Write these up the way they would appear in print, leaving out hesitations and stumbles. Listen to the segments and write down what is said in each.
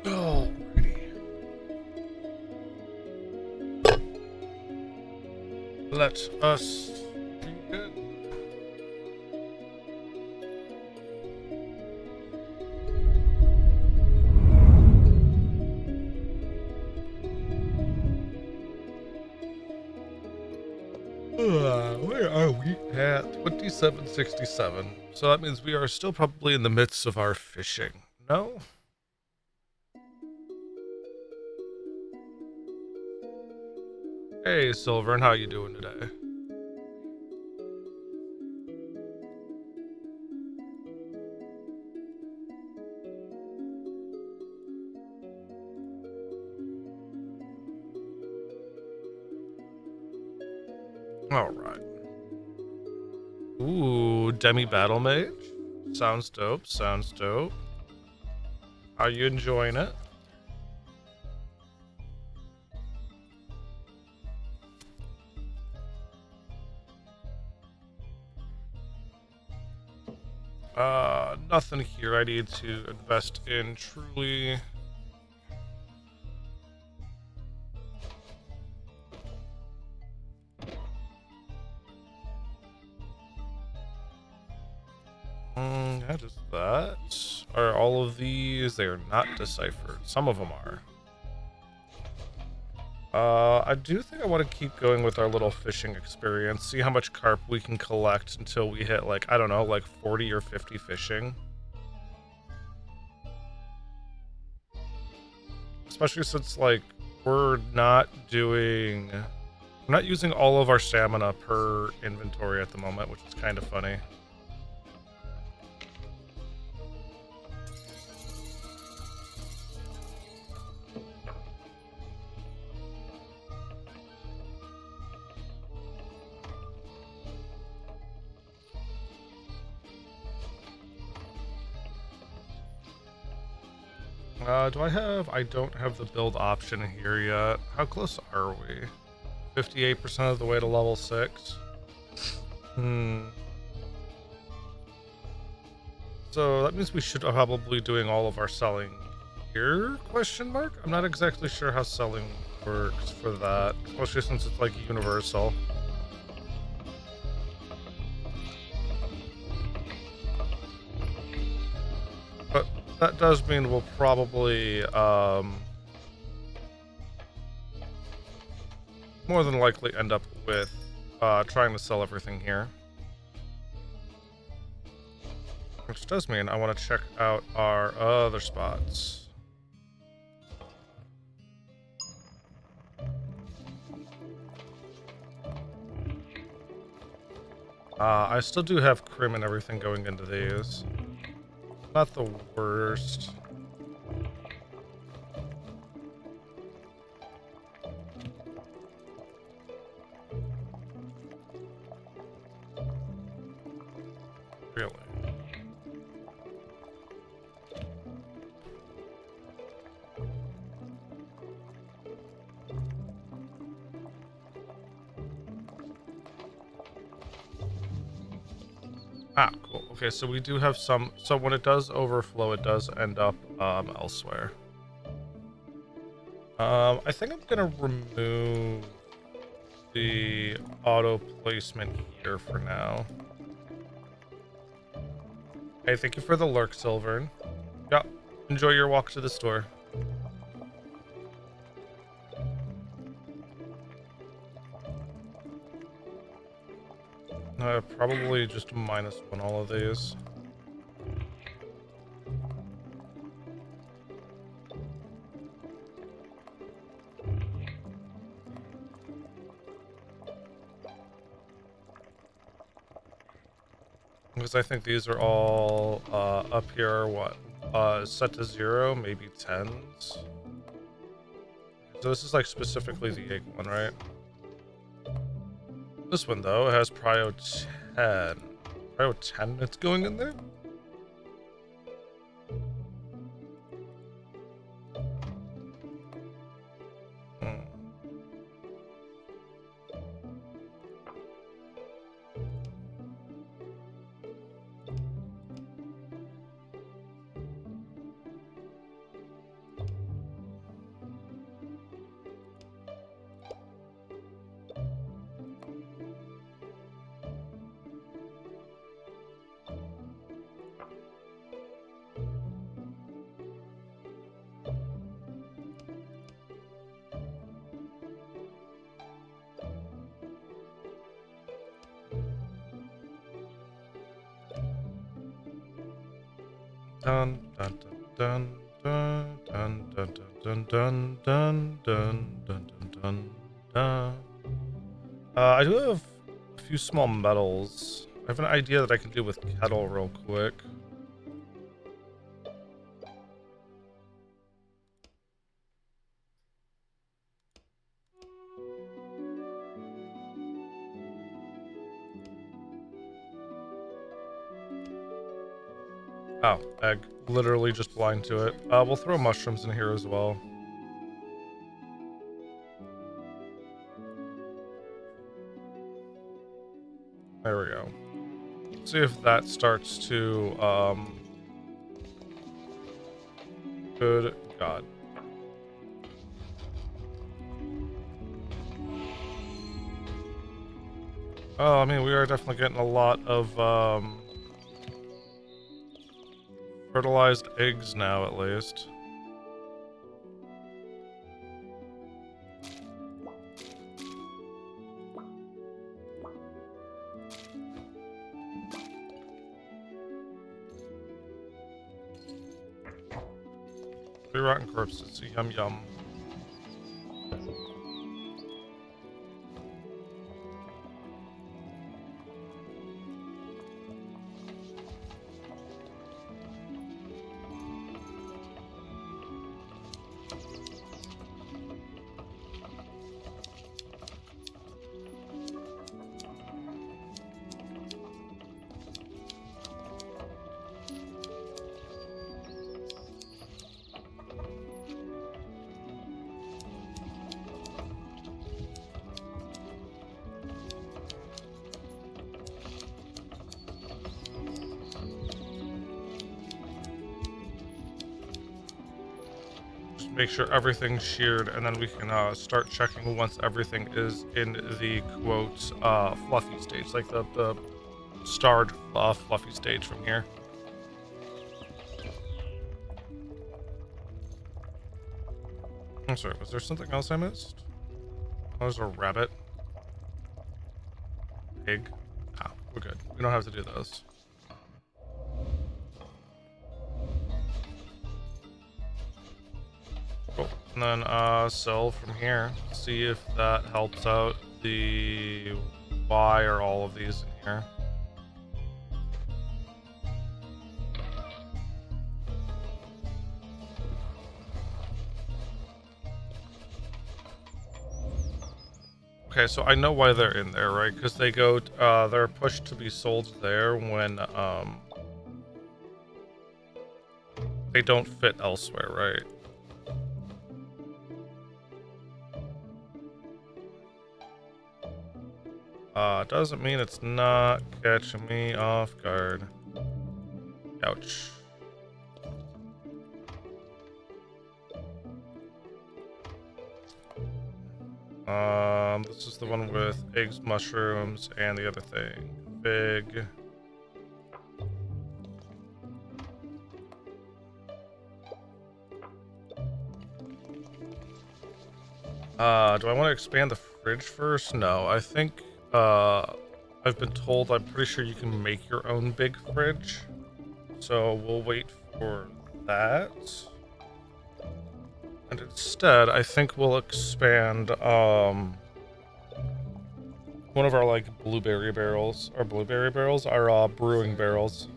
Alrighty. Let us begin. Where are we at? 2767. So that means we are still probably in the midst of our fishing. No? Hey, Silvern, how you doing today? Alright. Ooh, Demi Battle Mage? Sounds dope, sounds dope. Are you enjoying it? Nothing here I need to invest in truly. How does that? Are all of these? They are not deciphered. Some of them are. I do think I want to keep going with our little fishing experience. See how much carp we can collect until we hit, like, I don't know, like 40 or 50 fishing. especially since like we're not using all of our stamina per inventory at the moment, which is kind of funny. I don't have the build option here yet. How close are we? 58% of the way to level 6. So that means we should probably doing all of our selling here, question mark? I'm not exactly sure how selling works for that, especially since it's like universal. But that does mean we'll probably, more than likely end up with trying to sell everything here. Which does mean I want to check out our other spots. I still do have crim and everything going into these. Not the worst. Really? Ah, cool. Okay, so we do have some. So when it does overflow, it does end up elsewhere. I think I'm gonna remove the auto placement here for now. Hey, thank you for the lurk, Silvern. Yeah, enjoy your walk to the store. Probably just -1 all of these. Because I think these are all up here, what? Set to 0, maybe 10s. So this is like specifically the egg one, right? This one, though, has Prio 10. Prio 10 that's going in there? Dun dun dun dun dun dun dun dun dun dun dun dun dun. I do have a few small metals. I have an idea that I can do with kettle real quick. Oh, egg. Literally just blind to it. We'll throw mushrooms in here as well. There we go. See if that starts to, Good God. Oh, I mean, we are definitely getting a lot of, fertilized eggs now, at least. 3 rotten corpses. Yum yum. Make sure everything's sheared, and then we can start checking once everything is in the quote fluffy stage, like the starred fluffy stage from here. I'm sorry, was there something else I missed? Oh, there's a rabbit. Pig. Ah, we're good. We don't have to do those. Cool. And then sell from here. See if that helps out the why are all of these in here. Okay, so I know why they're in there, right? Because they go, they're pushed to be sold there when they don't fit elsewhere, right? Doesn't mean it's not catching me off guard. Ouch. This is the one with eggs, mushrooms, and the other thing. Big. Do I want to expand the fridge first? No, I think, I've been told, I'm pretty sure you can make your own big fridge. So we'll wait for that. And instead, I think we'll expand, one of our, like, blueberry barrels. Our blueberry barrels are, brewing barrels.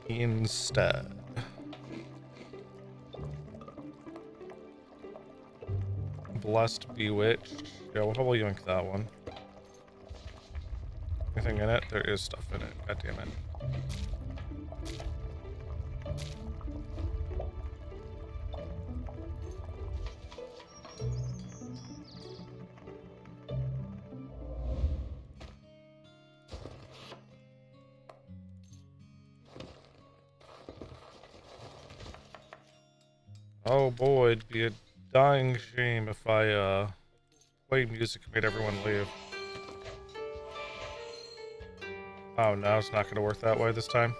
Instead. Blessed, bewitched. Yeah, we'll probably yank that one. Anything in it? There is stuff in it. God damn it. Oh boy, it'd be a dying shame if I played music and made everyone leave. Oh no, it's not gonna work that way this time.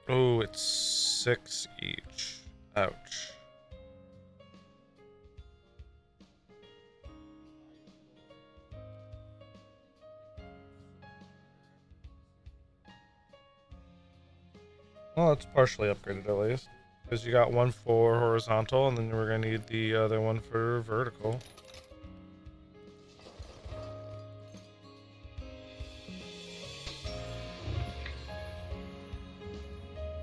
Oh, it's 6 each. Ouch. Well, it's partially upgraded at least. Because you got one for horizontal, and then we're going to need the other one for vertical.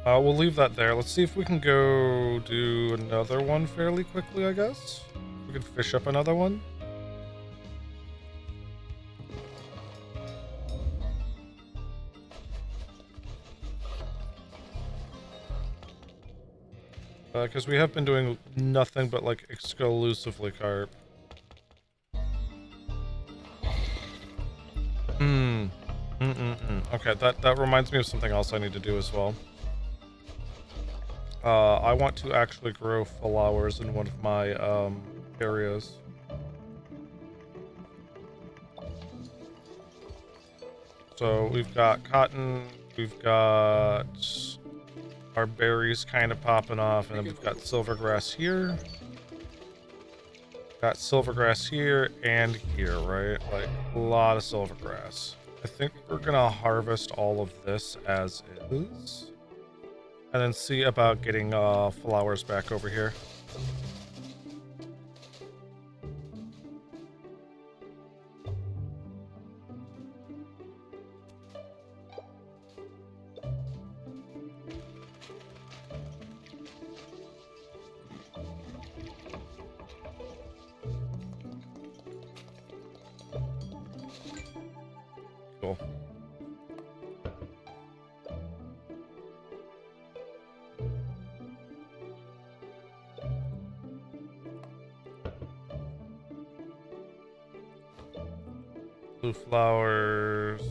We'll leave that there. Let's see if we can go do another one fairly quickly, I guess. We could fish up another one. Because we have been doing nothing but, like, exclusively carp. Okay, that reminds me of something else I need to do as well. I want to actually grow flowers in one of my, areas. So we've got cotton, we've got our berries kind of popping off, and then we've got silvergrass here. Got silvergrass here and here, right? Like, a lot of silvergrass. I think we're gonna harvest all of this as is. And then see about getting flowers back over here. Cool. Blue flowers.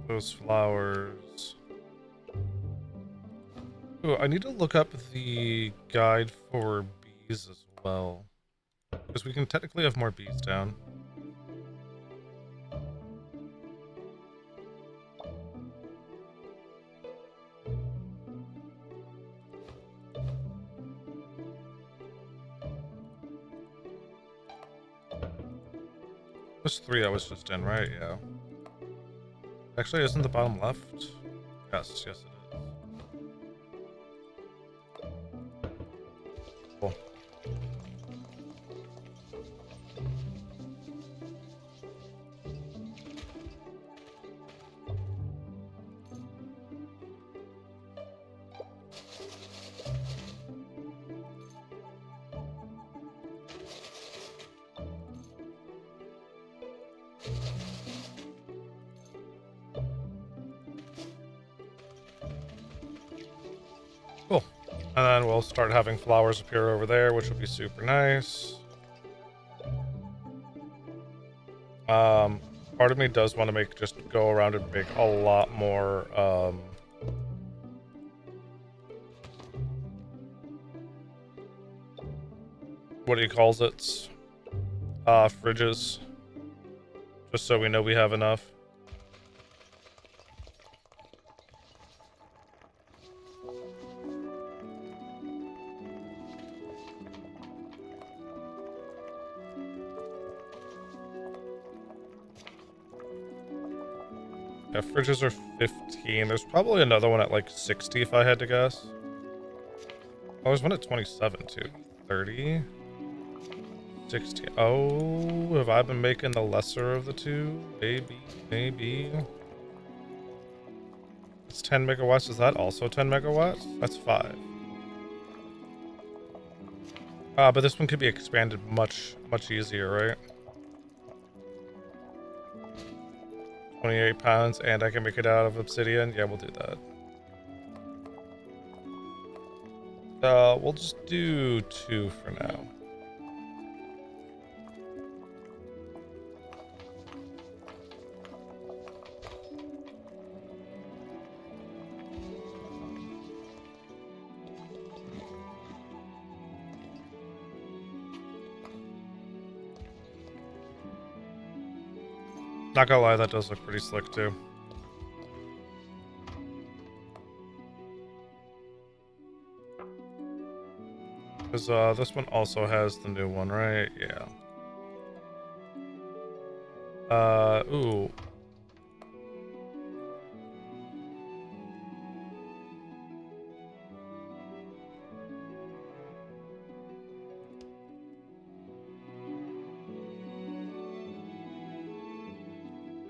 Those flowers. Ooh, I need to look up the guide for bees as well. Because we can technically have more bees down. There's 3 I was just in, right? Yeah. Actually, isn't the bottom left? Yes, yes it is. Cool. Cool. And then we'll start having flowers appear over there, which will be super nice. Part of me does want to just go around and make a lot more, what do you call it? Fridges. Just so we know we have enough. Yeah, fridges are 15. There's probably another one at like 60 if I had to guess. Oh, there's one at 27 too. 30. 60. Oh, have I been making the lesser of the two? Maybe, maybe. It's 10 megawatts. Is that also 10 megawatts? That's 5. But this one could be expanded much easier, right? 28 pounds, and I can make it out of obsidian. Yeah, we'll do that. We'll just do 2 for now. Not gonna lie, that does look pretty slick too. Because this one also has the new one, right? Yeah. Ooh.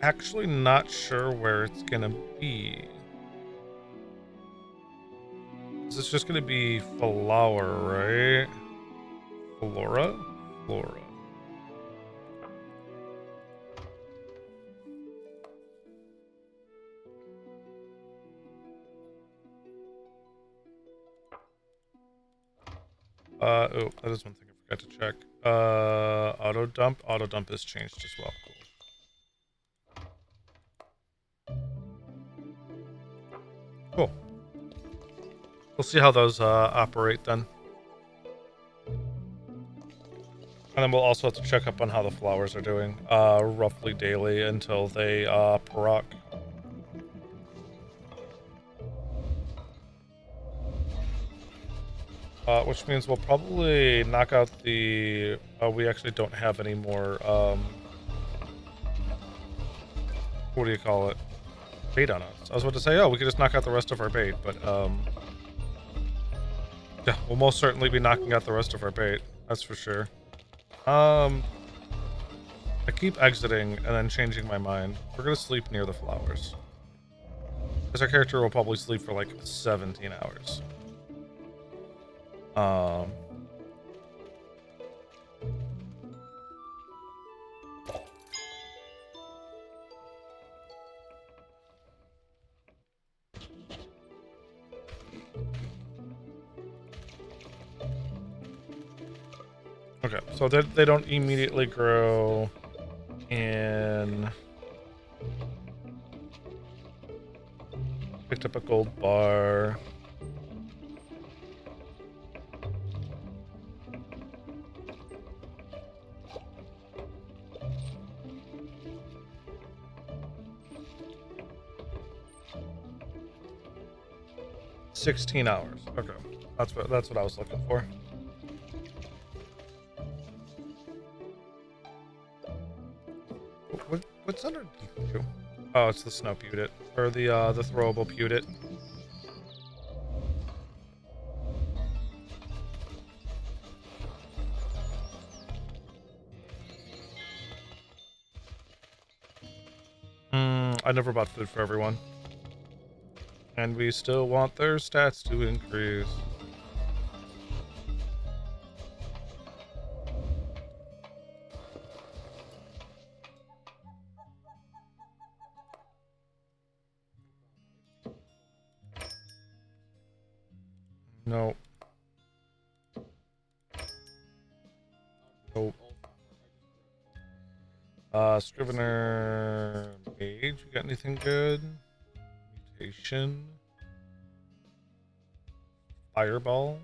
Actually not sure where it's gonna be. It's just gonna be flower, right? Flora? Flora. Oh, that is one thing I forgot to check. Auto dump. Auto dump is changed as well. Cool. Cool. We'll see how those operate then. And then we'll also have to check up on how the flowers are doing, roughly daily until they proc. which means we'll probably knock out the... we actually don't have any more, what do you call it? Bait on us. I was about to say, oh, we could just knock out the rest of our bait, but, yeah, we'll most certainly be knocking out the rest of our bait. That's for sure. I keep exiting and then changing my mind. We're gonna sleep near the flowers. Because our character will probably sleep for like 17 hours. Okay, so they don't immediately grow in... Picked up a gold bar. $16 hours. Okay, that's what I was looking for. What's underneath you? Oh, it's the snow pewit, or the throwable pewit. I never bought food for everyone. And we still want their stats to increase. Nope. Nope. Scrivener Mage, you got anything good? Mutation. Fireball.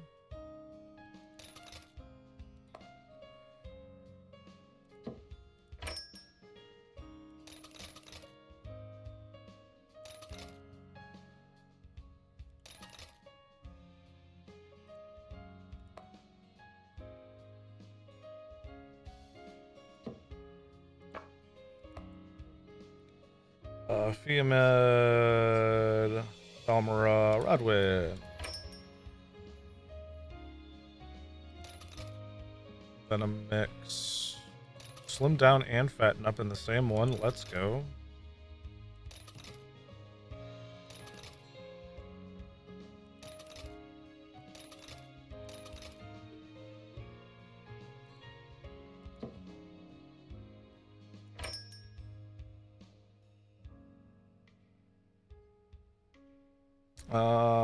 Fiamed, Dalmara, Rodwin. Venom mix. Slim down and fatten up in the same one. Let's go.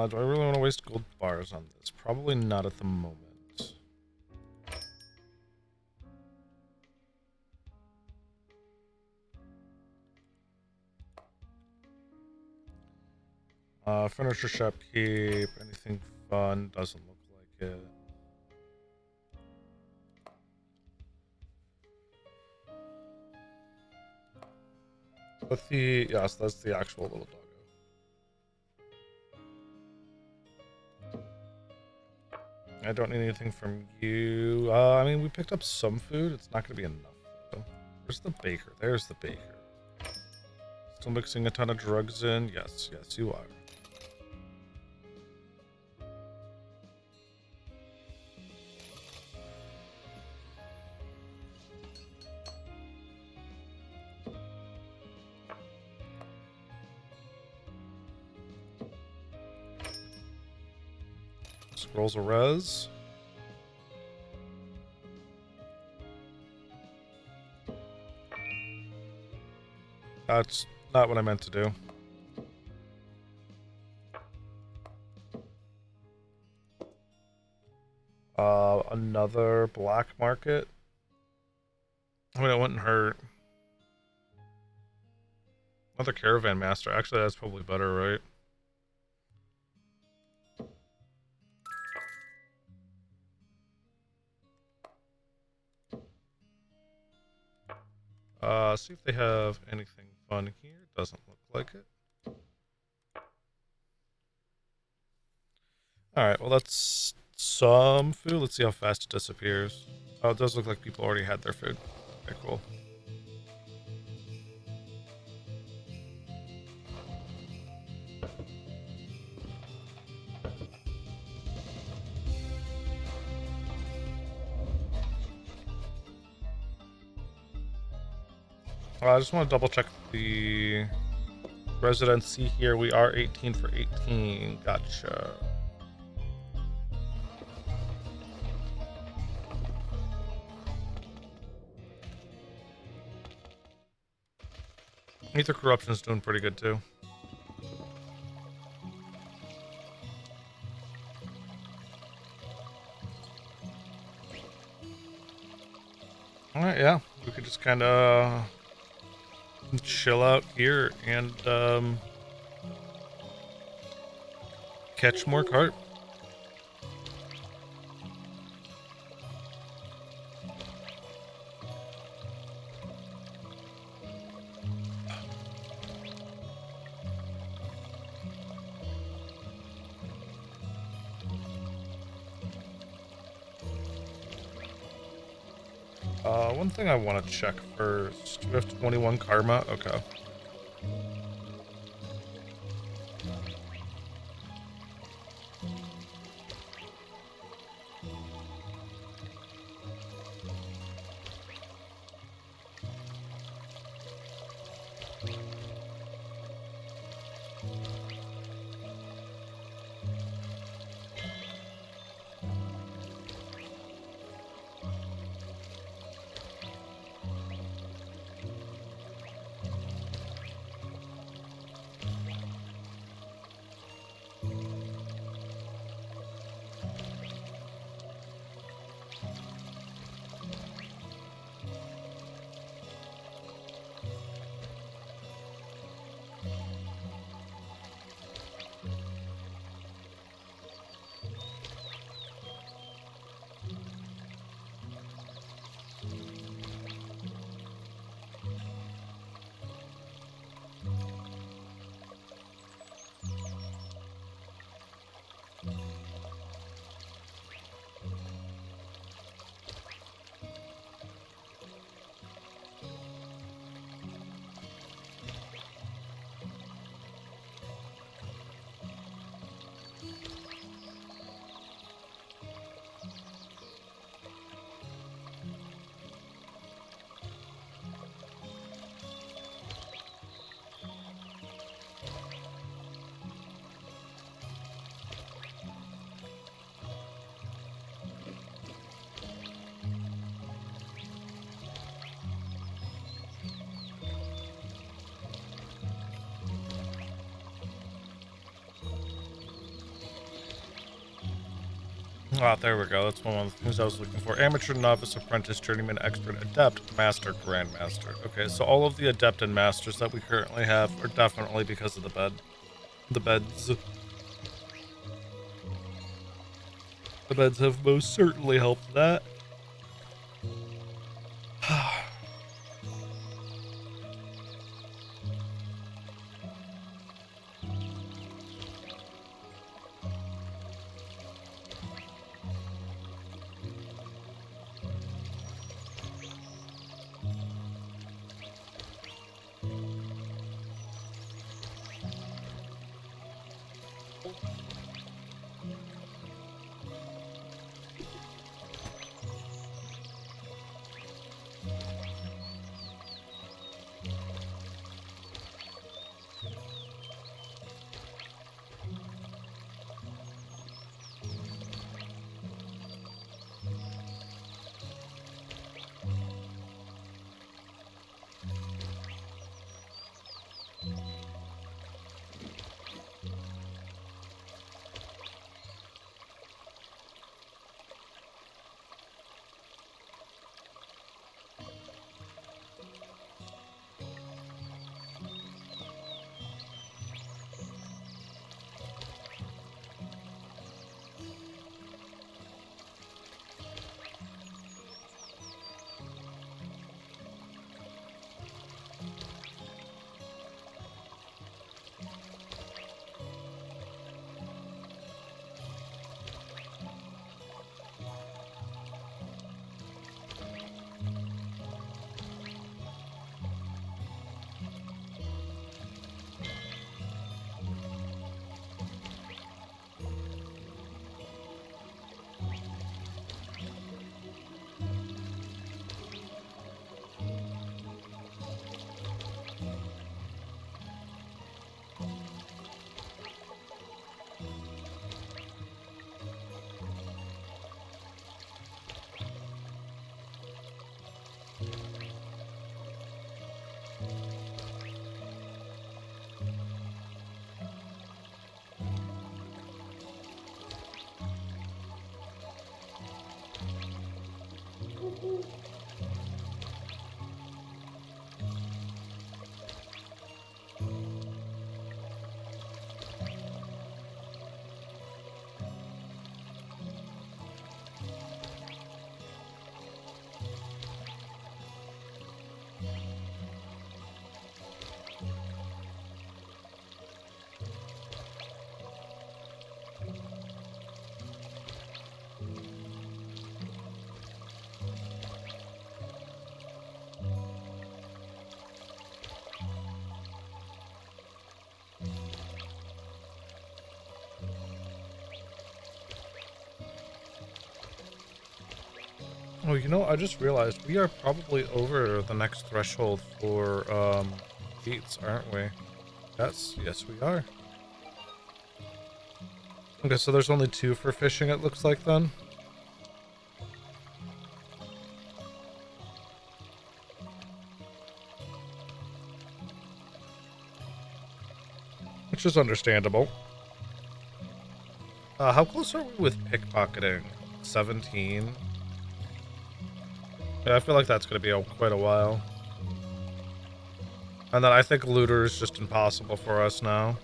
Do I really want to waste gold bars on this? Probably not at the moment. Furniture shop keep. Anything fun? Doesn't look like it. But yes, that's the actual little doggo. I don't need anything from you. I mean, we picked up some food. It's not going to be enough, though. Where's the baker? There's the baker. Still mixing a ton of drugs in? Yes, yes, you are. Scrolls of res. That's not what I meant to do. Another black market. I mean, it wouldn't hurt. Another caravan master. Actually, that's probably better, right? See if they have anything fun here. Doesn't look like it. Alright, well, let's some food. Let's see how fast it disappears. Oh, it does look like people already had their food. Okay, cool. I just want to double check the residency here. We are 18 for 18. Gotcha. Ether Corruption's doing pretty good too. Alright, yeah. We could just kind of chill out here and catch more carp. One thing I want to check first. Do we have 21 karma? Okay. Ah, there we go. That's one of the things I was looking for. Amateur, novice, apprentice, journeyman, expert, adept, master, grandmaster. Okay, so all of the adept and masters that we currently have are definitely because of the bed. The beds. The beds have most certainly helped that. Oh, you know, I just realized we are probably over the next threshold for beats, aren't we? Yes, we are. Okay, so there's only 2 for fishing, it looks like then. Which is understandable. How close are we with pickpocketing? 17? Yeah, I feel like that's going to be quite a while. And then I think looter is just impossible for us now.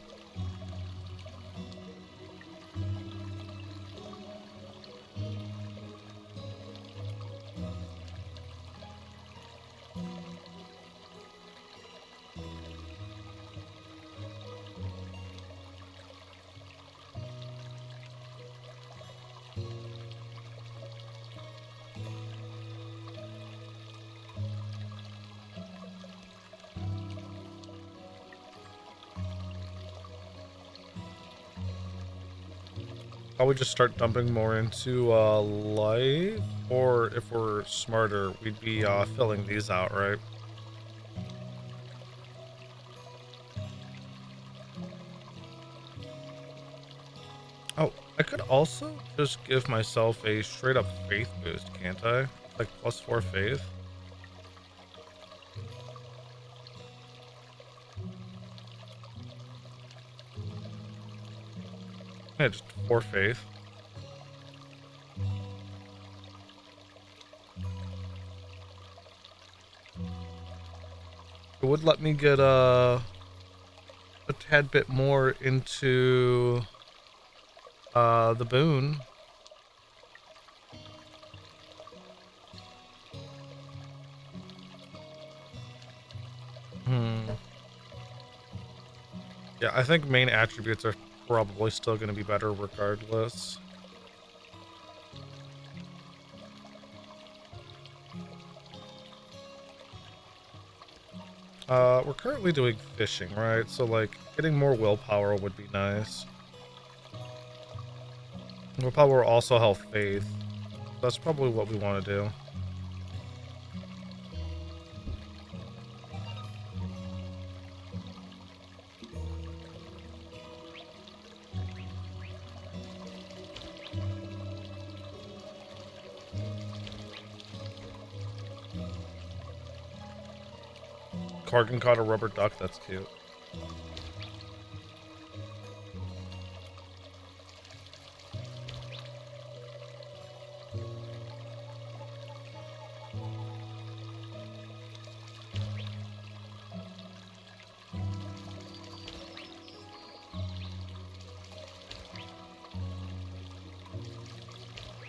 Probably just start dumping more into life, or if we're smarter, we'd be filling these out, right? Oh, I could also just give myself a straight up faith boost, can't I? Like +4 faith. Yeah, just 4 faith. It would let me get a tad bit more into the boon. Yeah, I think main attributes are probably still going to be better regardless. We're currently doing fishing, right? So, like, getting more willpower would be nice. Willpower will also help faith. That's probably what we want to do. Kargan caught a rubber duck, that's cute.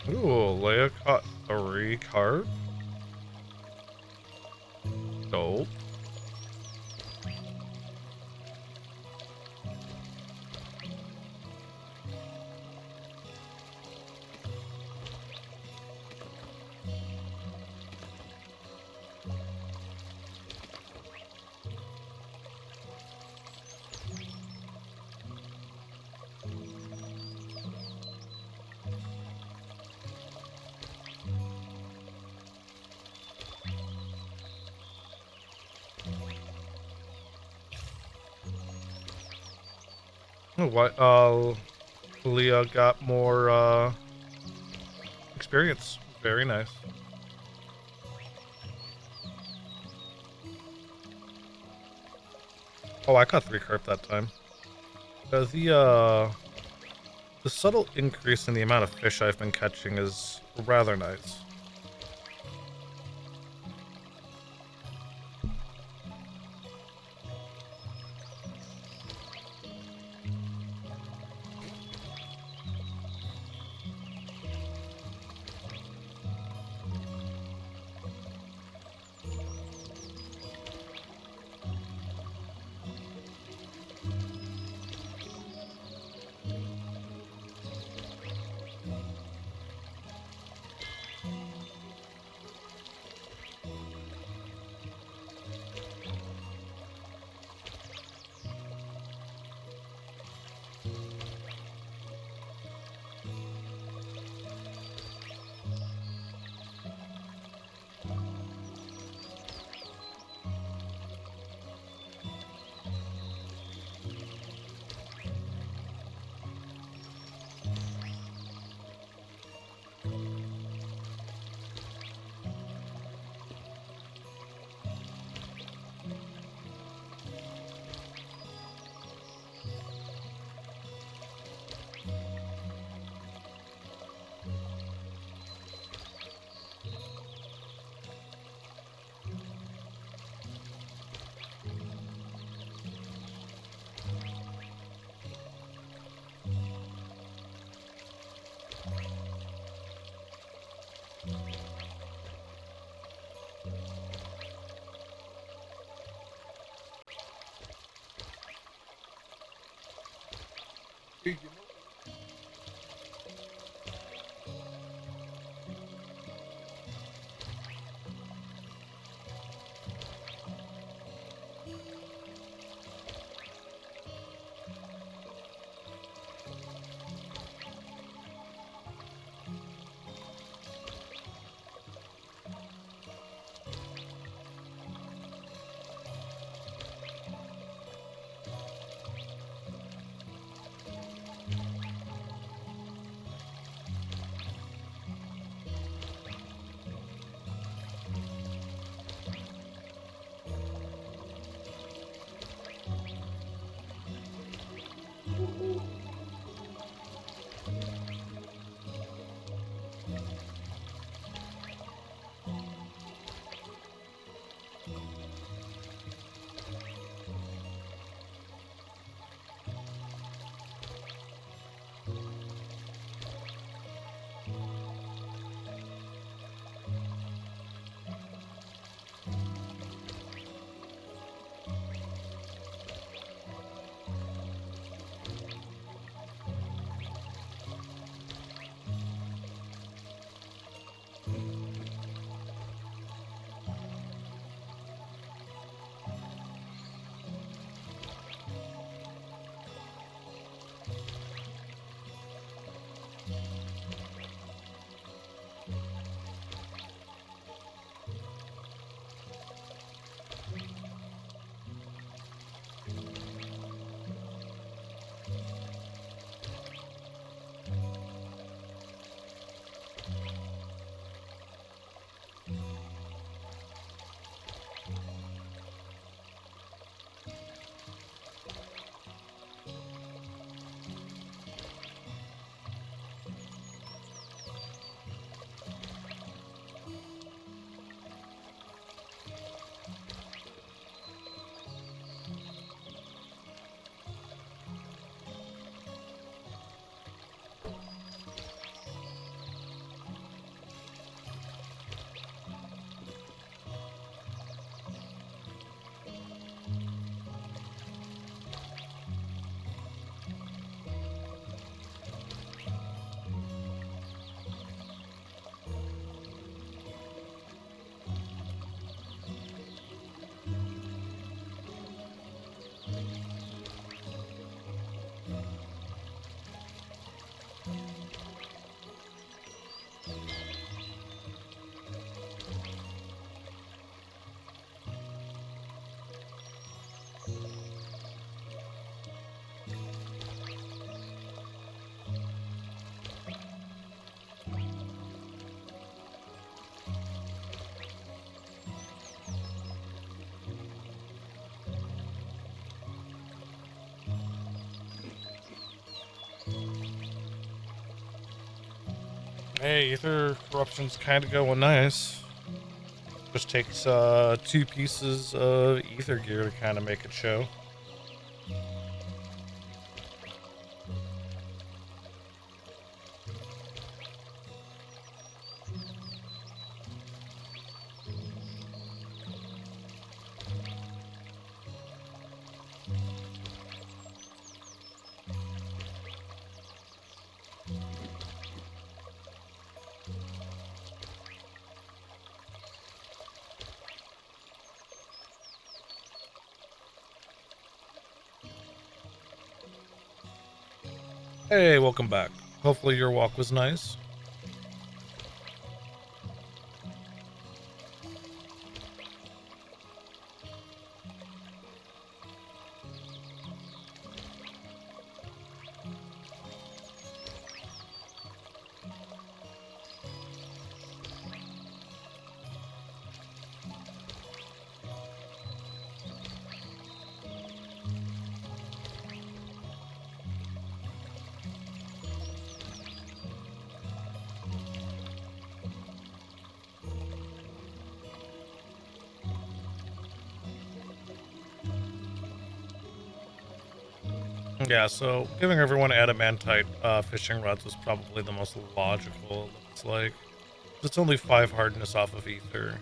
Ooh, Leia caught 3 carp. Dope. Oh, what? Leah got more experience. Very nice. Oh, I caught 3 carp that time. The subtle increase in the amount of fish I've been catching is rather nice. Hey, Ether Corruption's kind of going nice. Just takes 2 pieces of ether gear to kind of make it show. Hey, welcome back. Hopefully your walk was nice. Yeah, so giving everyone adamantite fishing rods was probably the most logical, it looks like. It's only 5 hardness off of ether.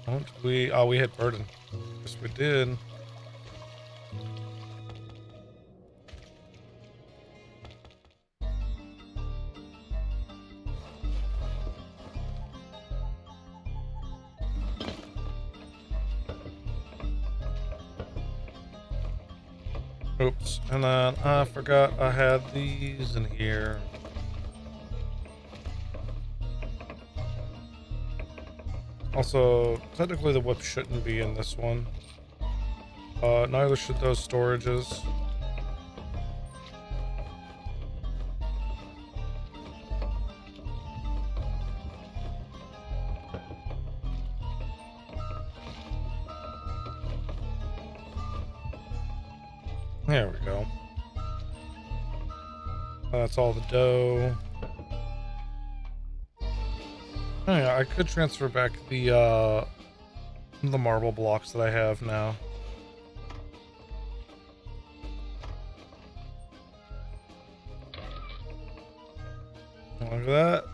Don't we? Oh, we hit burden. Yes, we did. Oops. And then I forgot I had these in here. Also, technically the whip shouldn't be in this one. Neither should those storages. There we go. That's all the dough. Oh yeah, I could transfer back the marble blocks that I have now. Look at that.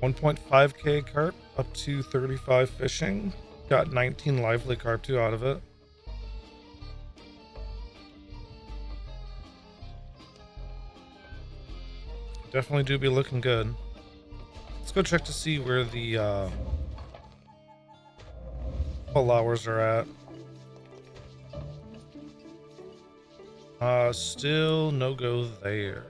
1.5k carp up to 35 fishing. Got 19 lively carp too out of it. Definitely do be looking good. Let's go check to see where the flowers are at. Still no go there.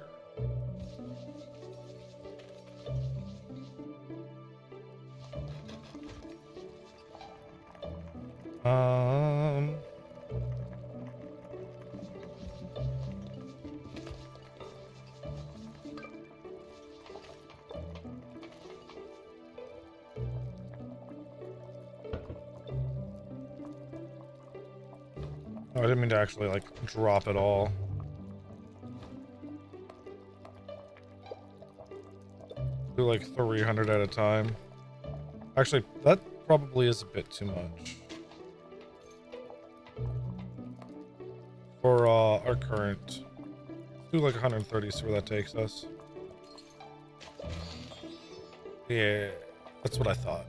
Oh, I didn't mean to actually like drop it all. Do like 300 at a time. Actually, that probably is a bit too much for our current. Let's do like 130, see where that takes us. Yeah, that's what I thought.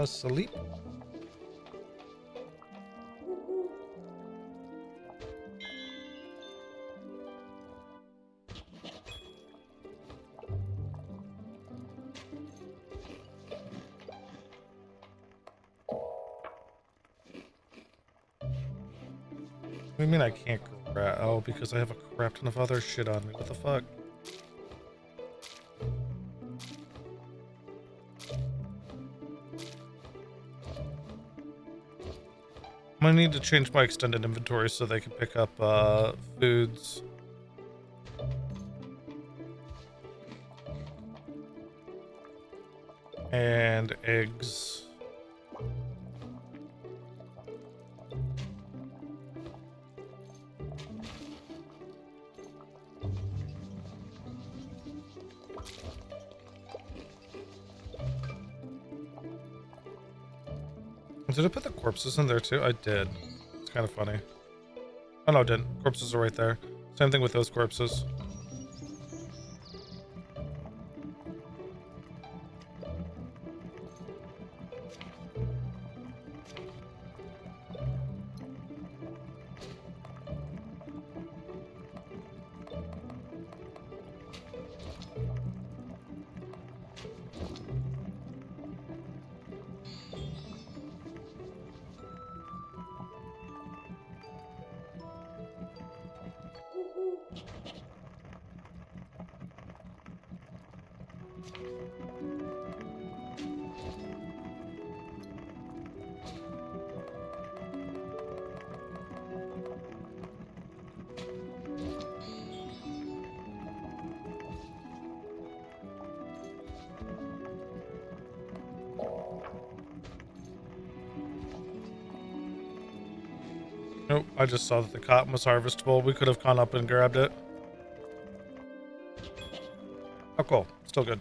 Sleep. What do you mean I can't grab? Oh, because I have a crap ton of other shit on me. What the fuck? I'm gonna need to change my extended inventory so they can pick up foods. And eggs. Did I put the corpses in there too? I did. It's kind of funny. Oh no, I didn't. Corpses are right there. Same thing with those corpses. Nope, I just saw that the cotton was harvestable. We could have gone up and grabbed it. Oh, cool. Still good.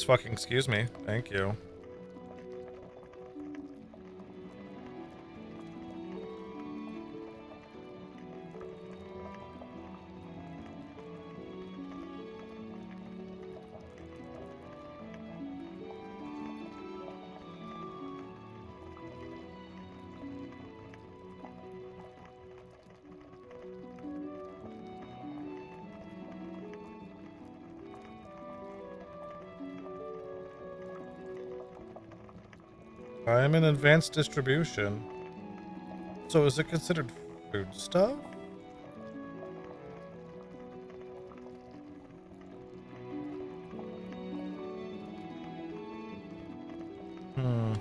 Fucking excuse me. Thank you. I'm in advanced distribution. So is it considered food stuff? Hmm.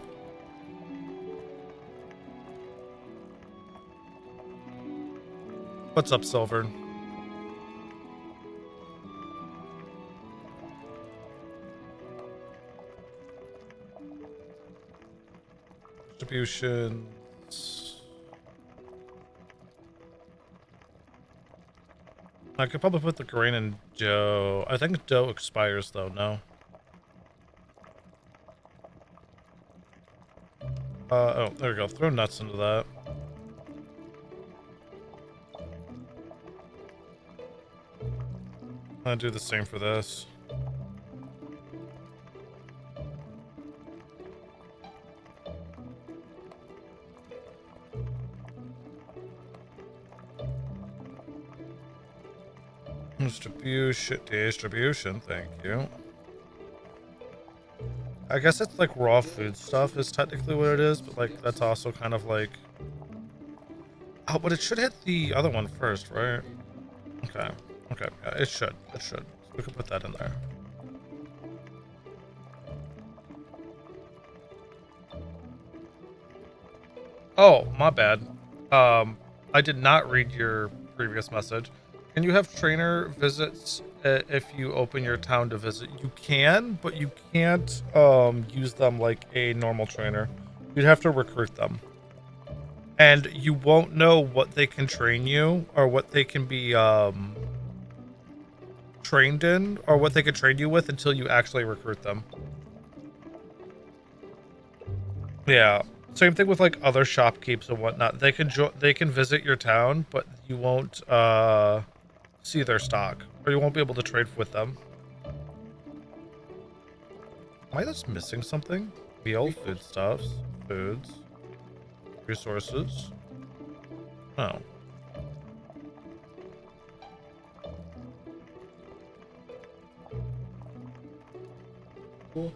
What's up, Silver? Distributions. I could probably put the grain in dough. I think dough expires though, no? Oh, there we go. Throw nuts into that. I'll do the same for this. Distribution, thank you. I guess it's like raw food stuff is technically what it is, but like that's also kind of like... Oh, but it should hit the other one first, right? Okay. Okay, yeah, it should. It should. So we can put that in there. Oh, my bad. I did not read your previous message. Can you have trainer visits if you open your town to visit? You can, but you can't use them like a normal trainer. You'd have to recruit them. And you won't know what they can train you or what they can be trained in or what they can train you with until you actually recruit them. Yeah. Same thing with like other shopkeepers and whatnot. They can visit your town, but you won't see their stock, or you won't be able to trade with them. Am I just missing something? Meal, foodstuffs, foods, resources. Oh. Cool.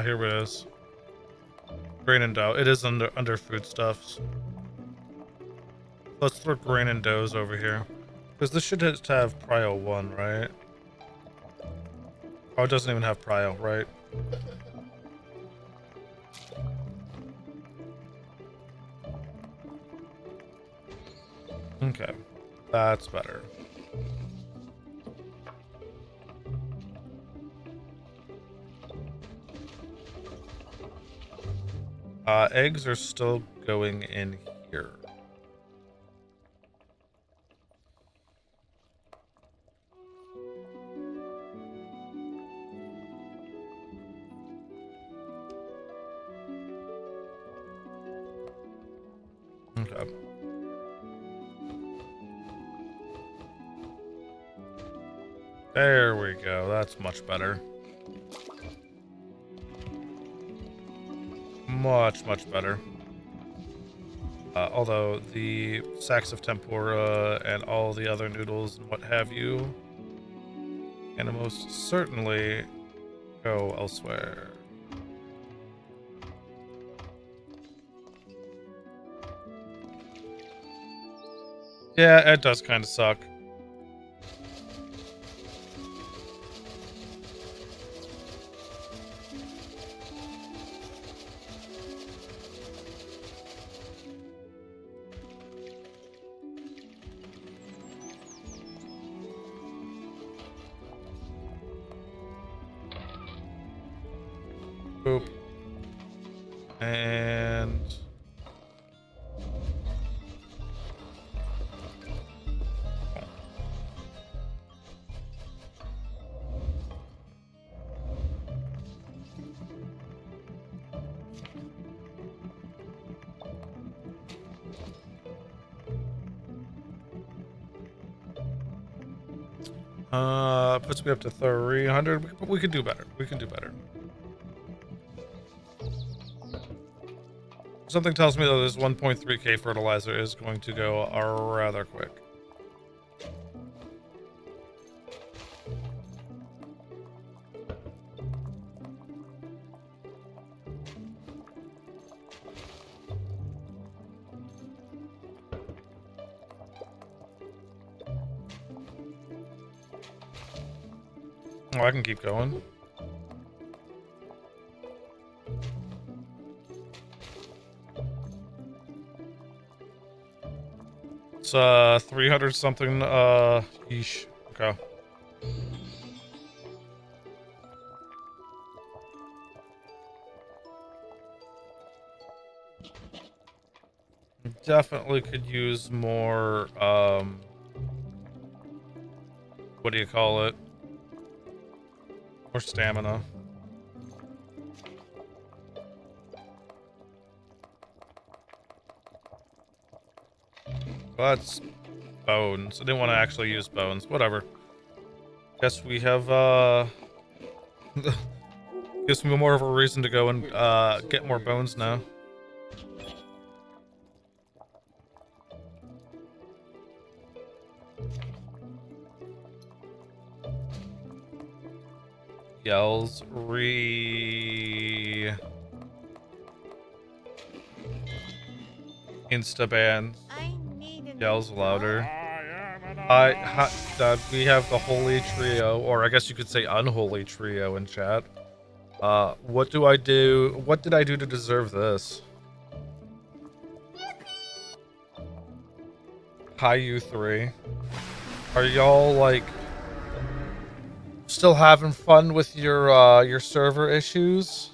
Here it is. Grain and dough. It is under foodstuffs. Let's throw grain and doughs over here. Because this should have prio 1, right? Oh, it doesn't even have prio, right? Okay. That's better. Eggs are still going in here. Okay. There we go. That's much better. Much, much better. Although the sacks of tempura and all the other noodles and what have you can most certainly go elsewhere. Yeah, it does kind of suck. Boop. And... Puts me up to 300. We could do better. We can do better. Something tells me that this 1.3k fertilizer is going to go rather quick. Oh, I can keep going. It's 300 something, yeesh. Okay. Definitely could use more, what do you call it? More stamina. Well, that's bones. I didn't want to actually use bones. Whatever. Guess we have, gives me more of a reason to go and, get more bones now. Yells Instabans. Yells louder. We have the holy trio, or I guess you could say unholy trio in chat. What do I do? What did I do to deserve this? Hi, you three. Are y'all like still having fun with your server issues?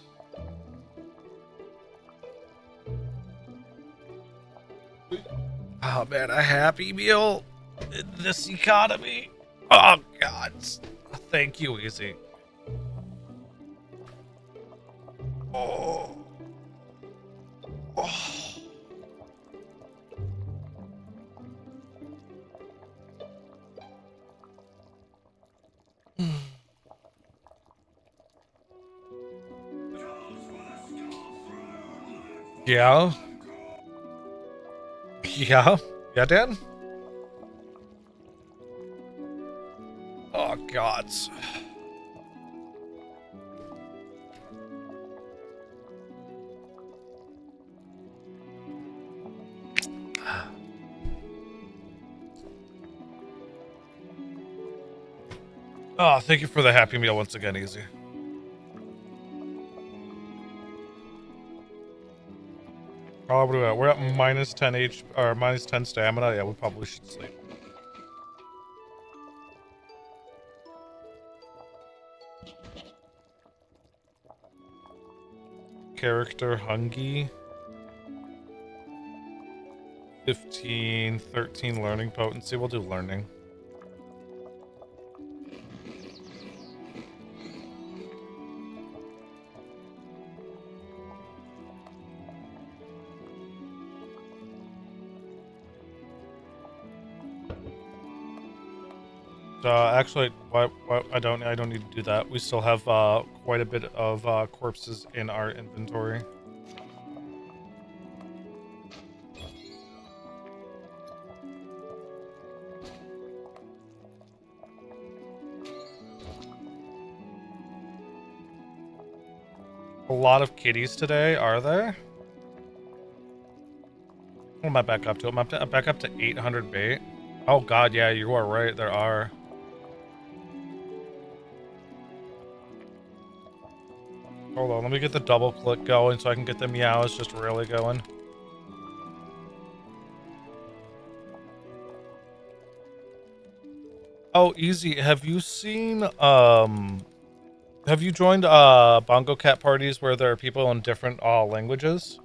Oh man, a Happy Meal in this economy. Oh god. Thank you, Easy. Oh. Oh. Yeah. Yeah. Yeah, Dan? Oh, gods. Oh, thank you for the Happy Meal once again, Easy. Oh, what are we at? We're at minus 10 H or minus 10 stamina. Yeah, we probably should sleep. Character Hungy. 15, 13 learning potency. We'll do learning. Actually, I don't need to do that. We still have quite a bit of corpses in our inventory. A lot of kitties today, are there? What am I back up to? I'm back up to 800 bait. Oh god, yeah, you are right, there are. Hold on, let me get the double click going so I can get the meows just really going. Oh, Easy, have you seen, have you joined, bongo cat parties where there are people in different, languages?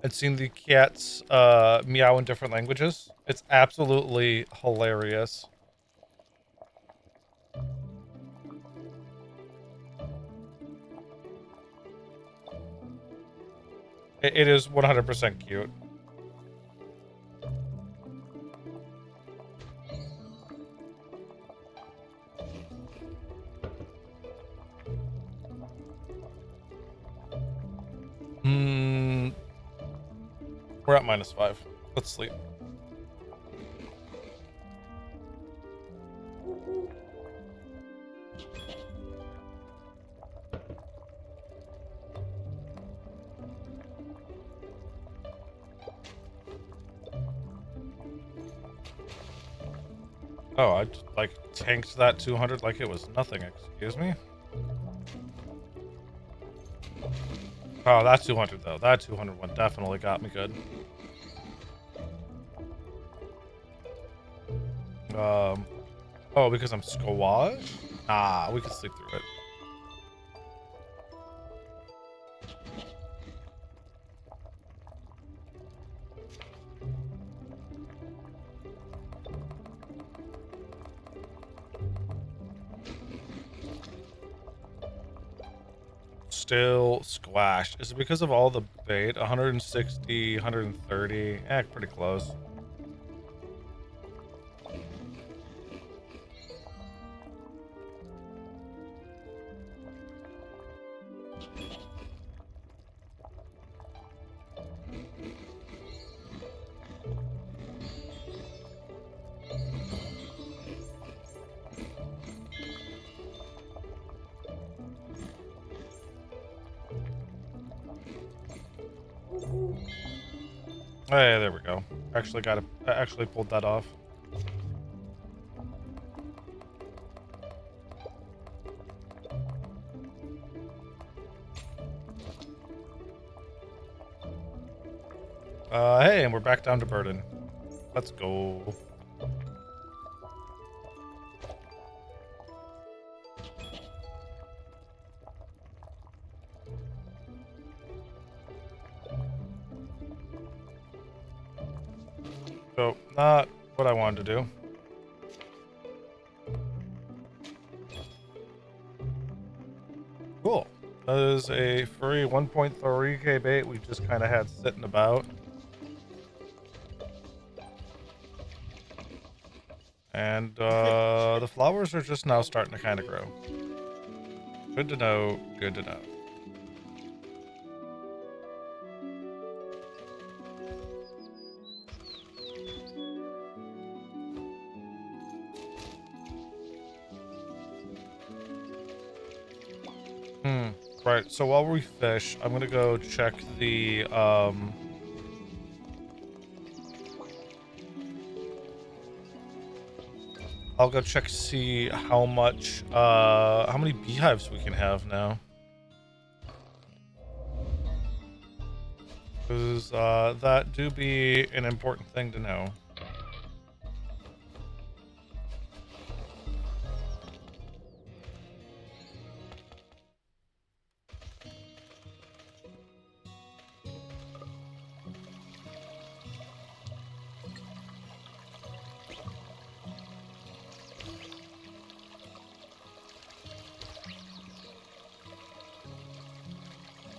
And seen the cats, meow in different languages? It's absolutely hilarious. It is 100% cute. We're at -5. Let's sleep. Oh, I like tanked that 200 like it was nothing. Excuse me. Oh, that 200 though. That 200 one definitely got me good. Oh, because I'm squash? Ah, we can sleep through it. Still squashed. Is it because of all the bait? 160, 130. Pretty close. Hey, there we go. Actually actually pulled that off. Hey, and we're back down to burden. Let's go. So, not what I wanted to do. Cool. That is a free 1.3k bait we just kind of had sitting about. And the flowers are just now starting to kind of grow. Good to know, good to know. Right, so while we fish, I'm gonna go check the, I'll go check to see how much, how many beehives we can have now. Because, that do be an important thing to know.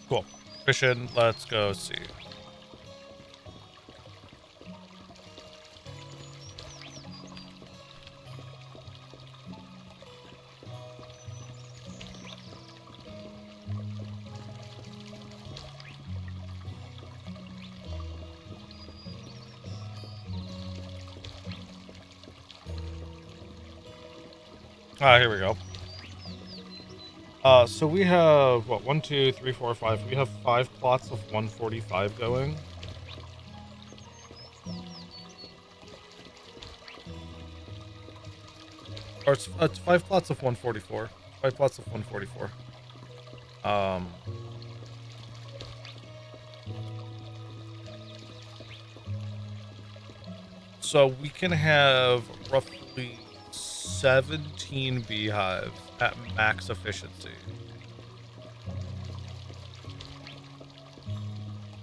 Cool. Fishing, let's go see. Here we go. So we have, what, 1, 2, 3, 4, 5. We have 5 plots of 145 going. Or it's 5 plots of 144. 5 plots of 144. So we can have roughly 17 beehives at max efficiency.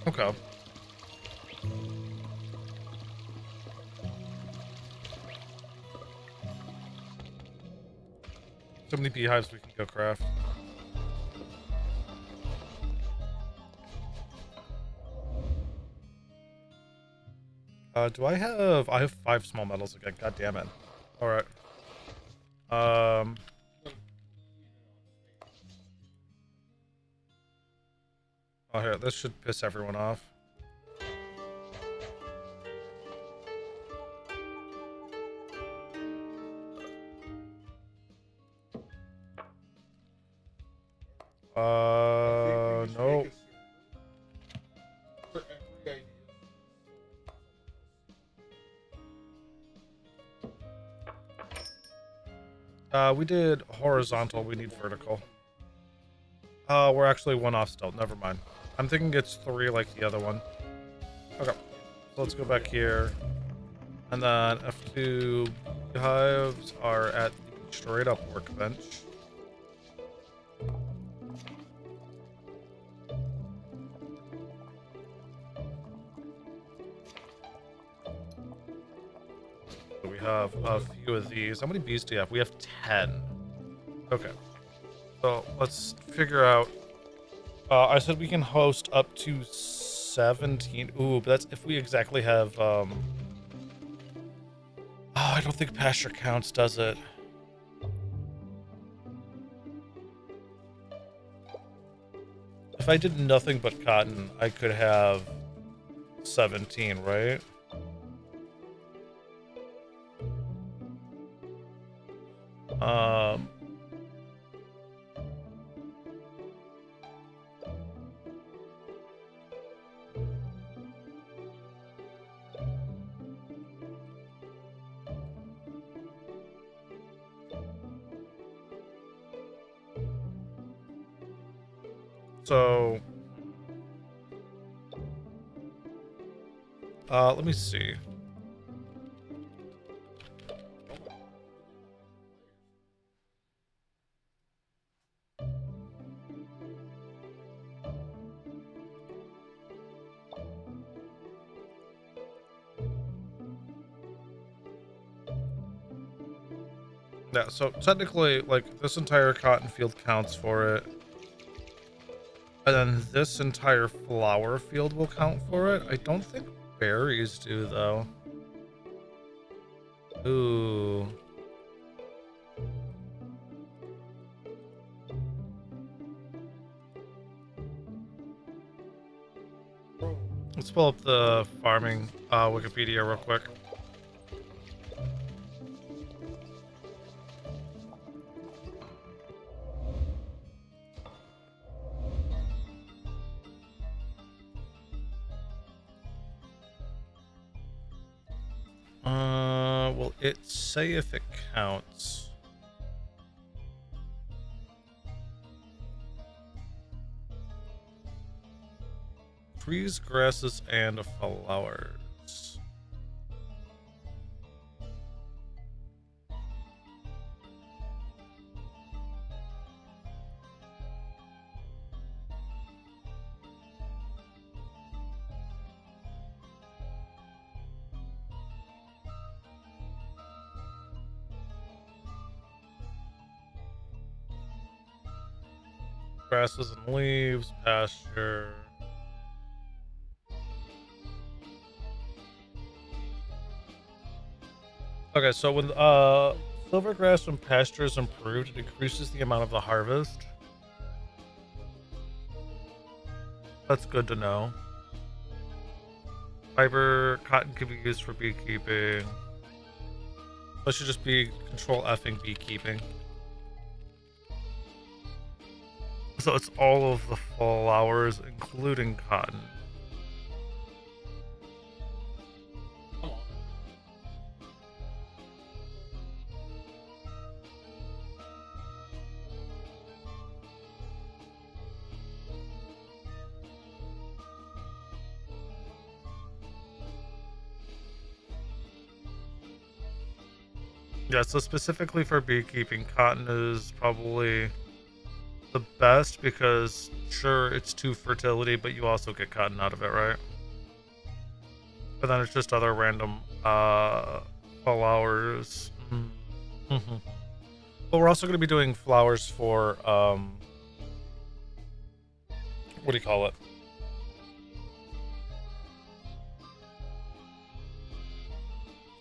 Okay. So many beehives we can go craft. Do I have 5 small metals again? God damn it. Alright. Oh, here, this should piss everyone off. No. We did horizontal, we need vertical. We're actually one off still, never mind. I'm thinking it's 3 like the other one. Okay, so let's go back here. And then F2 hives are at the straight up workbench. So we have a few of these. How many bees do you have? We have 10. Okay. So let's figure out. I said we can host up to 17. Ooh, but that's if we exactly have. Oh, I don't think pasture counts, does it? If I did nothing but cotton, I could have 17, right? Um. So, let me see. Yeah, so technically, like, this entire cotton field counts for it. And then this entire flower field will count for it. I don't think berries do, though. Ooh. Let's pull up the farming Wikipedia real quick. Will it say if it counts? Trees, grasses, and flowers. Grasses and leaves, pasture. Okay, so when silvergrass from pasture is improved, it increases the amount of the harvest. That's good to know. Fiber, cotton can be used for beekeeping. That should just be control effing beekeeping. So it's all of the flowers, including cotton. Yeah, so specifically for beekeeping, cotton is probably the best because, sure, it's 2 fertility, but you also get cotton out of it, right? But then it's just other random flowers. Mm-hmm. But we're also going to be doing flowers for, what do you call it?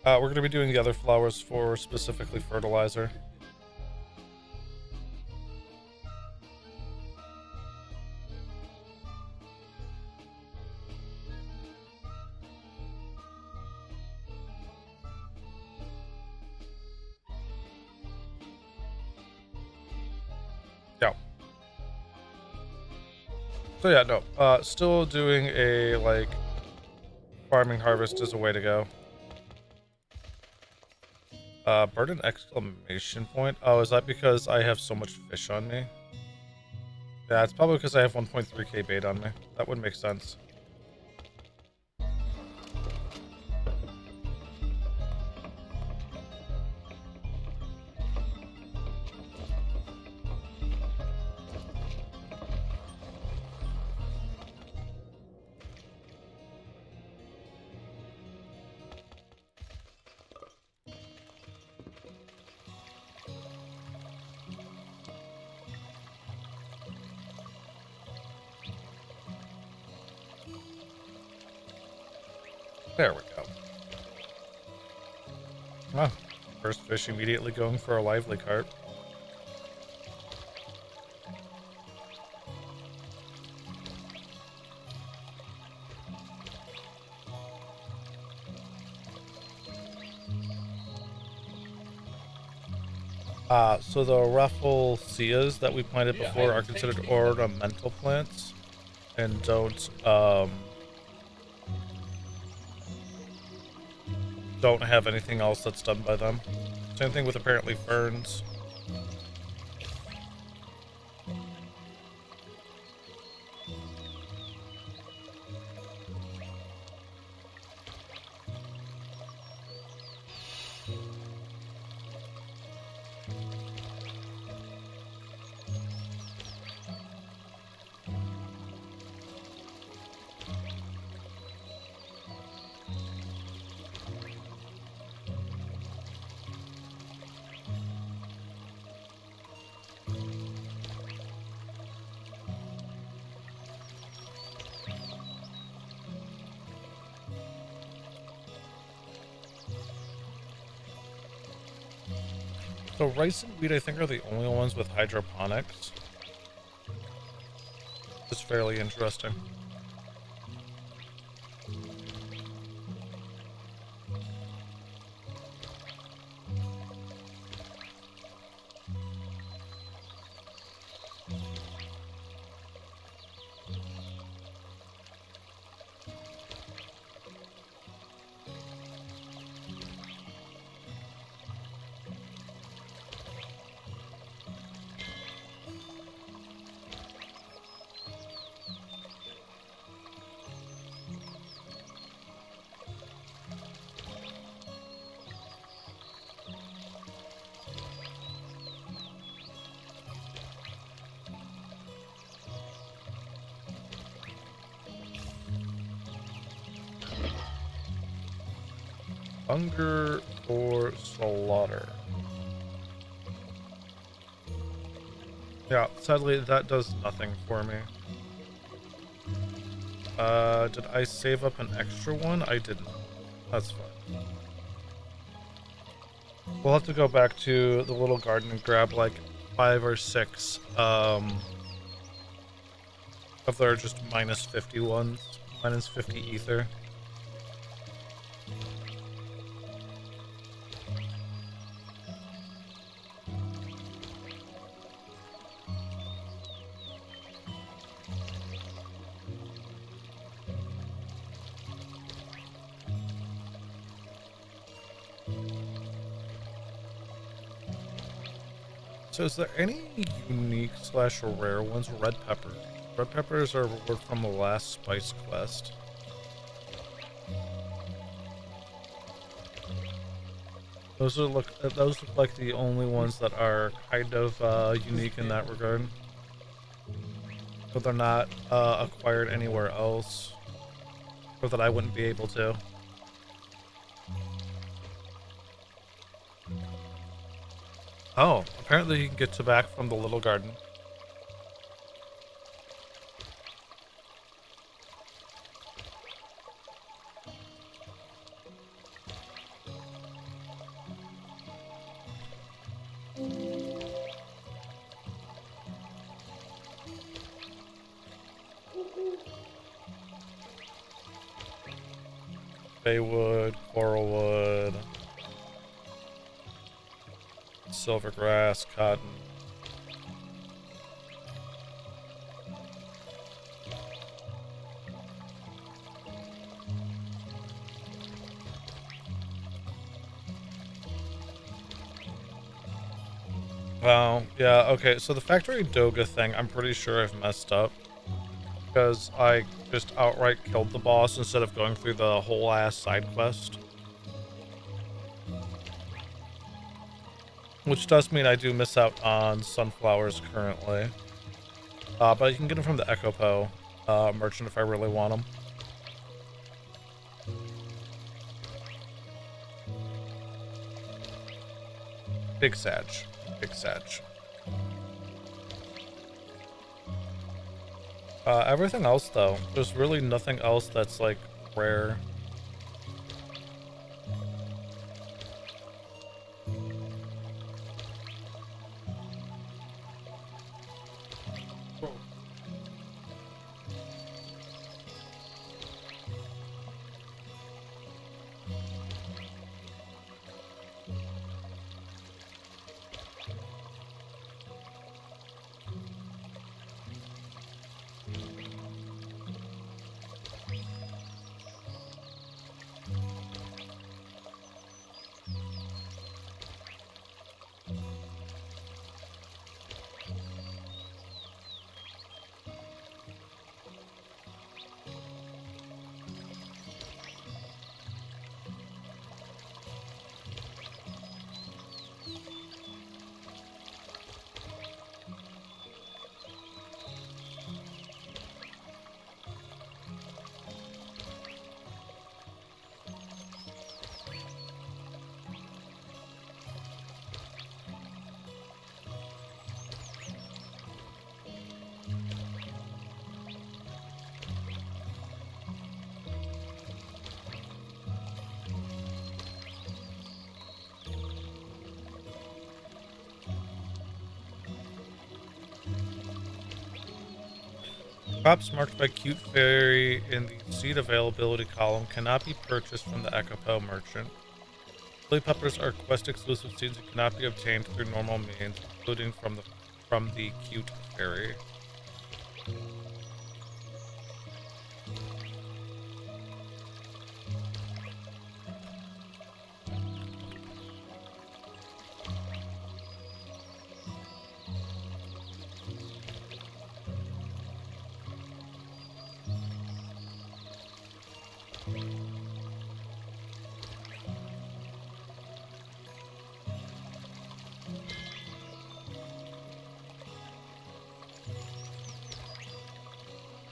We're going to be doing the other flowers for specifically fertilizer. So yeah, no. Still doing a like farming harvest is a way to go. Bird and exclamation point. Oh, is that because I have so much fish on me? Yeah, it's probably because I have 1.3k bait on me. That would make sense. There we go. Ah, first fish immediately going for a lively carp. So the rafflesias that we planted before are considered ornamental plants and don't have anything else that's done by them. Same thing with apparently ferns. So rice and wheat, I think, are the only ones with hydroponics. It's fairly interesting. Hunger or slaughter? Yeah, sadly that does nothing for me. Did I save up an extra one? I didn't. That's fine. We'll have to go back to the little garden and grab like 5 or 6 of their just minus 50 ones. Minus 50 ether. So is there any unique slash rare ones? Red peppers. Red peppers were from the last spice quest. Those look like the only ones that are kind of unique in that regard. But they're not acquired anywhere else. Or that I wouldn't be able to. Oh, apparently you can get tobacco from the little garden. Baywood, coralwood, silvergrass, cotton. Wow, yeah, okay, so the factory Doga thing, I'm pretty sure I've messed up. Because I just outright killed the boss instead of going through the whole ass side quest. Which does mean I do miss out on sunflowers currently. But you can get them from the Echo Po merchant if I really want them. Big Sag. Big Sag. Everything else, though, there's really nothing else that's, like, rare. Crops marked by Cute Fairy in the seed availability column cannot be purchased from the Echo Po merchant. Chili peppers are quest exclusive seeds that cannot be obtained through normal means, including from the Cute Fairy.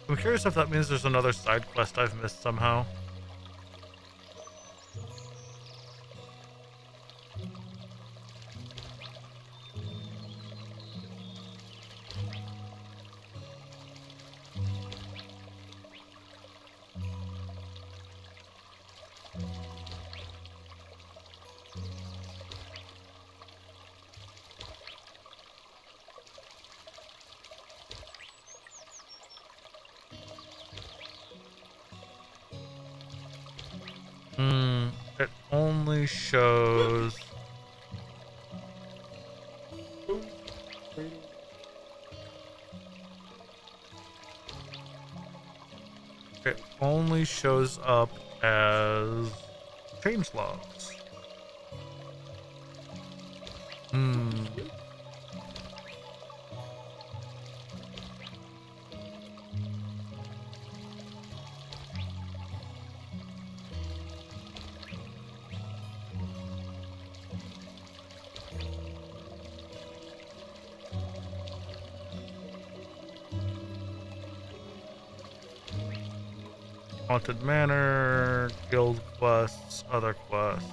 I'm curious if that means there's another side quest I've missed somehow. It only shows... It only shows up as change logs. Haunted Manor, guild quests, other quests.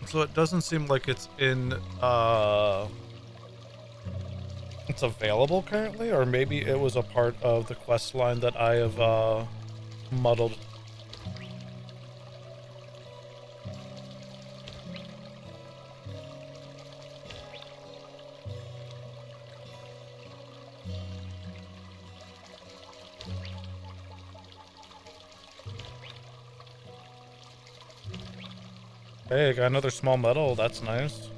So it doesn't seem like it's in, it's available currently, or maybe it was a part of the quest line that I have, muddled. Hey, I got another small metal. That's nice.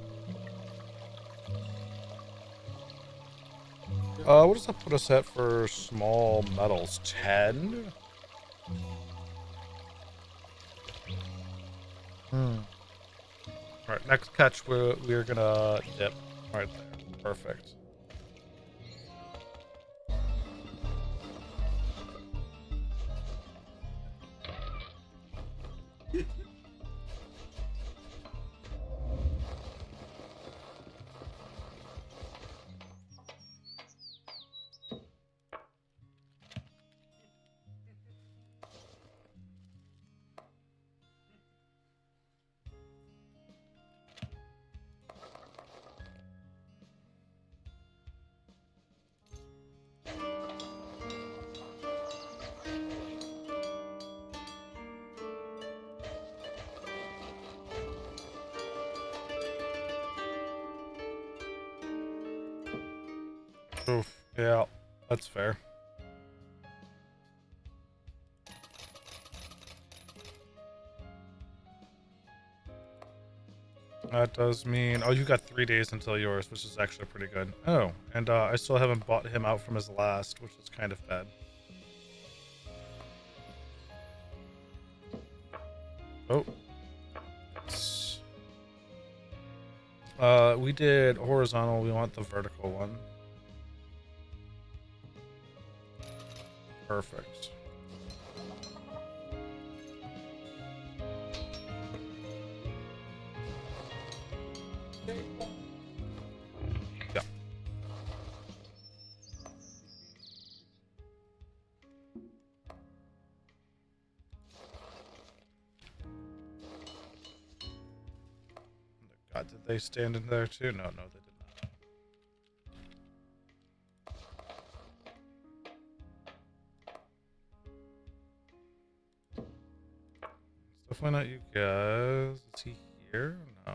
What does that put us at for small metals? 10? Alright, next catch we're gonna dip right there. Perfect. Oof, yeah, that's fair. That does mean... Oh, you got 3 days until yours, which is actually pretty good. Oh, and I still haven't bought him out from his last, which is kind of bad. Oh. We did horizontal. We want the vertical one. Perfect. Yeah. God, did they stand in there too? No, no, they did not. It's definitely not you guys. Is he here? No.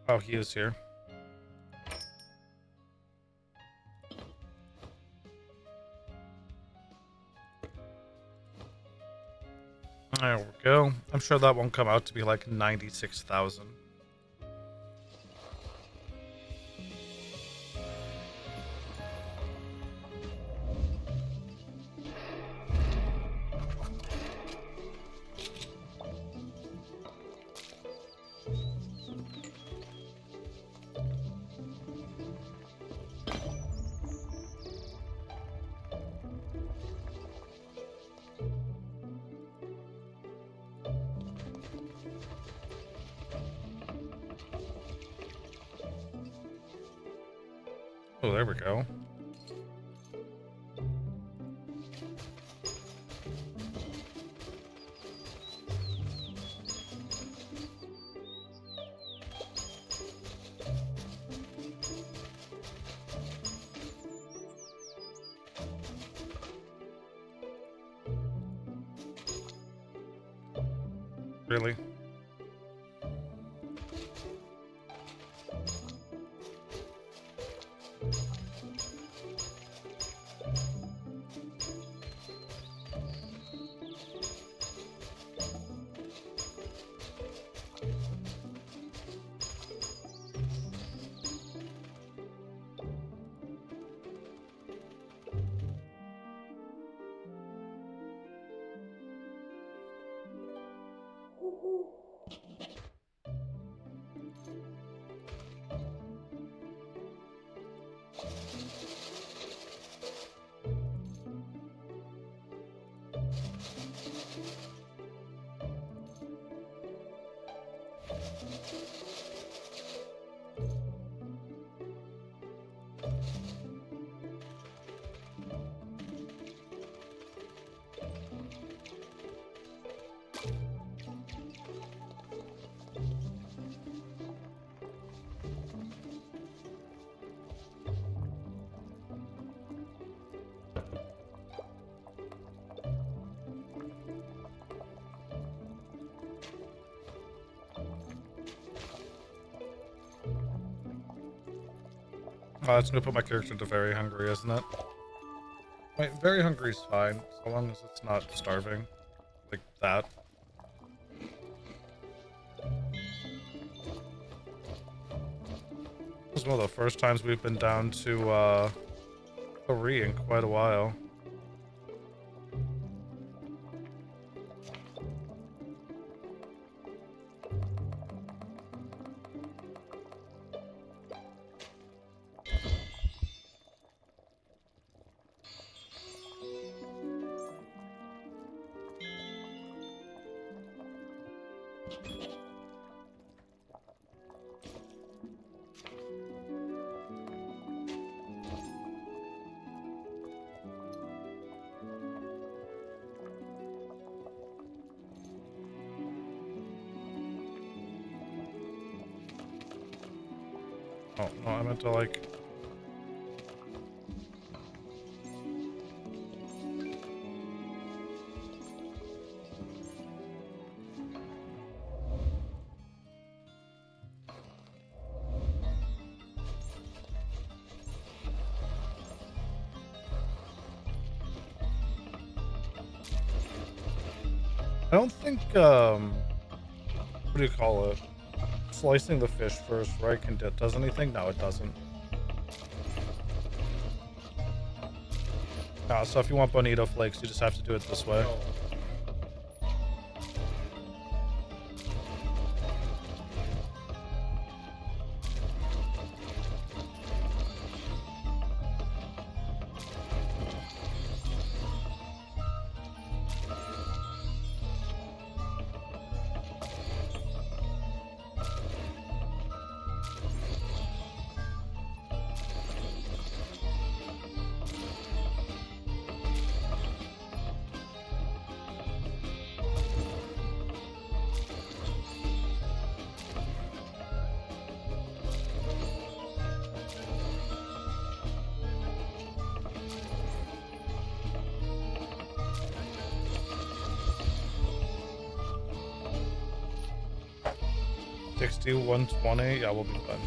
Oh, he is here. There we go. I'm sure that won't come out to be like 96,000. Oh, there we go. Really? Oh, it's gonna put my character to very hungry, isn't it? Wait, very hungry is fine, so long as it's not starving. Like that. This is one of the first times we've been down to, 3 in quite a while. Oh, no, I meant to, like... I don't think, what do you call it? Slicing the fish first, right, does anything? No, it doesn't. So if you want bonito flakes, you just have to do it this way. $60, $120, yeah, we'll be fine.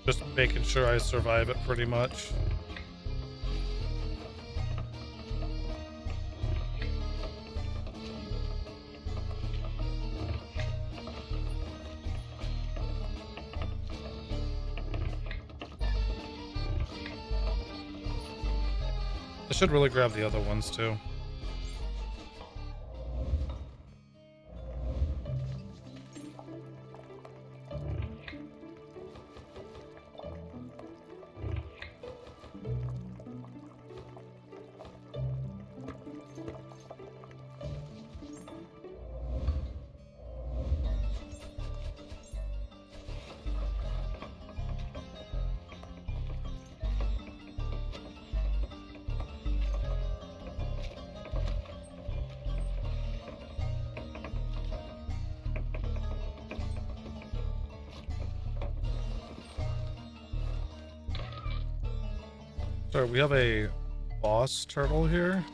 Just making sure I survive it pretty much. I should really grab the other ones too. Sorry, we have a boss turtle here.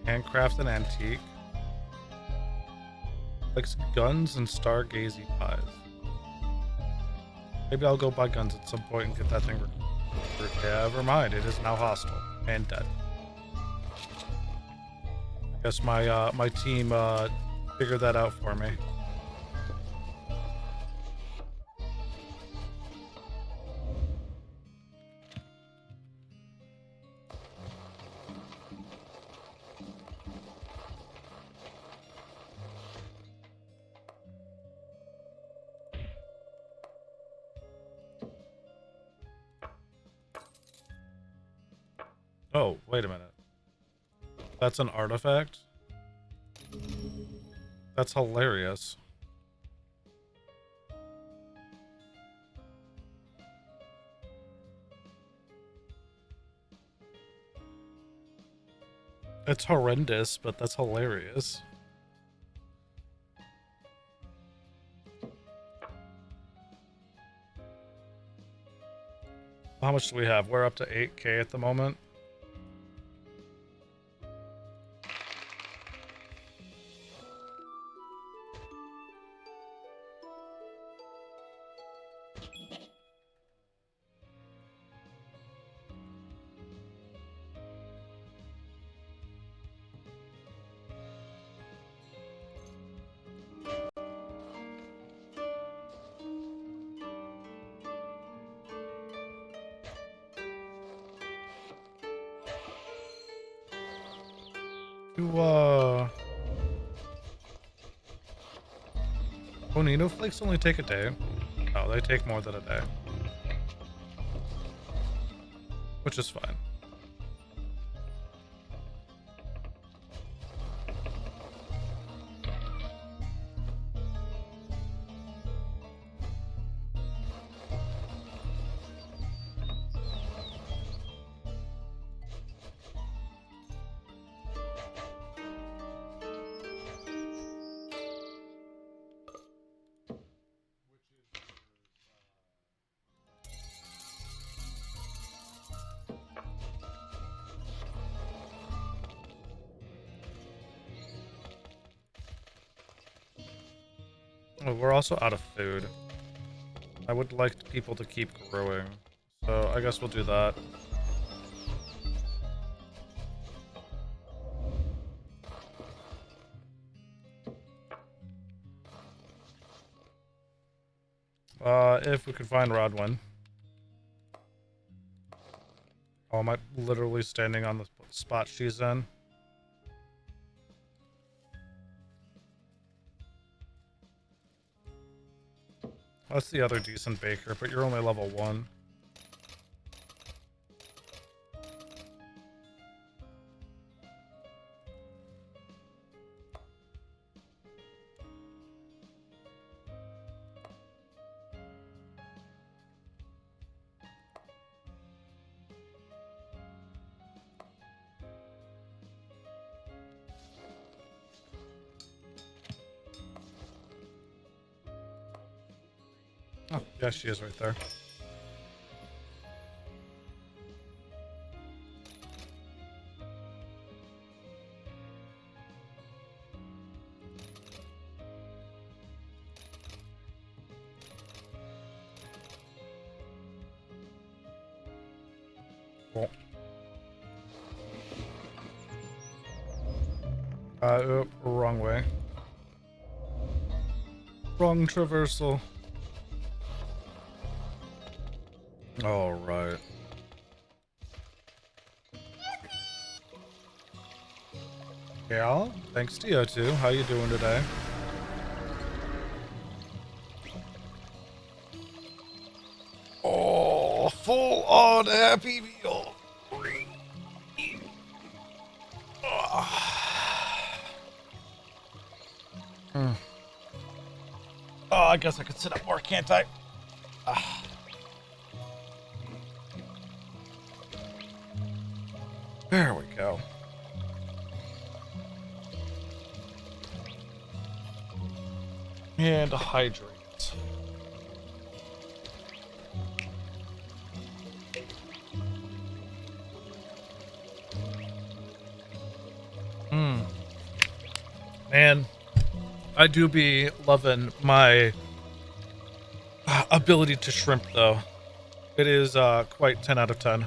Handcrafted antique. Likes guns and stargazy pies. Maybe I'll go buy guns at some point and get that thing never mind, it is now hostile and dead. I guess my team figured that out for me. Oh, wait a minute. That's an artifact? That's hilarious. It's horrendous, but that's hilarious. How much do we have? We're up to 8K at the moment. Bonito flakes only take a day. Oh, they take more than a day. Which is fine. Oh, we're also out of food. I would like people to keep growing, so I guess we'll do that. If we could find Rodwin. Oh, am I literally standing on the spot she's in? That's the other decent baker, but you're only level 1. Oh, yeah, she is right there. Cool. Wrong way. Wrong traversal. All right. Yeah, thanks to you too. How you doing today? Oh, full on happy meal. Oh, I guess I could sit up more, can't I? There we go. And hydrate. Man, I do be loving my ability to shrimp, though. It is quite 10 out of 10.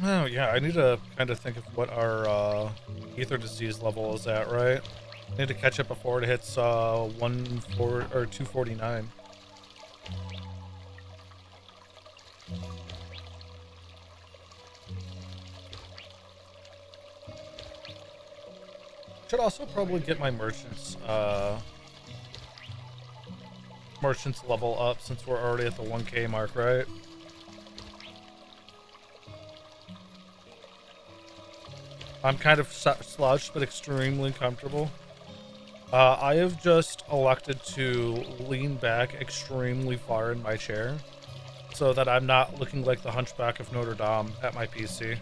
Oh, yeah, I need to kind of think of what our ether disease level is at, right? I need to catch it before it hits 249. should also probably get my merchants level up since we're already at the 1K mark, right? I'm kind of slouched, but extremely comfortable. I have just elected to lean back extremely far in my chair so that I'm not looking like the Hunchback of Notre Dame at my PC.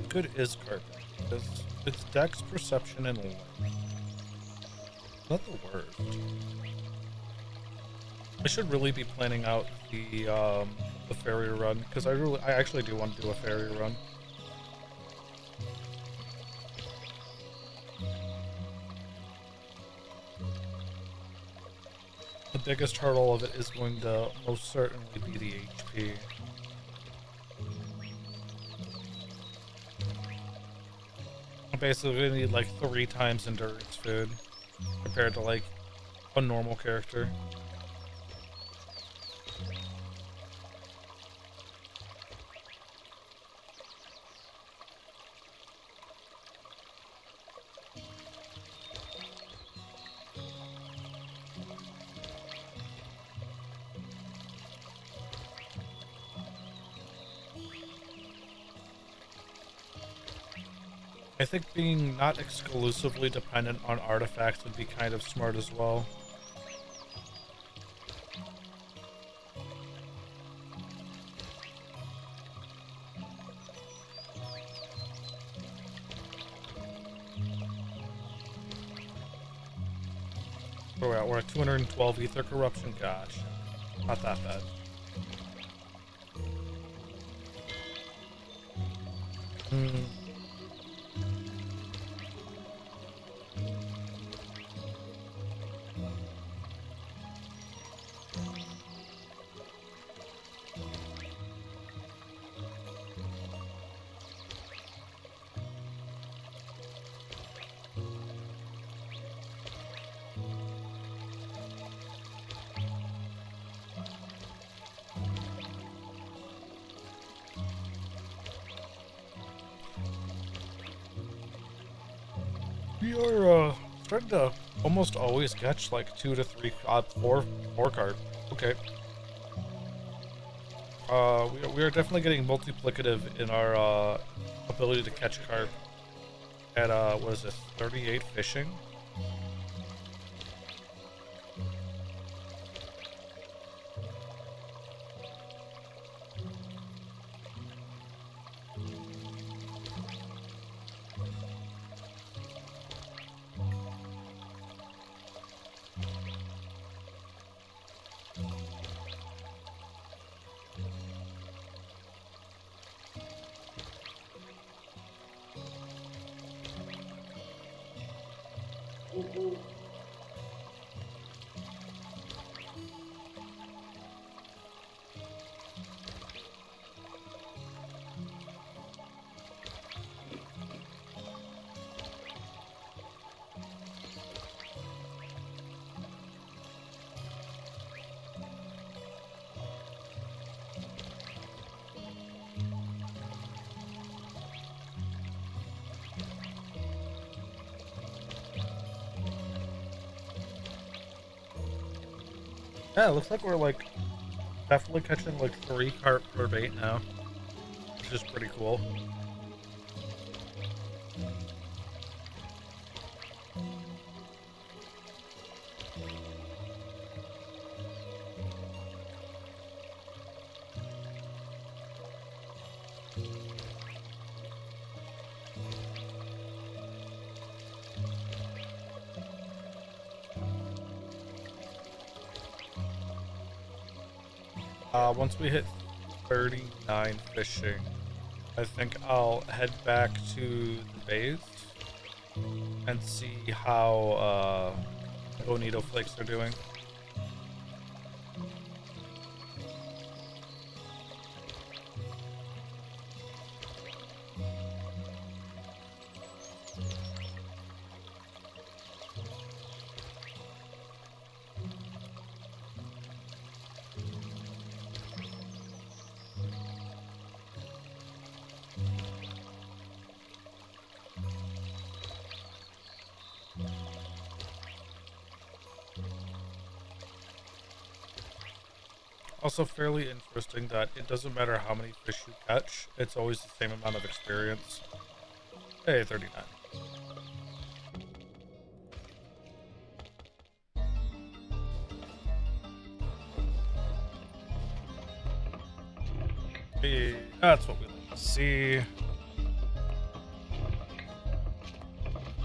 Good is carpet. It's dex, perception, and lore. Not the worst. I should really be planning out the ferry run because I actually do want to do a ferry run. The biggest hurdle of it is going to most certainly be the HP. I'm basically gonna need like 3 times endurance food compared to like a normal character. I think being not exclusively dependent on artifacts would be kind of smart as well. Where we're at 212 ether corruption. Gosh, not that bad. We are starting to almost always catch like 2 to 3, 4 carp. Okay. We are definitely getting multiplicative in our ability to catch carp at what is this, 38 fishing? Yeah, it looks like we're like definitely catching like 3 carp per bait now, which is pretty cool. Once we hit 39 fishing, I think I'll head back to the base and see how bonito flakes are doing. Also fairly interesting that it doesn't matter how many fish you catch, it's always the same amount of experience. Hey, 39. Hey, that's what we like to see.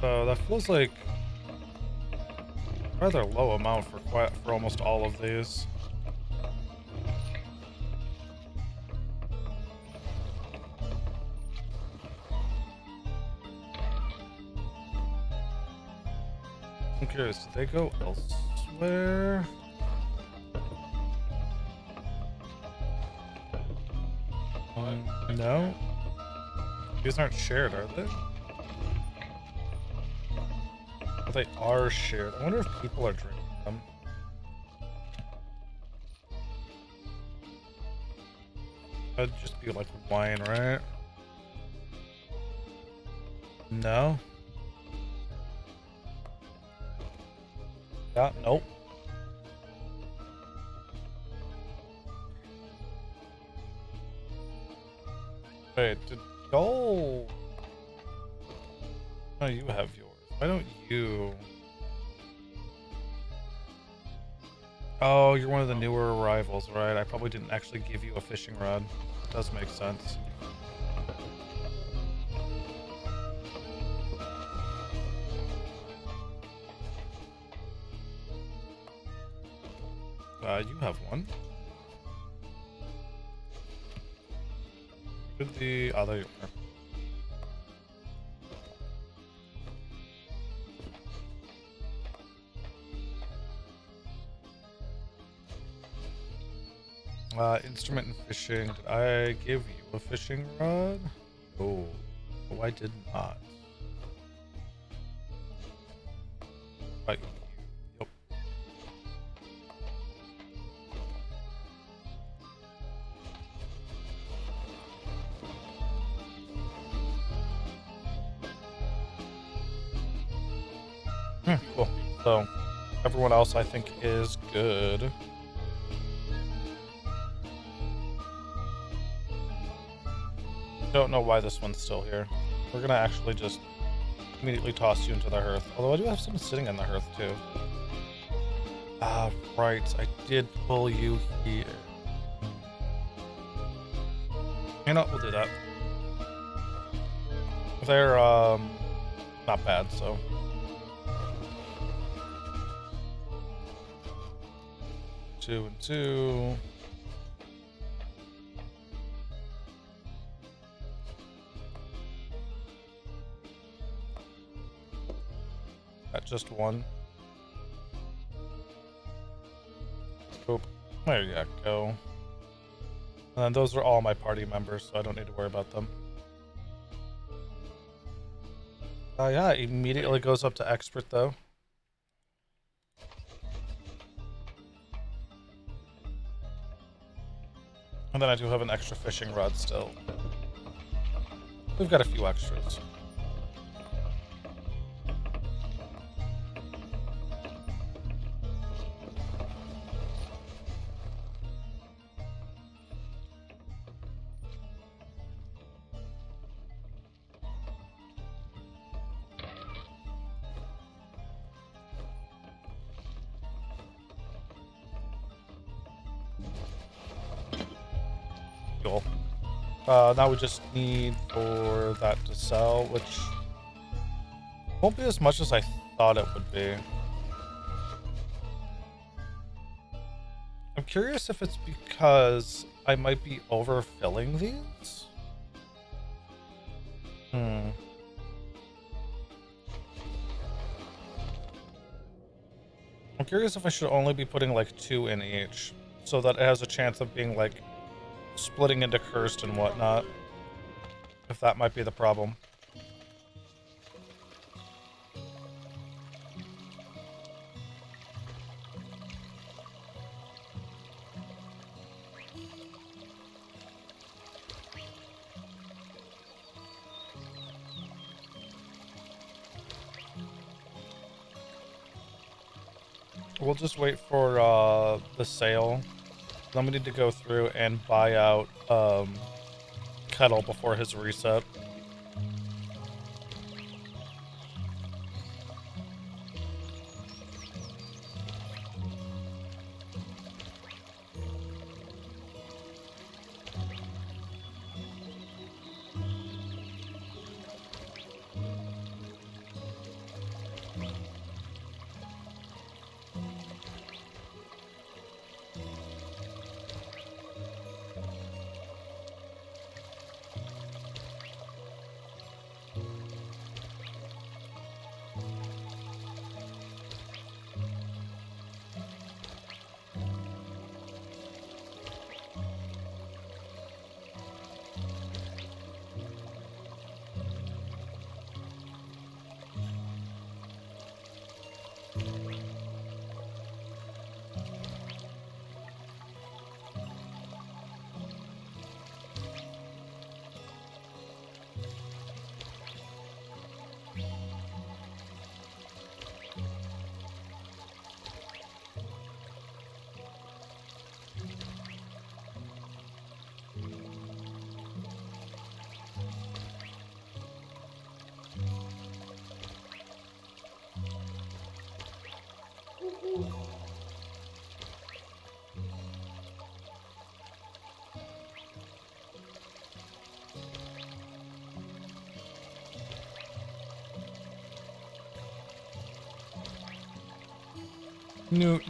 So that feels like a rather low amount for almost all of these. I'm curious, did they go elsewhere? No? These aren't shared, are they? Oh, they are shared. I wonder if people are drinking them. That'd just be like wine, right? No? Yeah, nope. Wait, did y'all... No, you have yours. Why don't you... Oh, you're one of the newer arrivals, right? I probably didn't actually give you a fishing rod. Does make sense. You have one. Could the other... Instrument and fishing. Did I give you a fishing rod? Oh, I did not. Right. Yep. Cool. So, everyone else I think is good. Don't know why this one's still here. We're gonna actually just immediately toss you into the hearth. Although I do have some sitting in the hearth too. Ah, right. I did pull you here. You know, we'll do that. They're not bad, so. Two and two. Just one. Oop. There you go. And then those are all my party members, so I don't need to worry about them. Yeah, it immediately goes up to expert though. And then I do have an extra fishing rod still. We've got a few extras. Cool. Now we just need for that to sell, which won't be as much as I thought it would be. I'm curious if it's because I might be overfilling these. I'm curious if I should only be putting like 2 in each, so that it has a chance of being like splitting into cursed and whatnot. If that might be the problem. We'll just wait for the sale. Then we need to go through and buy out Kettle before his reset.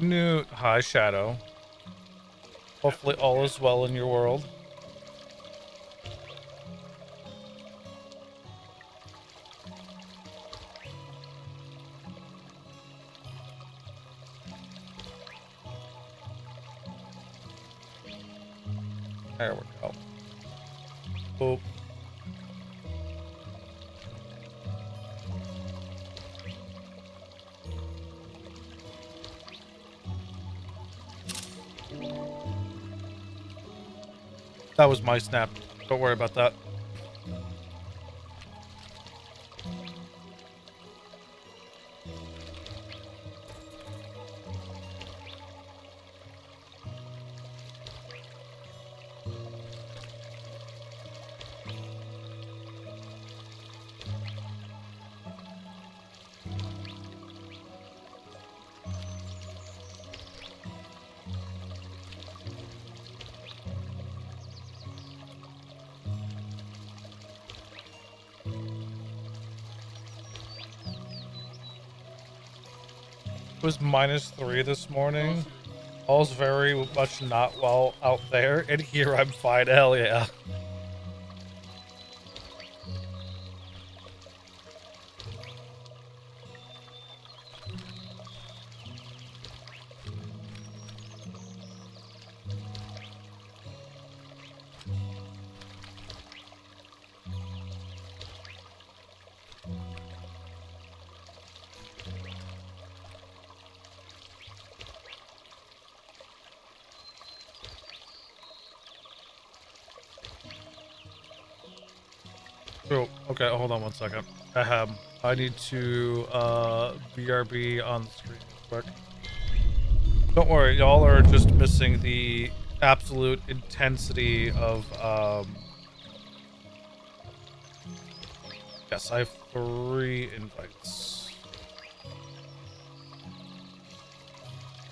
New. Hi, Shadow. Hopefully all is well in your world. There we go. Boop. That was my snap. Don't worry about that. It was -3 this morning. All's very much not well out there, and here I'm fine. Hell yeah. Oh, okay, hold on 1 second. I need to BRB on the screen real quick. Don't worry, y'all are just missing the absolute intensity of yes, I have 3 invites.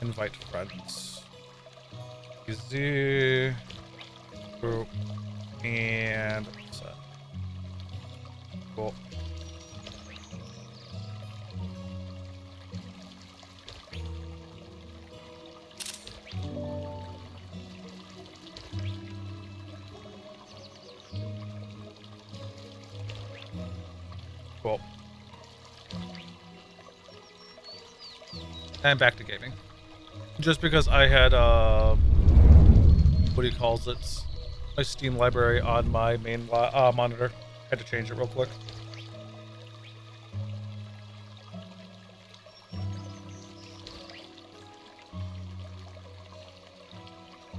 Invite friends. Easy. Group. And set. Cool. And back to gaming. Just because I had, what he calls it, my Steam library on my main monitor. Had to change it real quick.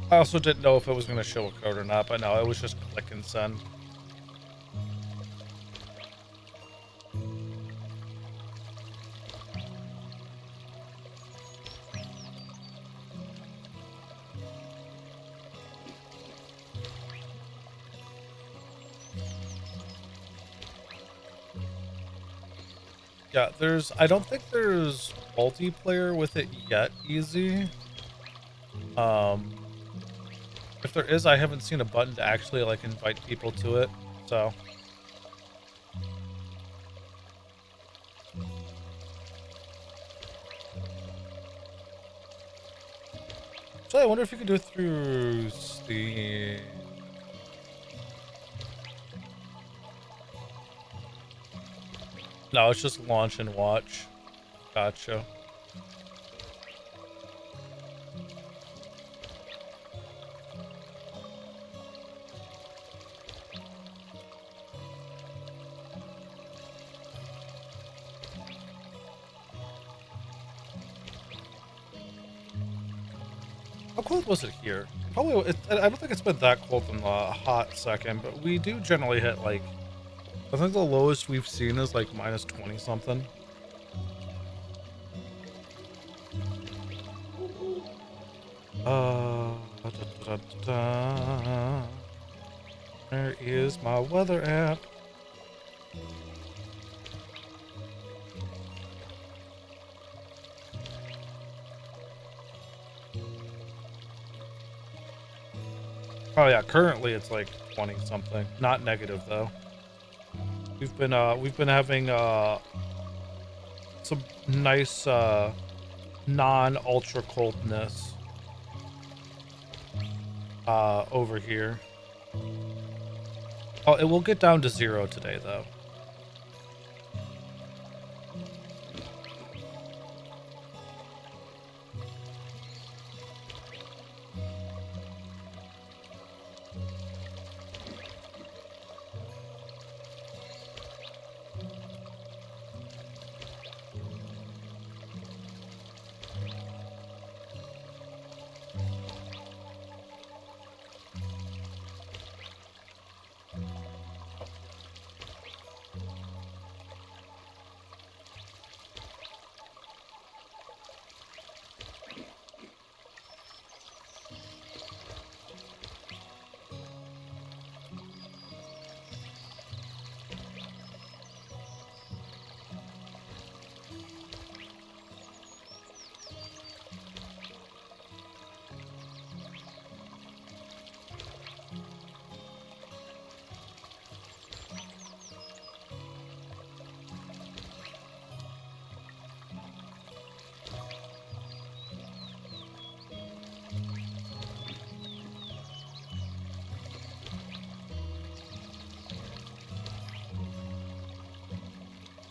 I also didn't know if it was going to show a code or not, but no, it was just click and send. Yeah, I don't think there's multiplayer with it yet, easy. If there is, I haven't seen a button to actually, like, invite people to it, so. So I wonder if you could do it through Steam. No, it's just launch and watch. Gotcha. How cold was it here? Probably, I don't think it's been that cold in a hot second, but we do generally hit, like, I think the lowest we've seen is, like, minus 20 something. Da, da, da, da. Where is my weather app? Oh yeah, currently it's like 20 something. Not negative though. We've been having some nice non-ultra coldness over here. Oh, it will get down to 0 today though.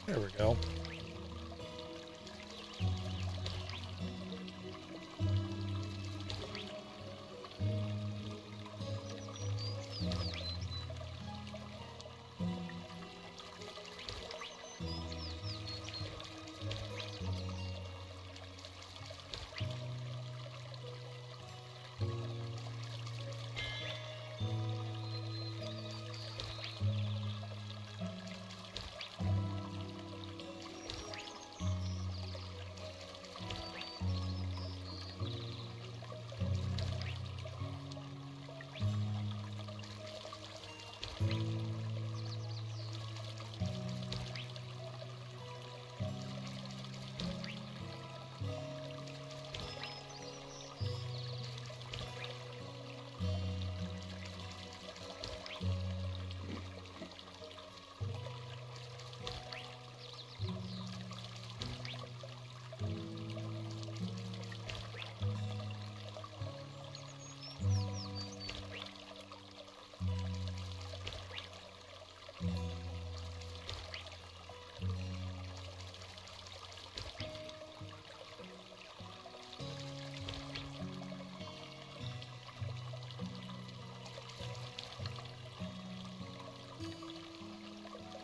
There we go.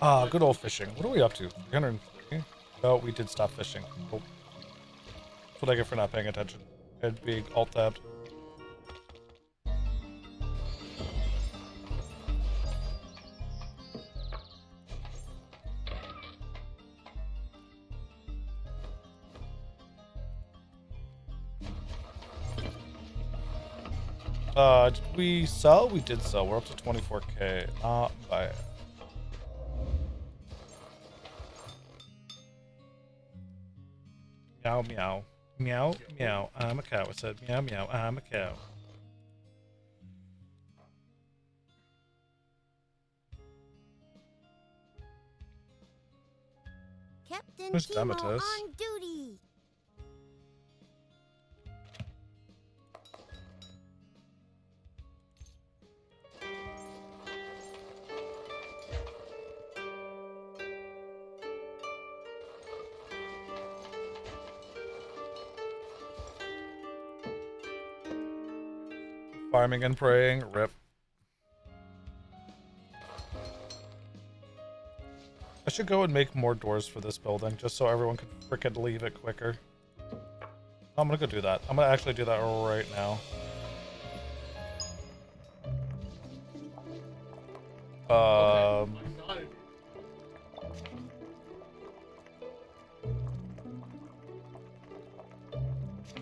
Ah, good old fishing. What are we up to? 303? No, we did stop fishing. Oh, that's what I get for not paying attention and being alt-tabbed. Did we sell? We did sell. We're up to 24k. Not bad. Meow, meow. Meow, meow. I'm a cow. It said meow, meow. I'm a cow. Captain Who's Timo Damatus? on duty. Farming and praying. Rip. I should go and make more doors for this building just so everyone can frickin' leave it quicker. I'm gonna go do that. I'm gonna actually do that right now.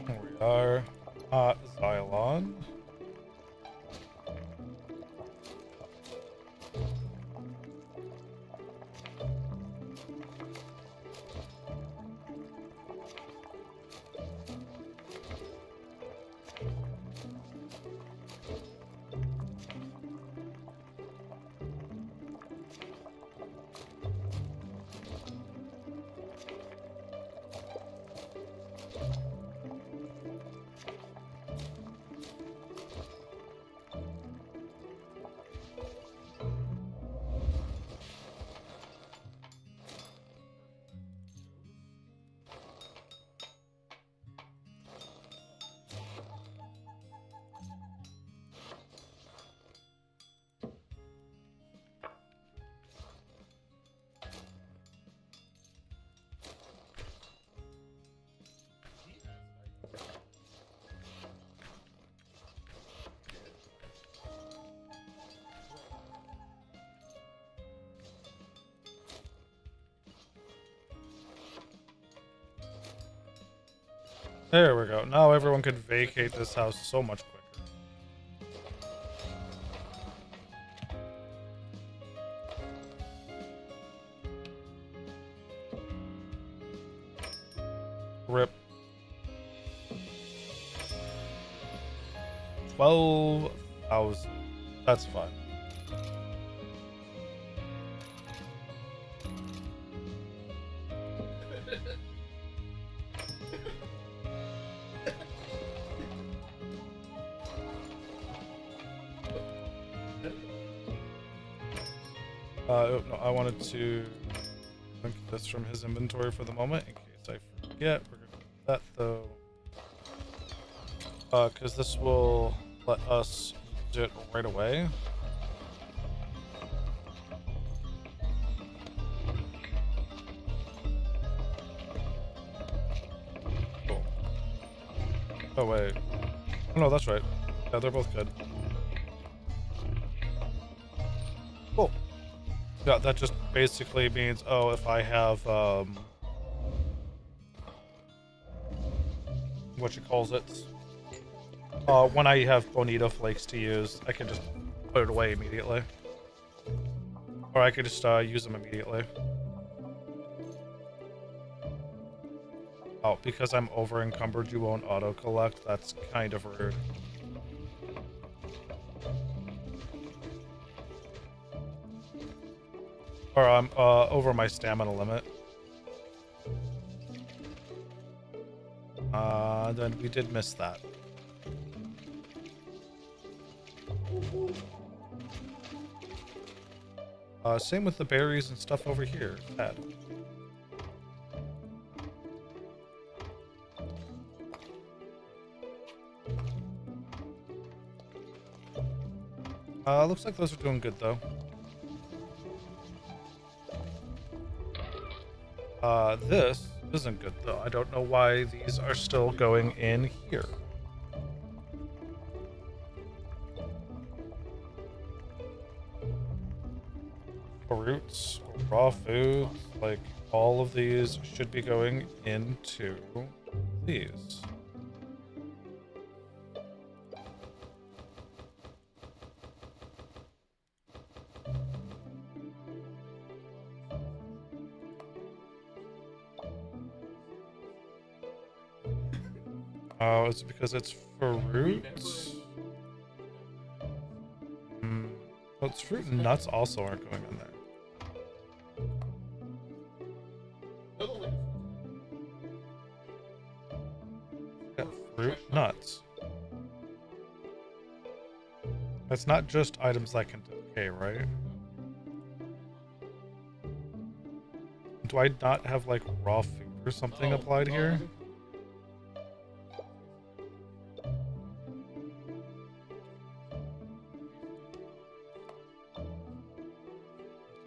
Here we are. Xylon. There we go. Now everyone can vacate this house so much quicker. Rip. 12,000. That's fine. No, I wanted to link this from his inventory for the moment in case I forget. We're gonna do that though. Because this will let us use it right away. Cool. Oh, wait. Oh, no, that's right. Yeah, they're both good. Cool. Yeah, that just basically means, oh, if I have, what you calls it? When I have bonito flakes to use, I can just put it away immediately. Or I could just, use them immediately. Oh, because I'm over encumbered, you won't auto-collect? That's kind of rude. Or I'm over my stamina limit. Then we did miss that. Same with the berries and stuff over here. Sad. Looks like those are doing good though. This isn't good though. I don't know why these are still going in here. Fruits, raw foods, like all of these should be going into these. Oh, is it because it's fruits? Well, it's fruit and nuts also aren't going in there. Yeah, fruit, nuts. It's not just items that can decay, right? Do I not have like raw food or something applied here?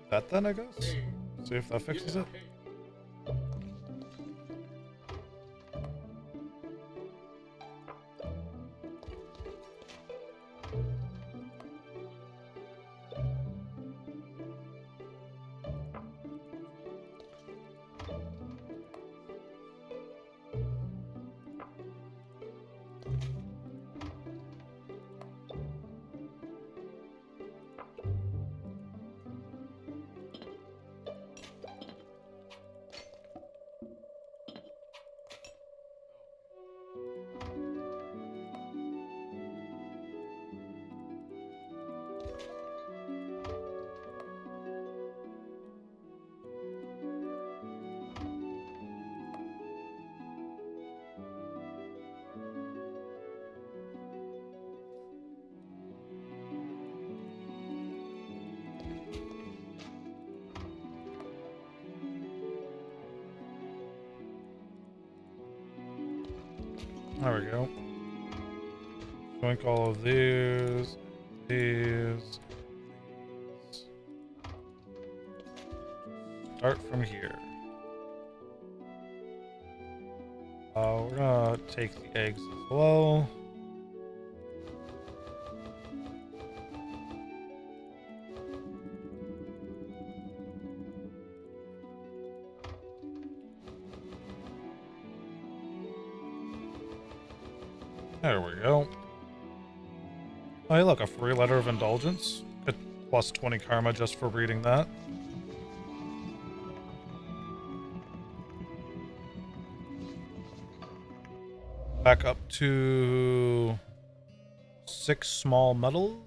That then, I guess? See if that fixes it. There we go. Drink all of these. Start from here. We're gonna take the eggs as well. There we go. Oh, hey, look, a free letter of indulgence. Get plus 20 karma just for reading that. Back up to 6 small medals.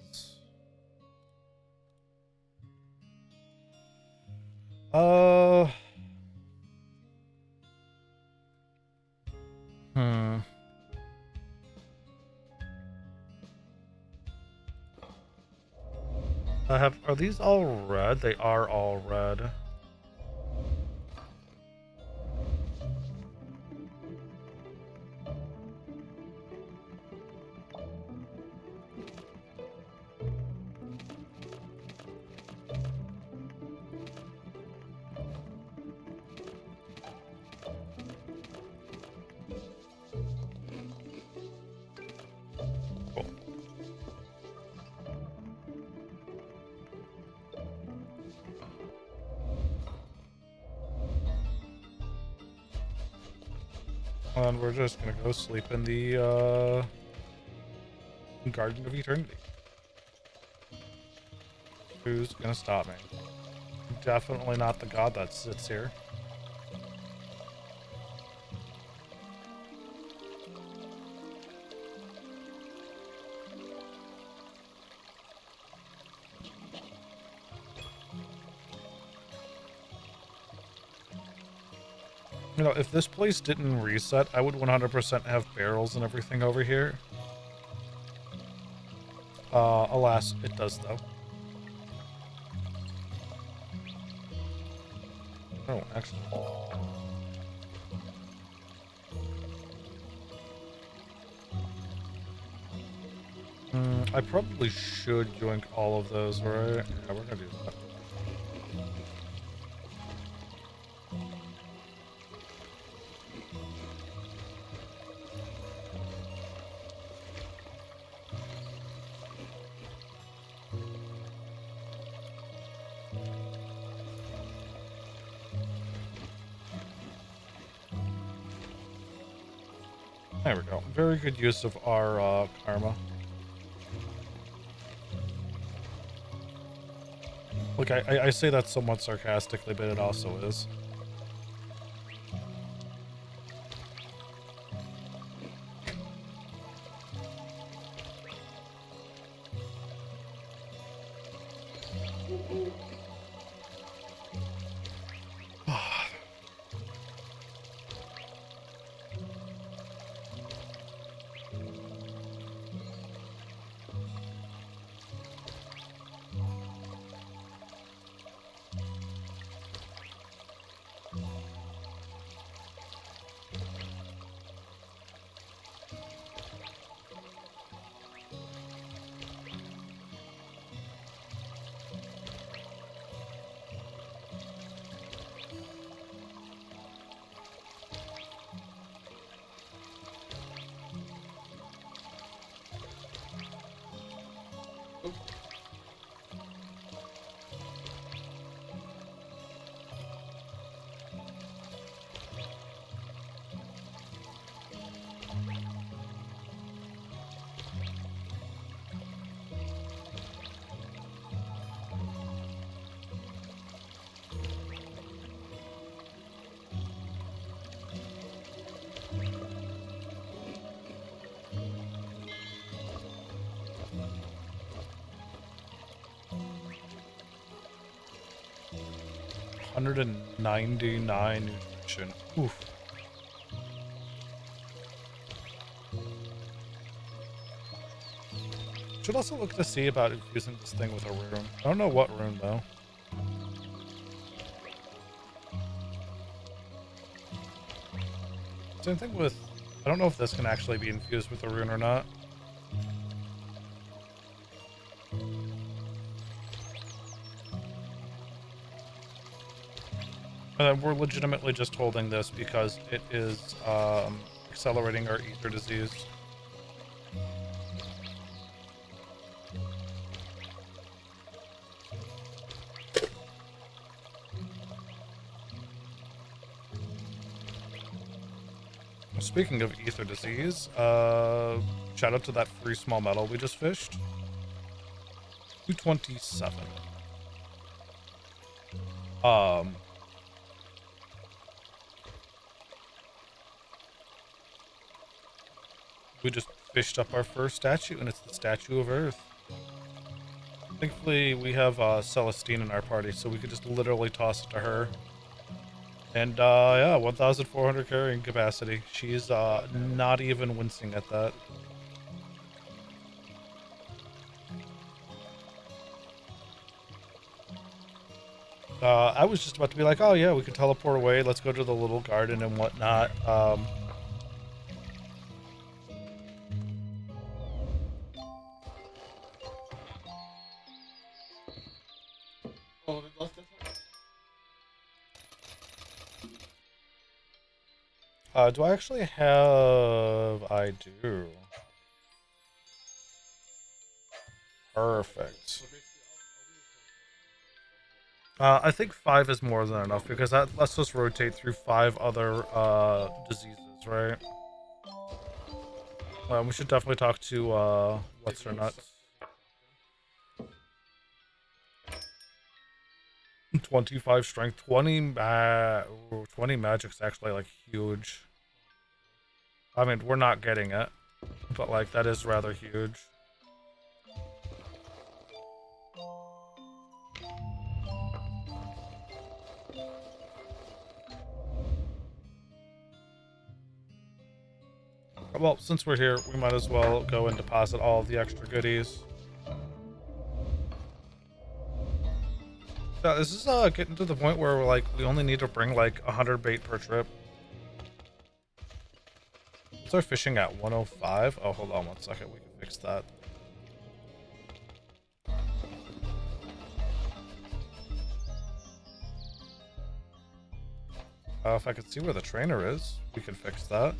Are these all red? They are all red. Cool. And we're just gonna go sleep in the Garden of Eternity. Who's gonna stop me? Definitely not the god that sits here. You know, if this place didn't reset, I would 100% have barrels and everything over here. Alas, it does though. Oh, actually. I probably should drink all of those, right? Yeah, we're gonna do that. There we go. Very good use of our karma. Look, I say that somewhat sarcastically, but it also is. $199 nutrition. Oof. Should also look to see about infusing this thing with a rune. I don't know what rune though. Same thing with, I don't know if this can actually be infused with a rune or not. We're legitimately just holding this because it is accelerating our ether disease. Speaking of ether disease, shout out to that free small metal we just fished. 227. We just fished up our first statue, and it's the Statue of Earth. Thankfully, we have Celestine in our party, so we could just literally toss it to her. And yeah, 1,400 carrying capacity. She's not even wincing at that. I was just about to be like, oh yeah, we can teleport away. Let's go to the little garden and whatnot. Do I actually have... I do. Perfect. I think 5 is more than enough because that lets us rotate through 5 other diseases, right? We should definitely talk to what's her nuts. 25 strength, 20 20 magic's actually like huge. I mean, we're not getting it, but like that is rather huge. Well, since we're here, we might as well go and deposit all of the extra goodies. Yeah, this is getting to the point where we're like, we only need to bring like 100 bait per trip. What's our fishing at? 105? Oh, hold on 1 second. We can fix that. If I could see where the trainer is, we can fix that.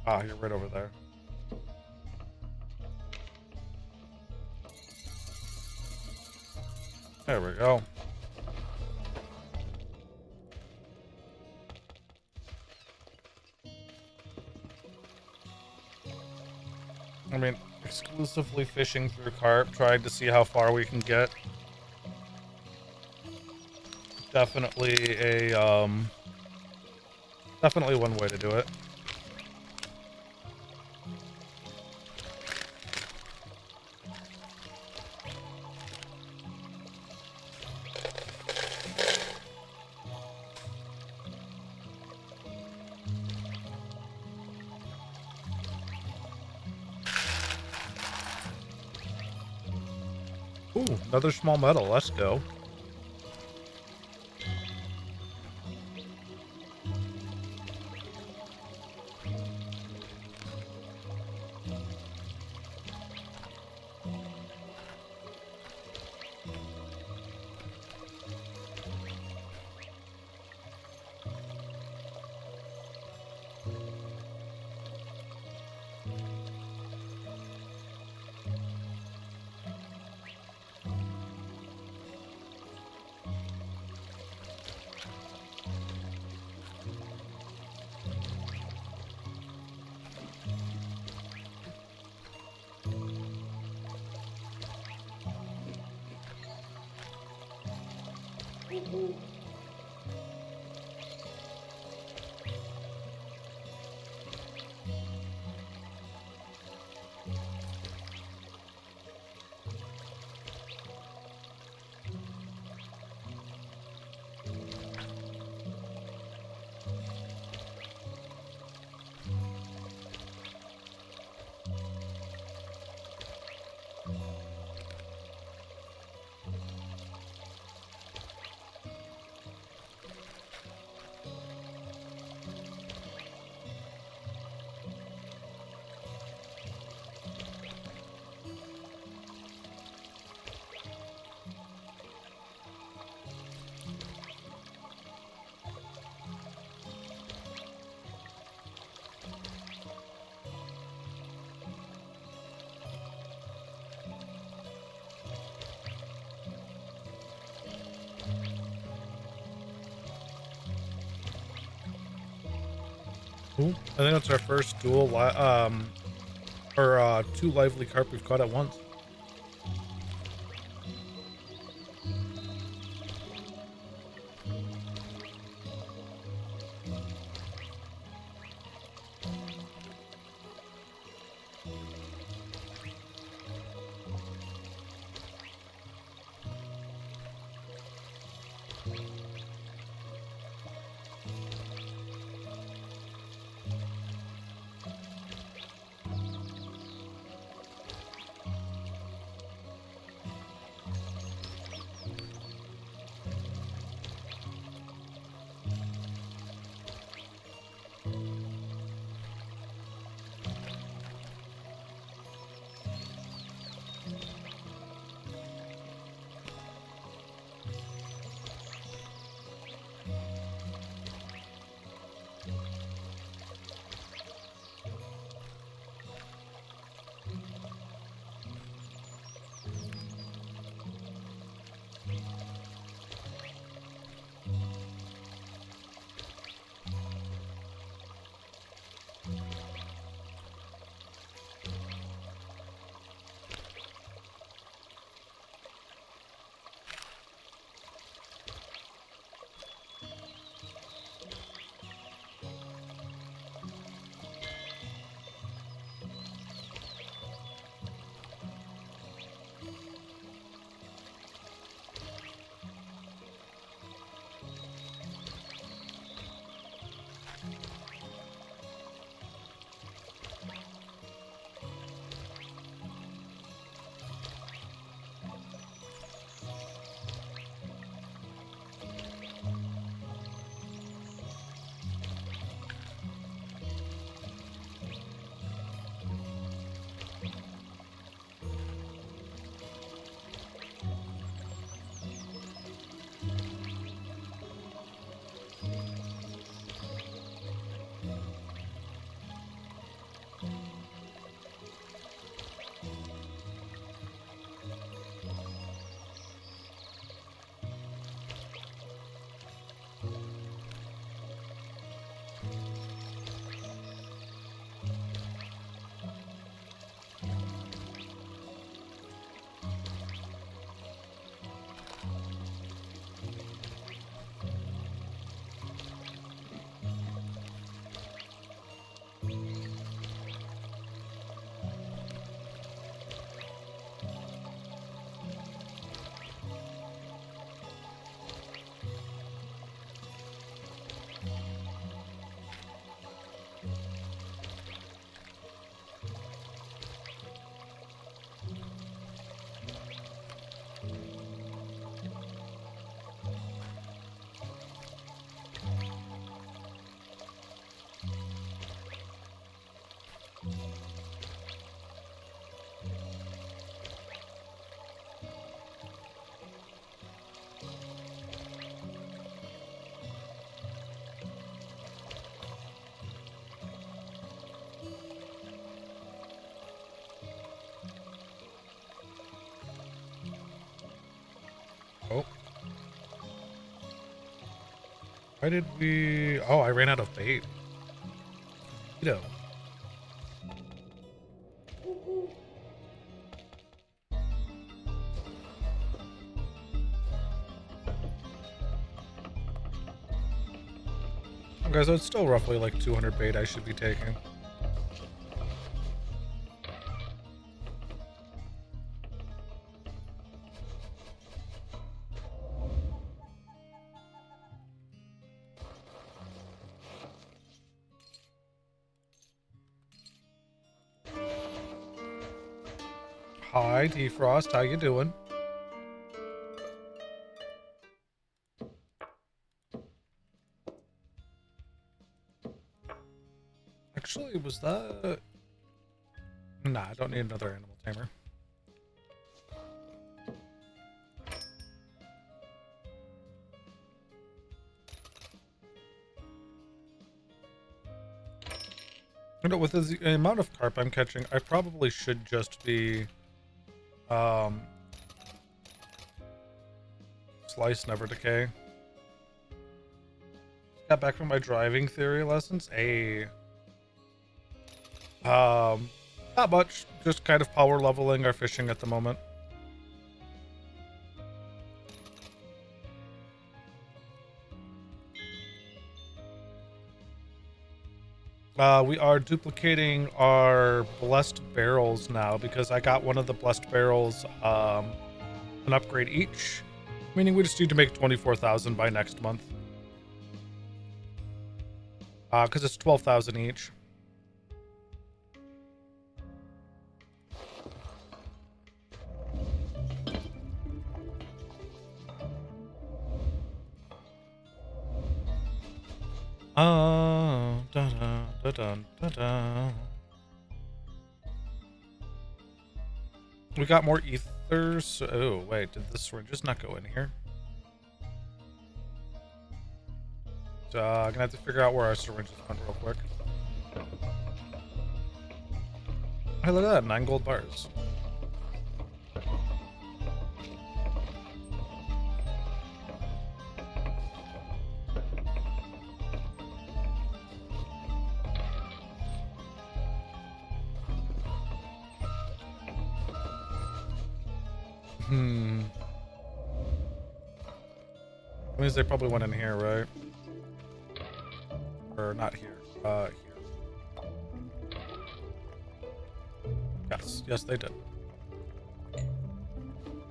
Ah, you're right over there. There we go. I mean, exclusively fishing through carp, trying to see how far we can get. Definitely definitely one way to do it. Ooh, another small metal. Let's go. Ooh, I think that's our first dual, or two lively carp we've caught at once. Why did we... Oh, I ran out of bait. Mosquito. Okay, so it's still roughly like 200 bait I should be taking. Hi, Defrost. How you doing? Actually, was that... Nah, I don't need another animal tamer. You know, with the amount of carp I'm catching, I probably should just be... Slice Never Decay. Got back from my driving theory lessons. Not much. Just kind of power leveling our fishing at the moment. We are duplicating our blessed barrels now because I got one of the blessed barrels an upgrade each, meaning we just need to make 24,000 by next month. Because it's 12,000 each. Da, da, da, da, da, da. We got more ethers. Oh, wait, did the syringes not go in here? So, I'm gonna have to figure out where our syringes went real quick. Hey, look at that, 9 gold bars. That means they probably went in here, right? Or not here. Here. Yes. Yes, they did.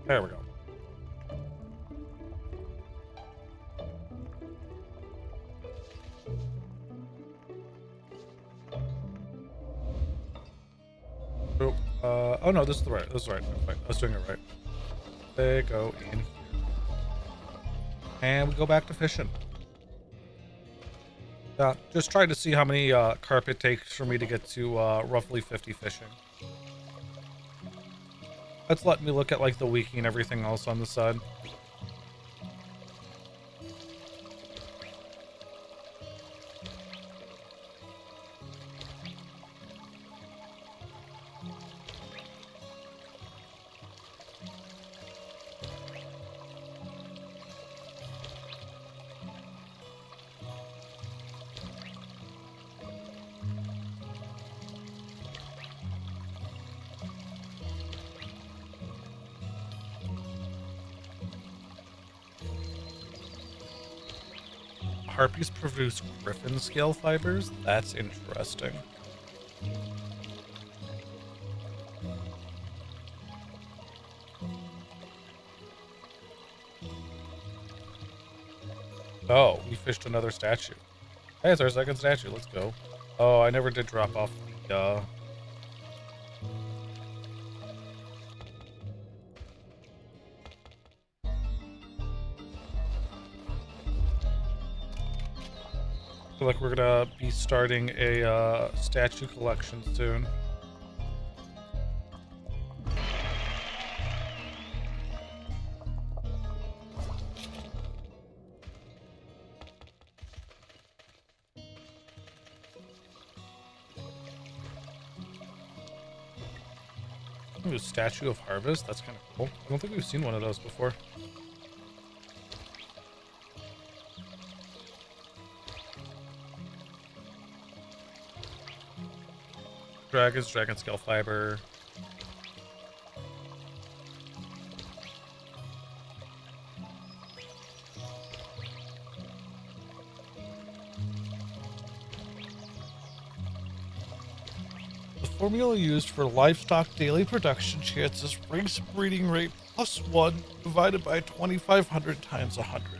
There we go. Oh no, this is the right. This is right. I was doing it right. They go in here. And we go back to fishing. Just trying to see how many carp it takes for me to get to roughly 50 fishing. That's letting me look at like the wiki and everything else on the side. Harpies produce griffin scale fibers? That's interesting. Oh, we fished another statue. Hey, it's our second statue. Let's go. Oh, I never did drop off the, I feel like we're gonna be starting a statue collection soon. Ooh, Statue of Harvest? That's kind of cool. I don't think we've seen one of those before. Dragon's dragon scale fiber. The formula used for livestock daily production chance is race breeding rate +1 divided by 2,500 times 100.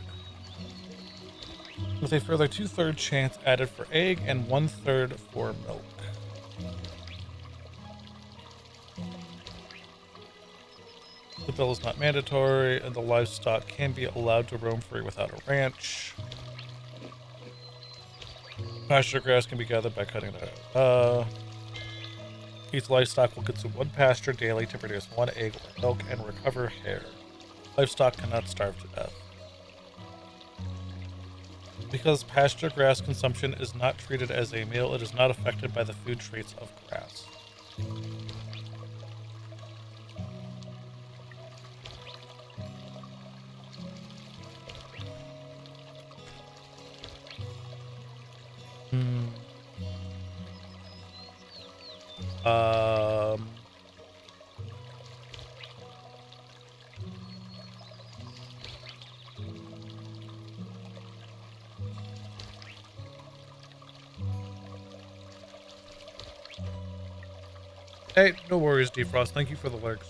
With a further 2/3 chance added for egg and 1/3 for milk. The bill is not mandatory, and the livestock can be allowed to roam free without a ranch. Pasture grass can be gathered by cutting it out. Each livestock will consume 1 pasture daily to produce 1 egg or milk and recover hair. Livestock cannot starve to death. Because pasture grass consumption is not treated as a meal, it is not affected by the food traits of grass. Um... Hey, no worries, Defrost. Thank you for the lurks.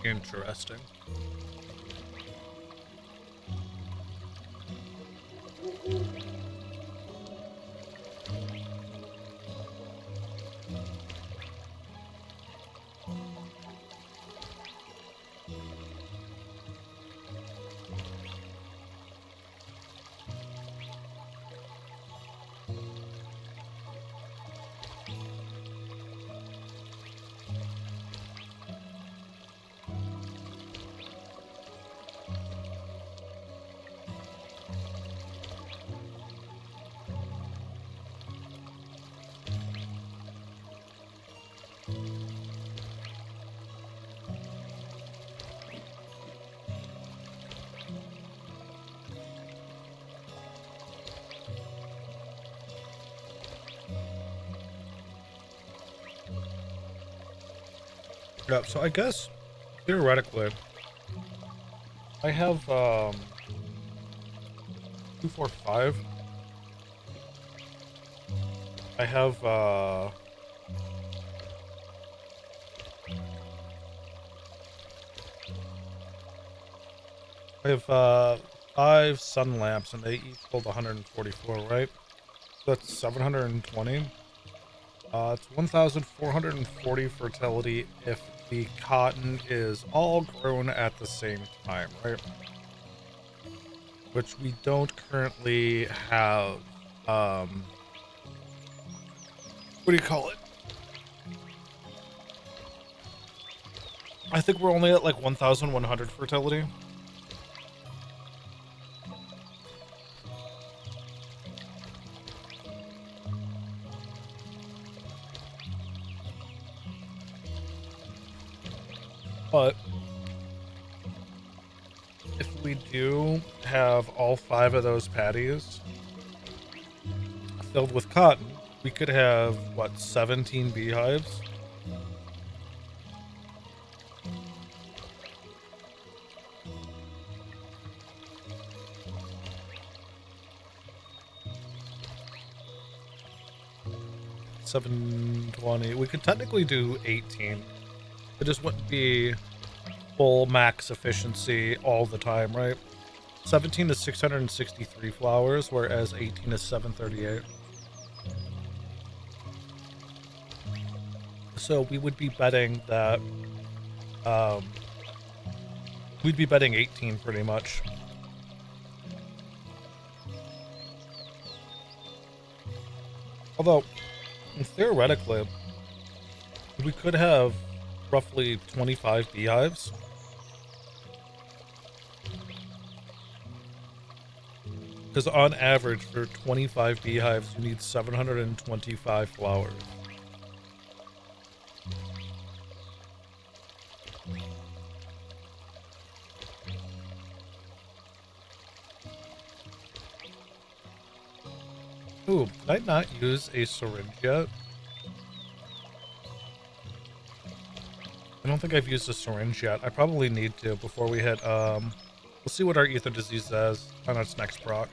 Interesting. Yep, so I guess theoretically I have 245. I have I have 5 sun lamps and they equaled 144, right? So that's 720. It's 1,440 fertility if the cotton is all grown at the same time, right? Which we don't currently have, what do you call it? I think we're only at like 1,100 fertility. But if we do have all 5 of those patties filled with cotton, we could have, what, 17 beehives? $720. We could technically do 18. It just wouldn't be full max efficiency all the time, right? 17 is 663 flowers, whereas 18 is 738. So we would be betting that We'd be betting 18 pretty much. Although, theoretically, we could have roughly 25 beehives. Because on average, for 25 beehives, you need 725 flowers. Ooh, did I not use a syringe yet? I don't think I've used a syringe yet. I probably need to before we hit, we'll see what our ether disease says on its next proc.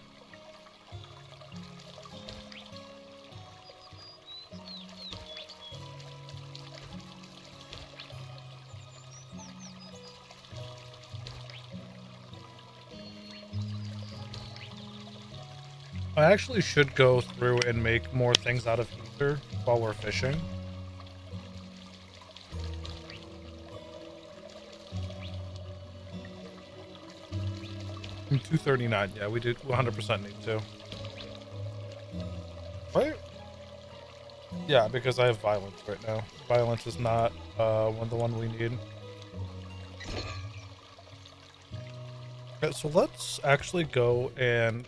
I actually should go through and make more things out of ether while we're fishing. I'm 239, yeah, we do 100% need to. Right? Yeah, because I have violence right now. Violence is not the one we need. Okay, so let's actually go and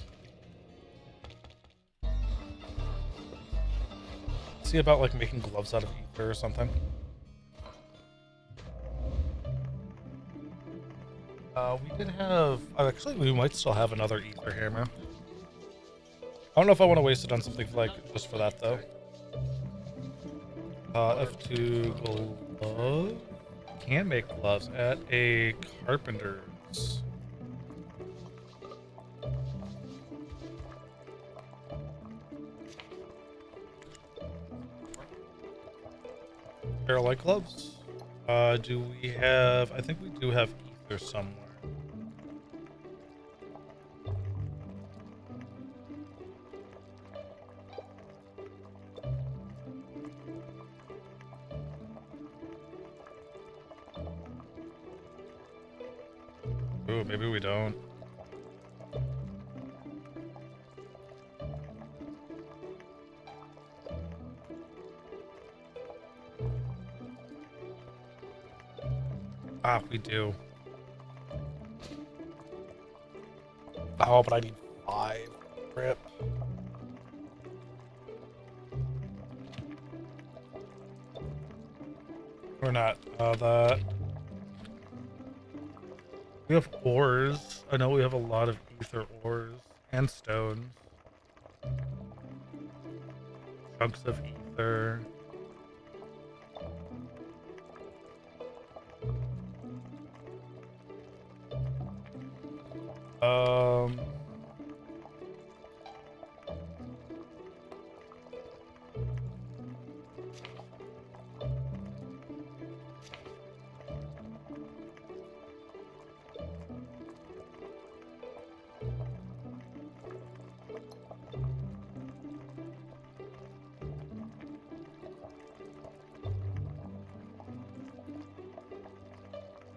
see about like making gloves out of ether or something. We did have, actually we might still have another ether hammer. I don't know if I want to waste it on something like just for that though. F2 glove. Can make gloves at a carpenter's. Light gloves. Do we have? I think we do have ether somewhere. Ooh, maybe we don't. Ah, we do. Oh, but I need 5. Rip. We're not. That. We have ores. I know we have a lot of ether ores and stones. Chunks of ether.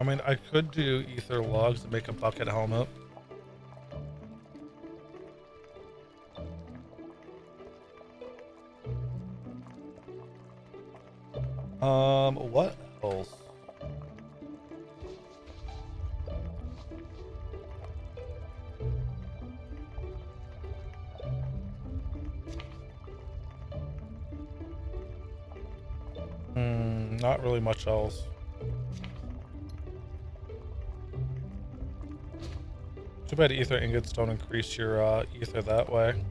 I mean, I could do ether logs to make a bucket helmet. What else? Not really much else. Too bad ether ingots don't increase your ether that way.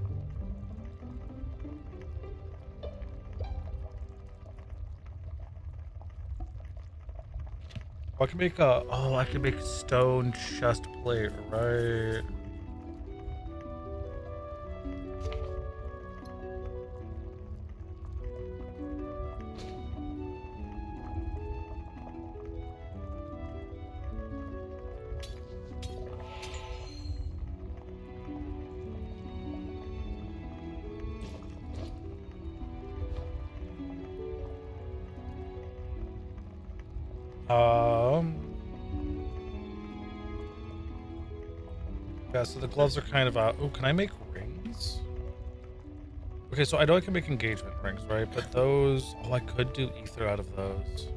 I can make a, oh, I can make stone chest plate, right? Yeah, so the gloves are kind of out. Oh, can I make rings? Okay, so I know I can make engagement rings, right? But those... Oh, I could do ether out of those.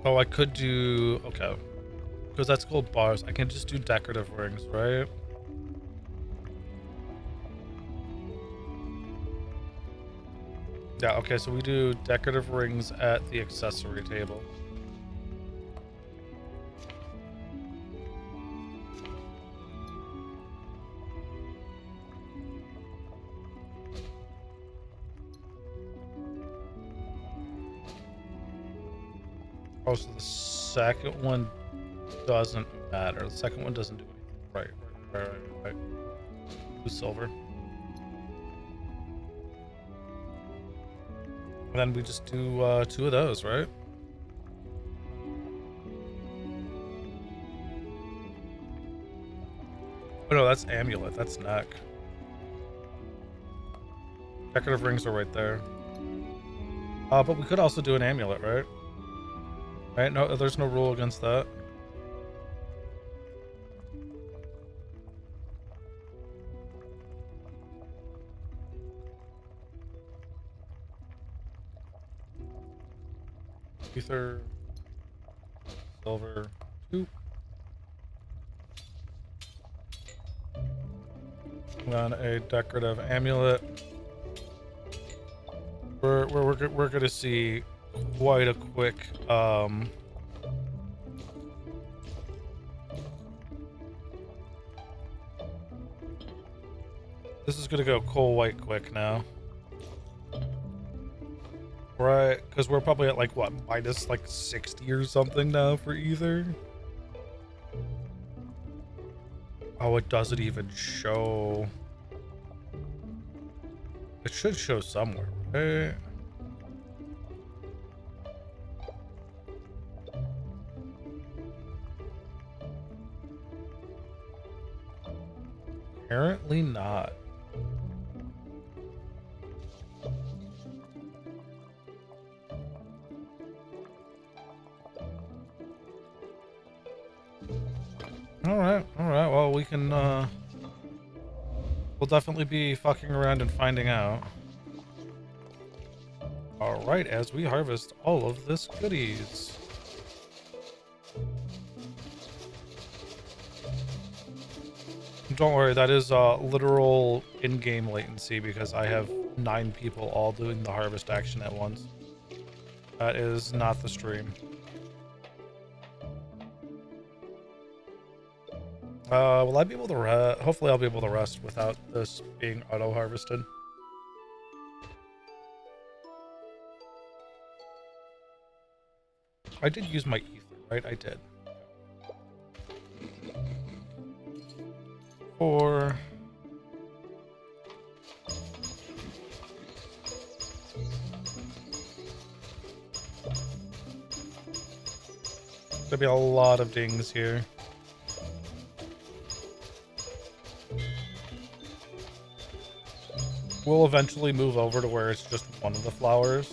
Oh, I could do... Okay. Because that's gold bars. I can just do decorative rings, right? Yeah, okay, so we do decorative rings at the accessory table. Oh, so the second one doesn't matter. The second one doesn't do anything. Right. Blue silver. And then we just do 2 of those, right? Oh no, that's amulet. That's neck. Decorative rings are right there. But we could also do an amulet, right? Right? No, there's no rule against that. Ether, silver, 2. And then a decorative amulet. We're gonna see quite a quick this is gonna go coal white quick now. Right, because we're probably at like what, minus like 60 or something now for ether. Oh, it doesn't even show. It should show somewhere, right? Apparently not. All right. Well, we can, we'll definitely be fucking around and finding out. All right, as we harvest all of this goodies. Don't worry, that is literal in-game latency because I have 9 people all doing the harvest action at once. That is not the stream. Will I be able to hopefully I'll be able to rest without this being auto-harvested. I did use my ether, right? I did. 4. There'll be a lot of dings here. We'll eventually move over to where it's just one of the flowers.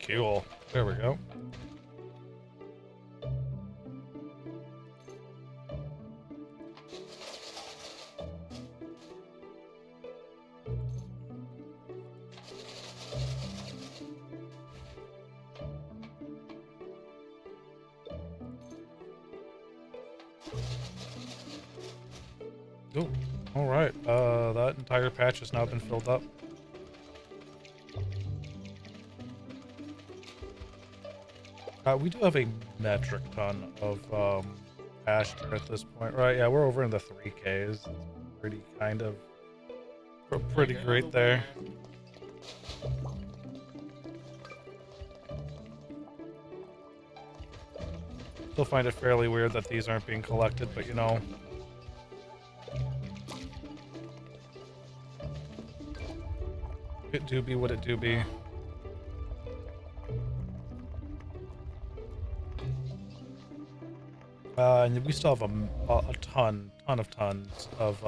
Cool. There we go. Oh, all right. That entire patch has now been filled up. We do have a metric ton of pasture at this point, right? Yeah, we're over in the 3Ks. It's pretty kind of pretty great there. Still find it fairly weird that these aren't being collected, but you know. It do be what it do be. And we still have a ton of tons of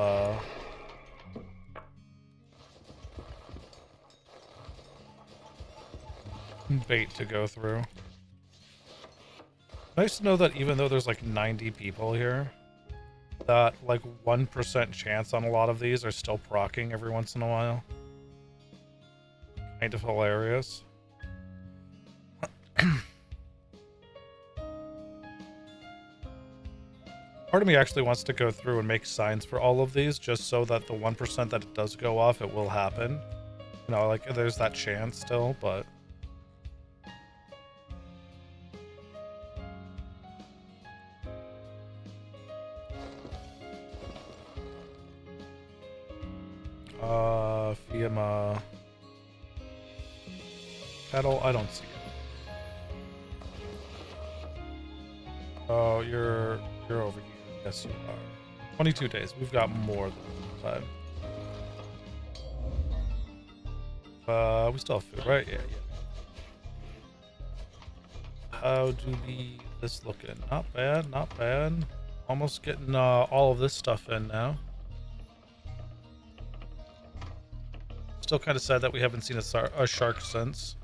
bait to go through. Nice to know that even though there's like 90 people here, that like 1% chance on a lot of these are still proccing every once in a while. Kind of hilarious. Part of me actually wants to go through and make signs for all of these just so that the 1% that it does go off, it will happen. You know, like there's that chance still, but... Fiamma... Kettle? I don't see it. Oh, you're over here. Yes, you are. 22 days. We've got more than time. We still have food, right? Yeah. How do we... This looking? Not bad, not bad. Almost getting all of this stuff in now. Still kind of sad that we haven't seen a shark since.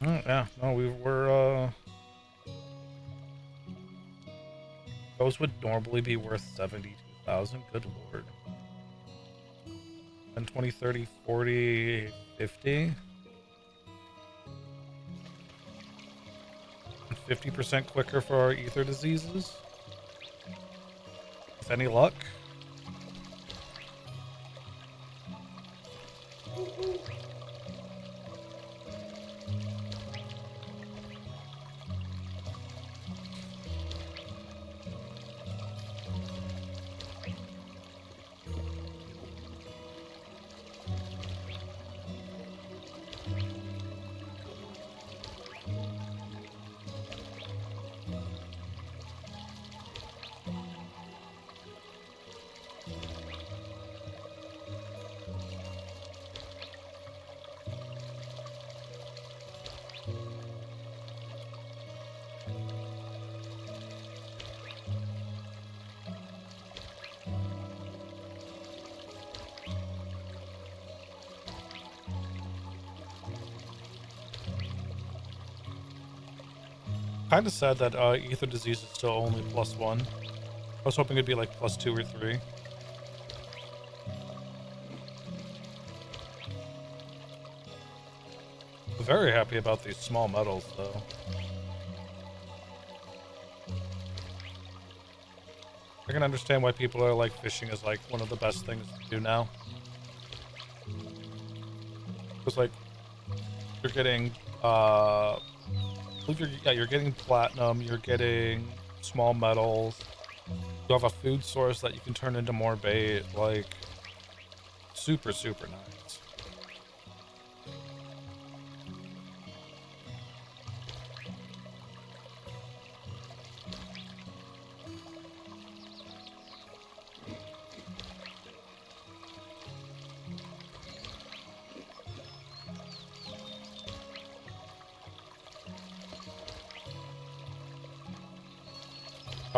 Yeah, no, we're those would normally be worth 72,000. Good lord. And 20, 30, 40, 50. 50% quicker for our ether diseases. With any luck. Kind of sad that ether disease is still only +1. I was hoping it'd be like +2 or 3. Very happy about these small metals, though. I can understand why people are like fishing is like one of the best things to do now. Because like you're getting you're getting platinum, you're getting small metals, you have a food source that you can turn into more bait, like super nice.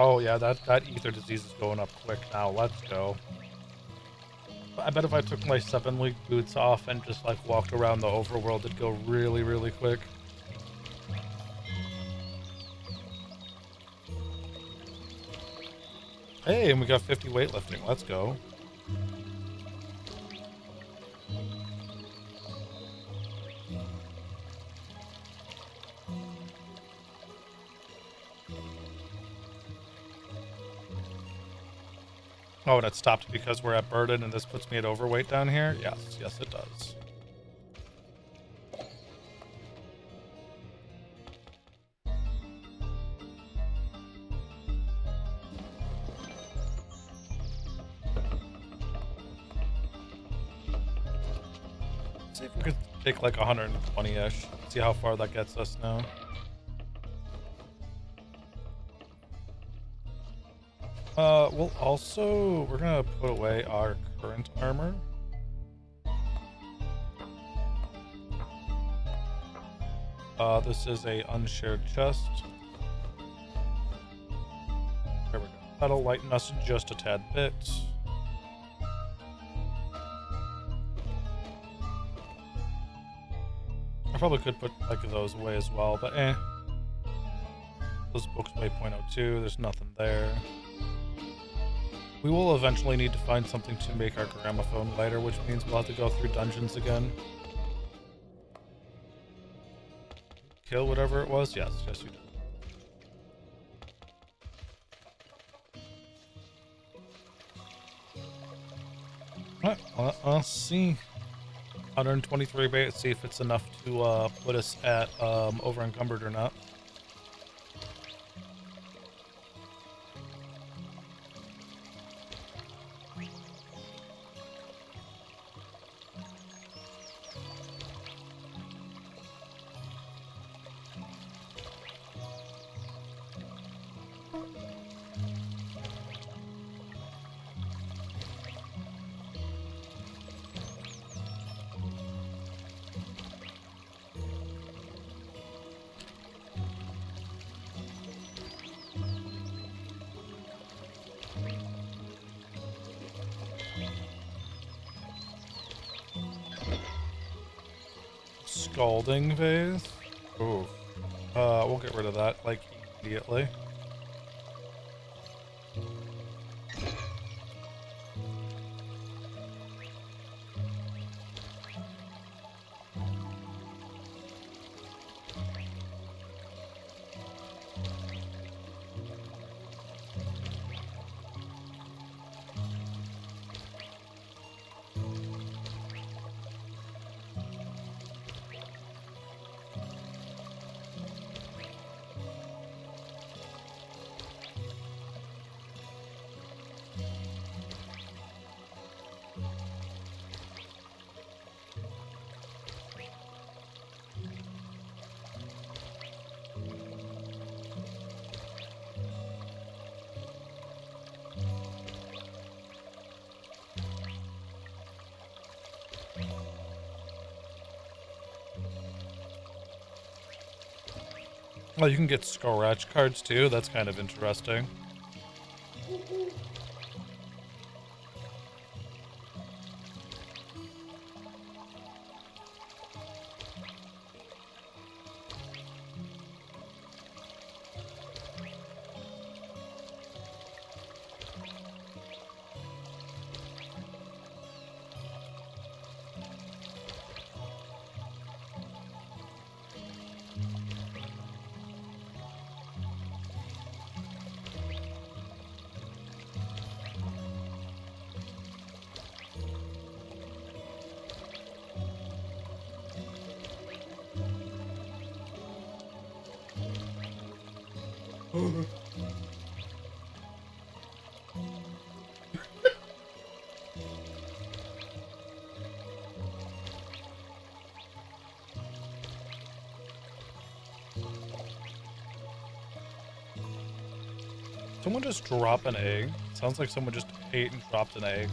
Oh yeah, that ether disease is going up quick now. Let's go. I bet if I took my 7-league boots off and just like walked around the overworld, it'd go really quick. Hey, and we got 50 weightlifting. Let's go. Oh, and it stopped because we're at burden and this puts me at overweight down here? Yes, yes it does. see if we could take like 120-ish. See how far that gets us now. We'll also, we're gonna put away our current armor. This is a unshared chest. There we go. That'll lighten us just a tad bit. I probably could put like those away as well, but eh. Those books weigh 0.02, there's nothing there. We will eventually need to find something to make our gramophone lighter, which means we'll have to go through dungeons again. Kill whatever it was? Yes, yes we did. Alright, let's see. 123 bait, see if it's enough to put us at over encumbered or not. Scalding vase. Ooh. We'll get rid of that, like, immediately. Oh, you can get scratch cards too. That's kind of interesting. Someone just drop an egg? Sounds like someone just ate and dropped an egg.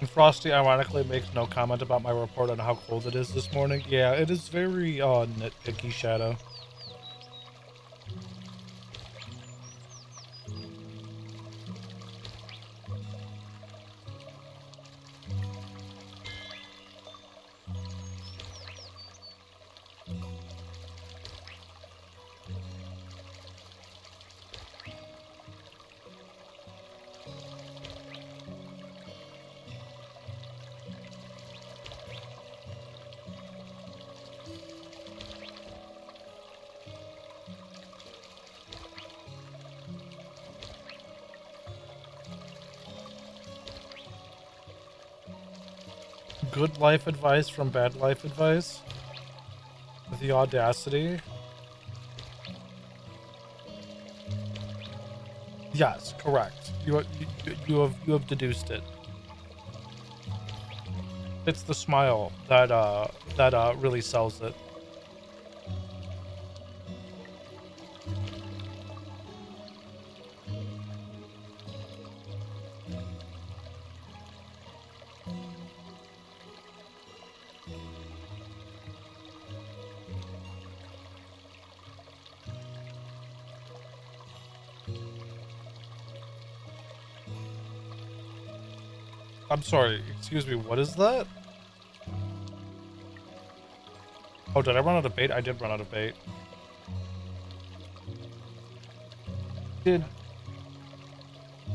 And Frosty ironically makes no comment about my report on how cold it is this morning. Yeah, it is very nitpicky, Shadow. Good life advice from bad life advice? The audacity? Yes, correct. You have deduced it. It's the smile that really sells it. I'm sorry, excuse me, what is that? Oh, did I run out of bait? I did run out of bait. Did...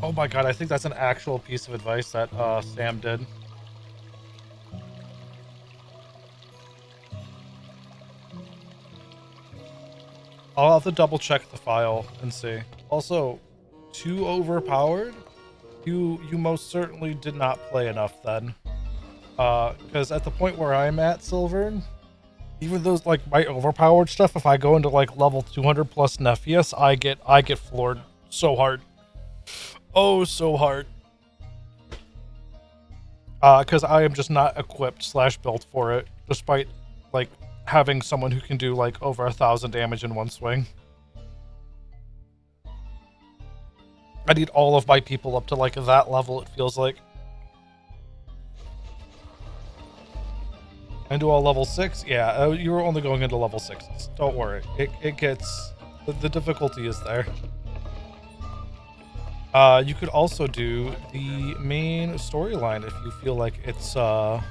Oh my god, I think that's an actual piece of advice that Sam did. I'll have to double check the file and see. Also, too overpowered? You most certainly did not play enough then. Because at the point where I'm at, Silver, even those like my overpowered stuff, if I go into like level 200 plus Nephius, I get floored so hard. Oh, so hard. Because I am just not equipped / built for it, despite like having someone who can do like over 1,000 damage in one swing. I need all of my people up to like that level, it feels like. Into a level 6? Yeah, you were only going into level 6s. Don't worry. It gets... The difficulty is there. You could also do the main storyline if you feel like it's, not,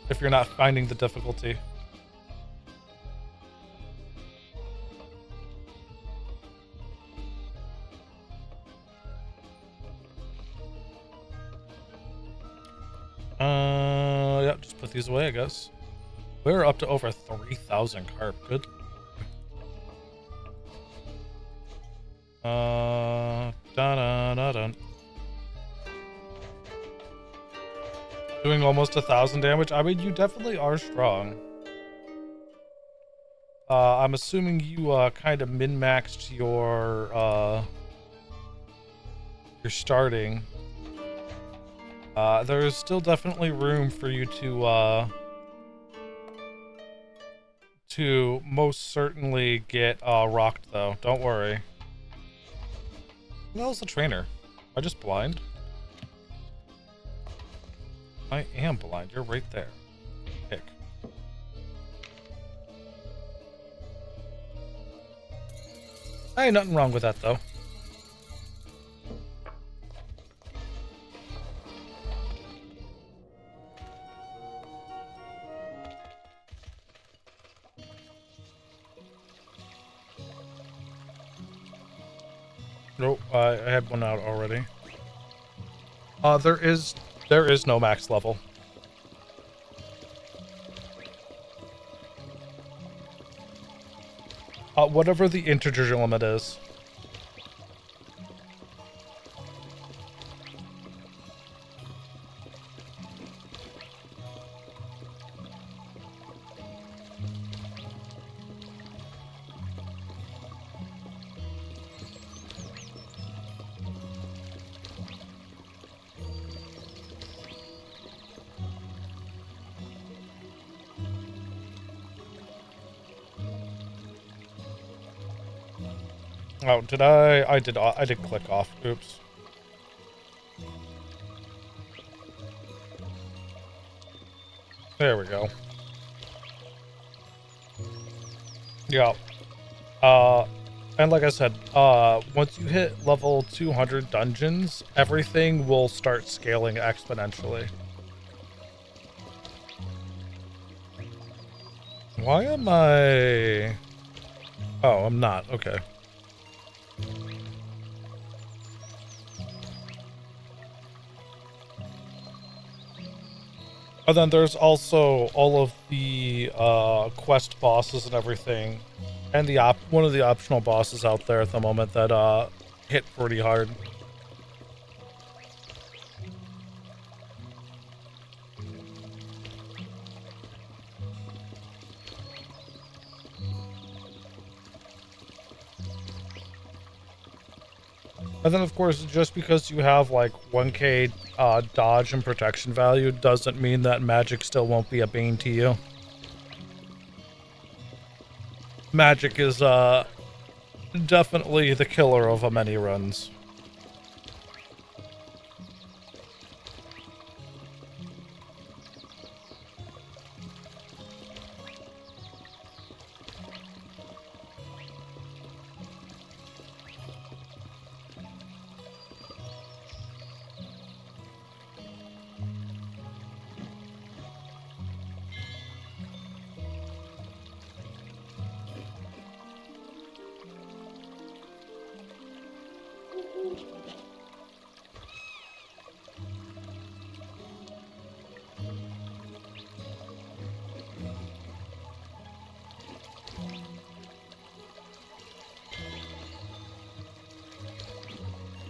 if you're not finding the difficulty. Yeah, just put these away, I guess. We're up to over 3,000 carp. Good. Dun. Doing almost 1,000 damage. I mean, you definitely are strong. I'm assuming you kind of min-maxed your starting. There is still definitely room for you to most certainly get rocked, though. Don't worry. Who the hell's the trainer? Am I just blind? I am blind. You're right there. Pick. Ain't nothing wrong with that, though. Nope, I had one out already. There is no max level. Whatever the integer limit is. Oh, did I did click off. Oops. There we go. Yeah. And like I said, once you hit level 200 dungeons, everything will start scaling exponentially. Why am I... Oh, I'm not. Okay. And then there's also all of the quest bosses and everything, and the one of the optional bosses out there at the moment that hit pretty hard. And then, of course, just because you have like 1k dodge and protection value doesn't mean that magic still won't be a bane to you. Magic is definitely the killer of many runs.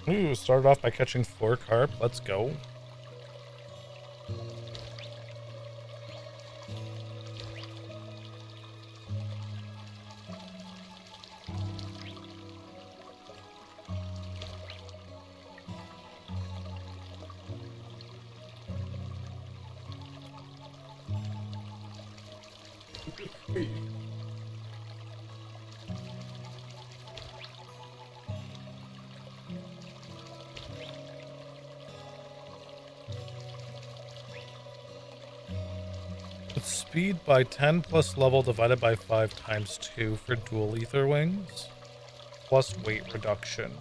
Ooh, started off by catching 4 carp. Let's go. Speed by 10 plus level divided by 5 times 2 for dual ether wings, plus weight reduction.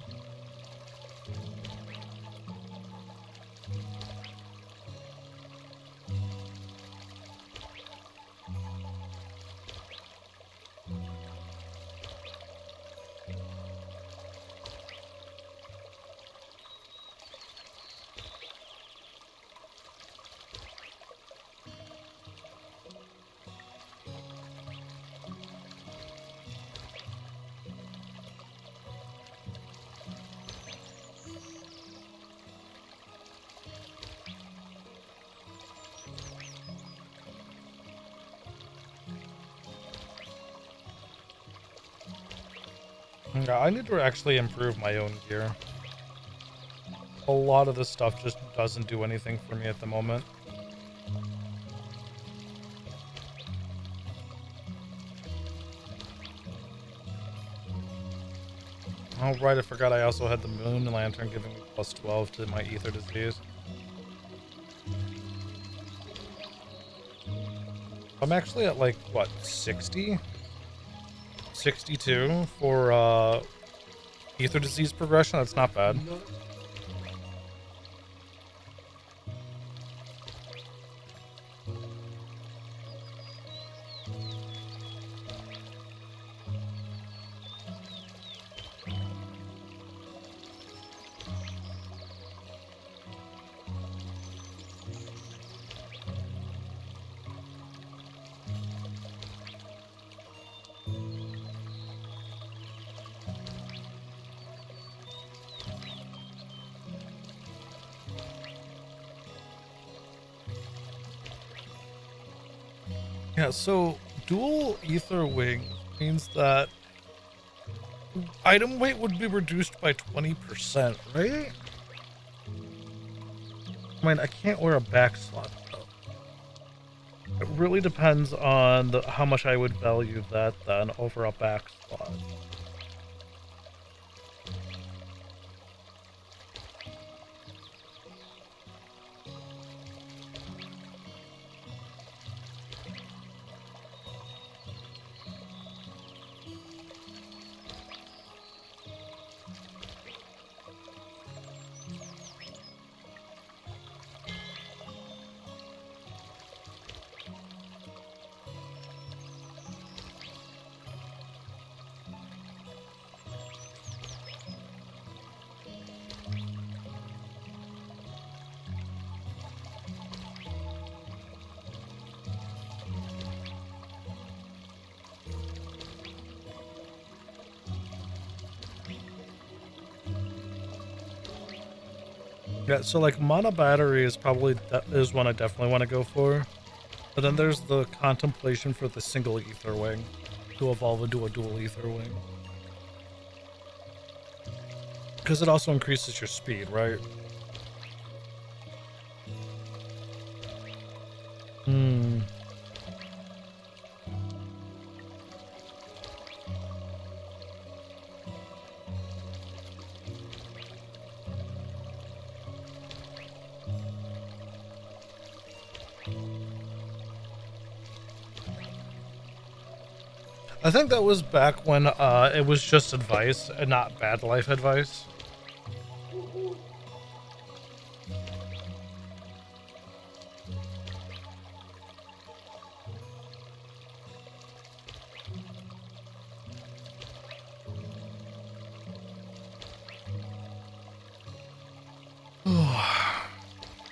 Yeah, I need to actually improve my own gear. A lot of this stuff just doesn't do anything for me at the moment. Oh, right, I forgot I also had the moon lantern giving me plus 12 to my ether disease. I'm actually at like, what, 60? 62 for ether disease progression. That's not bad. Yeah, so dual ether wings means that item weight would be reduced by 20%, right? I mean, I can't wear a back slot, though. It really depends on how much I would value that then over a back slot. Yeah, so like mono battery is probably is one I definitely want to go for. But then there's the contemplation for the single ether wing to evolve into a dual ether wing. Because it also increases your speed, right? Hmm. I think that was back when it was just advice and not bad life advice.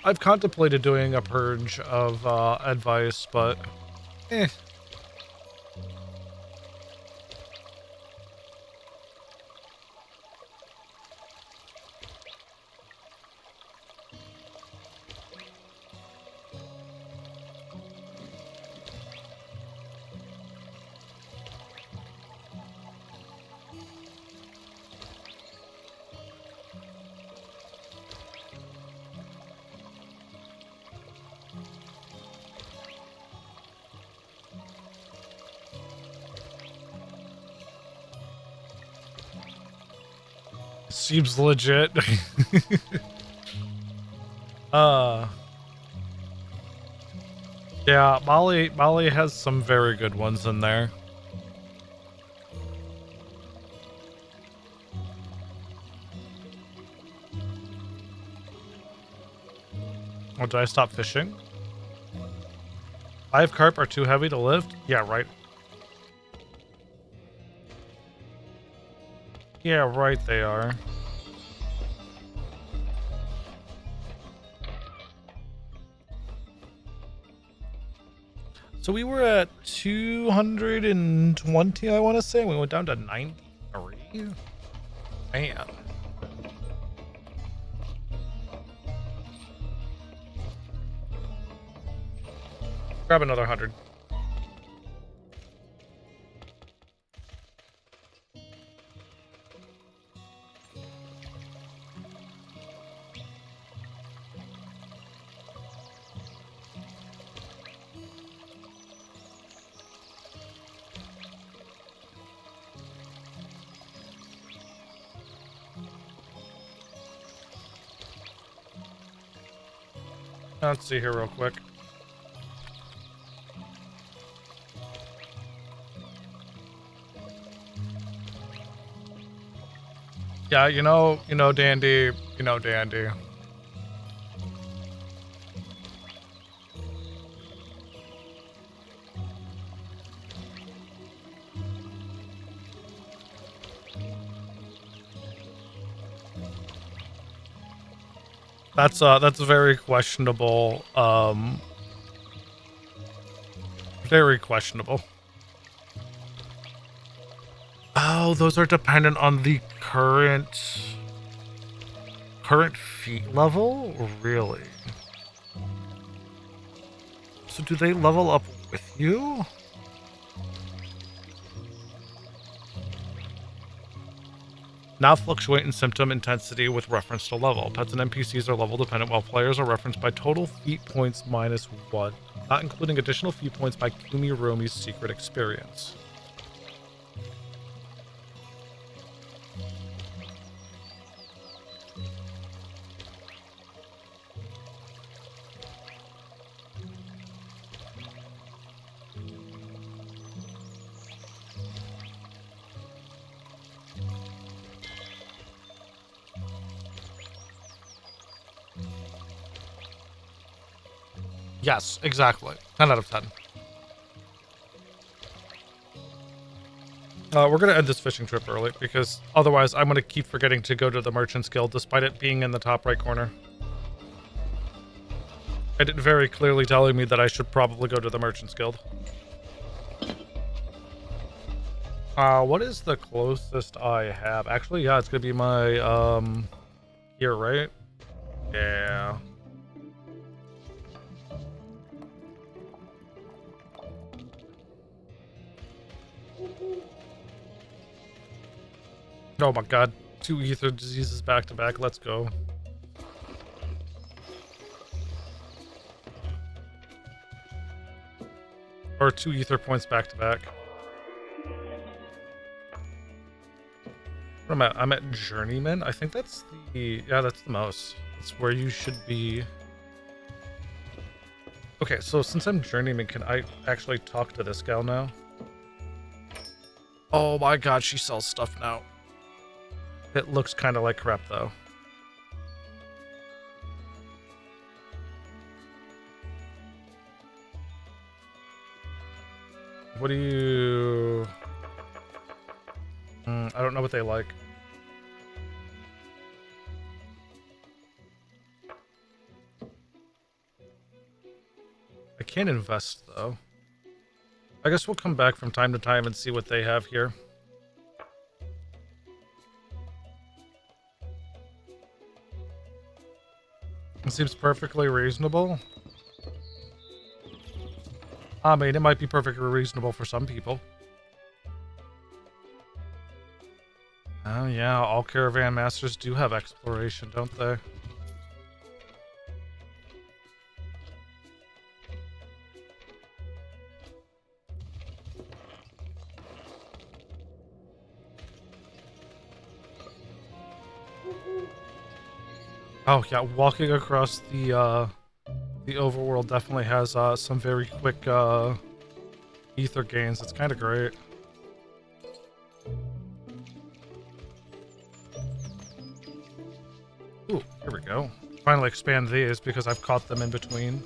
I've contemplated doing a purge of advice, but eh. Seems legit. uh yeah, Molly has some very good ones in there. Oh, did I stop fishing? 5 carp are too heavy to lift? Yeah, right. Yeah, right they are. So we were at 220, I want to say. We went down to 93. Man. Grab another 100. Let's see here real quick. Yeah, Dandy, Dandy. That's very questionable. Very questionable. Oh, those are dependent on the current feat level? Really? So do they level up with you? Now fluctuate in symptom intensity with reference to level. Pets and NPCs are level dependent, while players are referenced by total feat points -1, not including additional feat points by Kumiromi's secret experience. Yes, exactly. 10 out of 10. We're going to end this fishing trip early, because otherwise I'm going to keep forgetting to go to the Merchant's Guild, despite it being in the top right corner. It very clearly telling me that I should probably go to the Merchant's Guild. What is the closest I have? Actually, yeah, it's going to be my, here, right? Yeah. Oh my god. 2 ether diseases back to back. Let's go. Or 2 ether points back to back. What am I at? I'm at Journeyman. I think that's the... Yeah, that's the most. That's where you should be. Okay, so since I'm Journeyman, can I actually talk to this gal now? Oh my god, she sells stuff now. It looks kind of like crap, though. What do you... I don't know what they like. I can't invest, though. I guess we'll come back from time to time and see what they have here. It seems perfectly reasonable. I mean, it might be perfectly reasonable for some people. Oh yeah, all caravan masters do have exploration, don't they? Oh yeah, walking across the overworld definitely has some very quick ether gains. It's kind of great. Ooh, here we go. Finally expand these because I've caught them in between.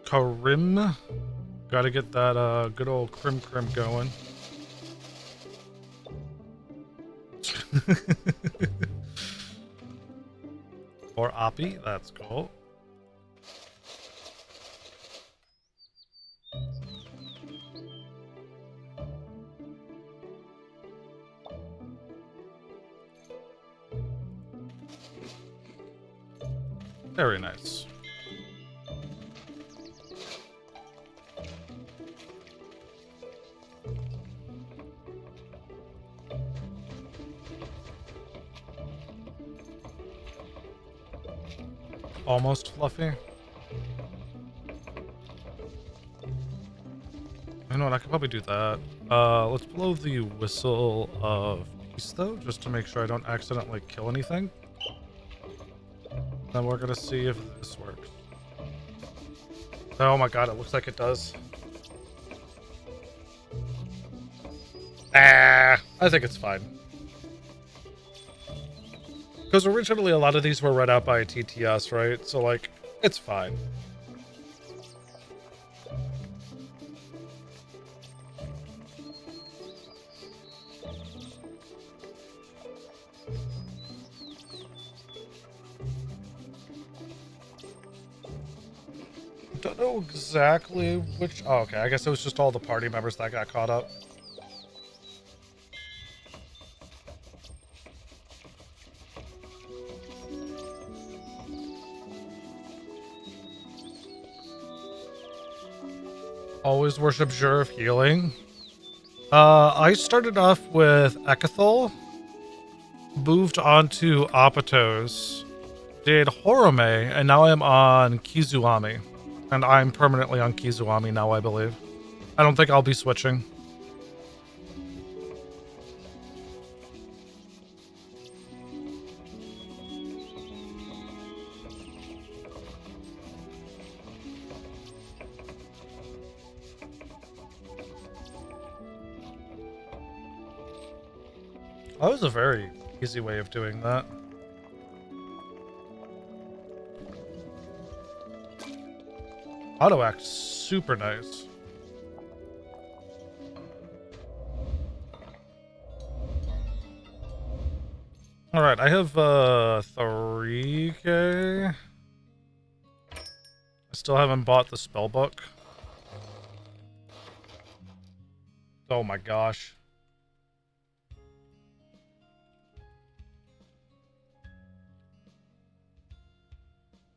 Karim. Gotta get that good old Crim going. Or Oppie, that's cool. Very nice. Almost fluffy. You know what, I could probably do that. Let's blow the whistle of peace though, just to make sure I don't accidentally kill anything. Then we're gonna see if this works. Oh my god, it looks like it does. I think it's fine. Because originally a lot of these were read out by a TTS, right? So, like, it's fine. Don't know exactly which... Oh, okay. I guess it was just all the party members that got caught up. Always worship Jur of Healing. I started off with Ekathol, moved on to Apatos, did Horome, and now I'm on Kizuami. And I'm permanently on Kizuami now, I believe. I don't think I'll be switching. That was a very easy way of doing that. Auto act's super nice. Alright, I have 3K. I still haven't bought the spell book. Oh my gosh.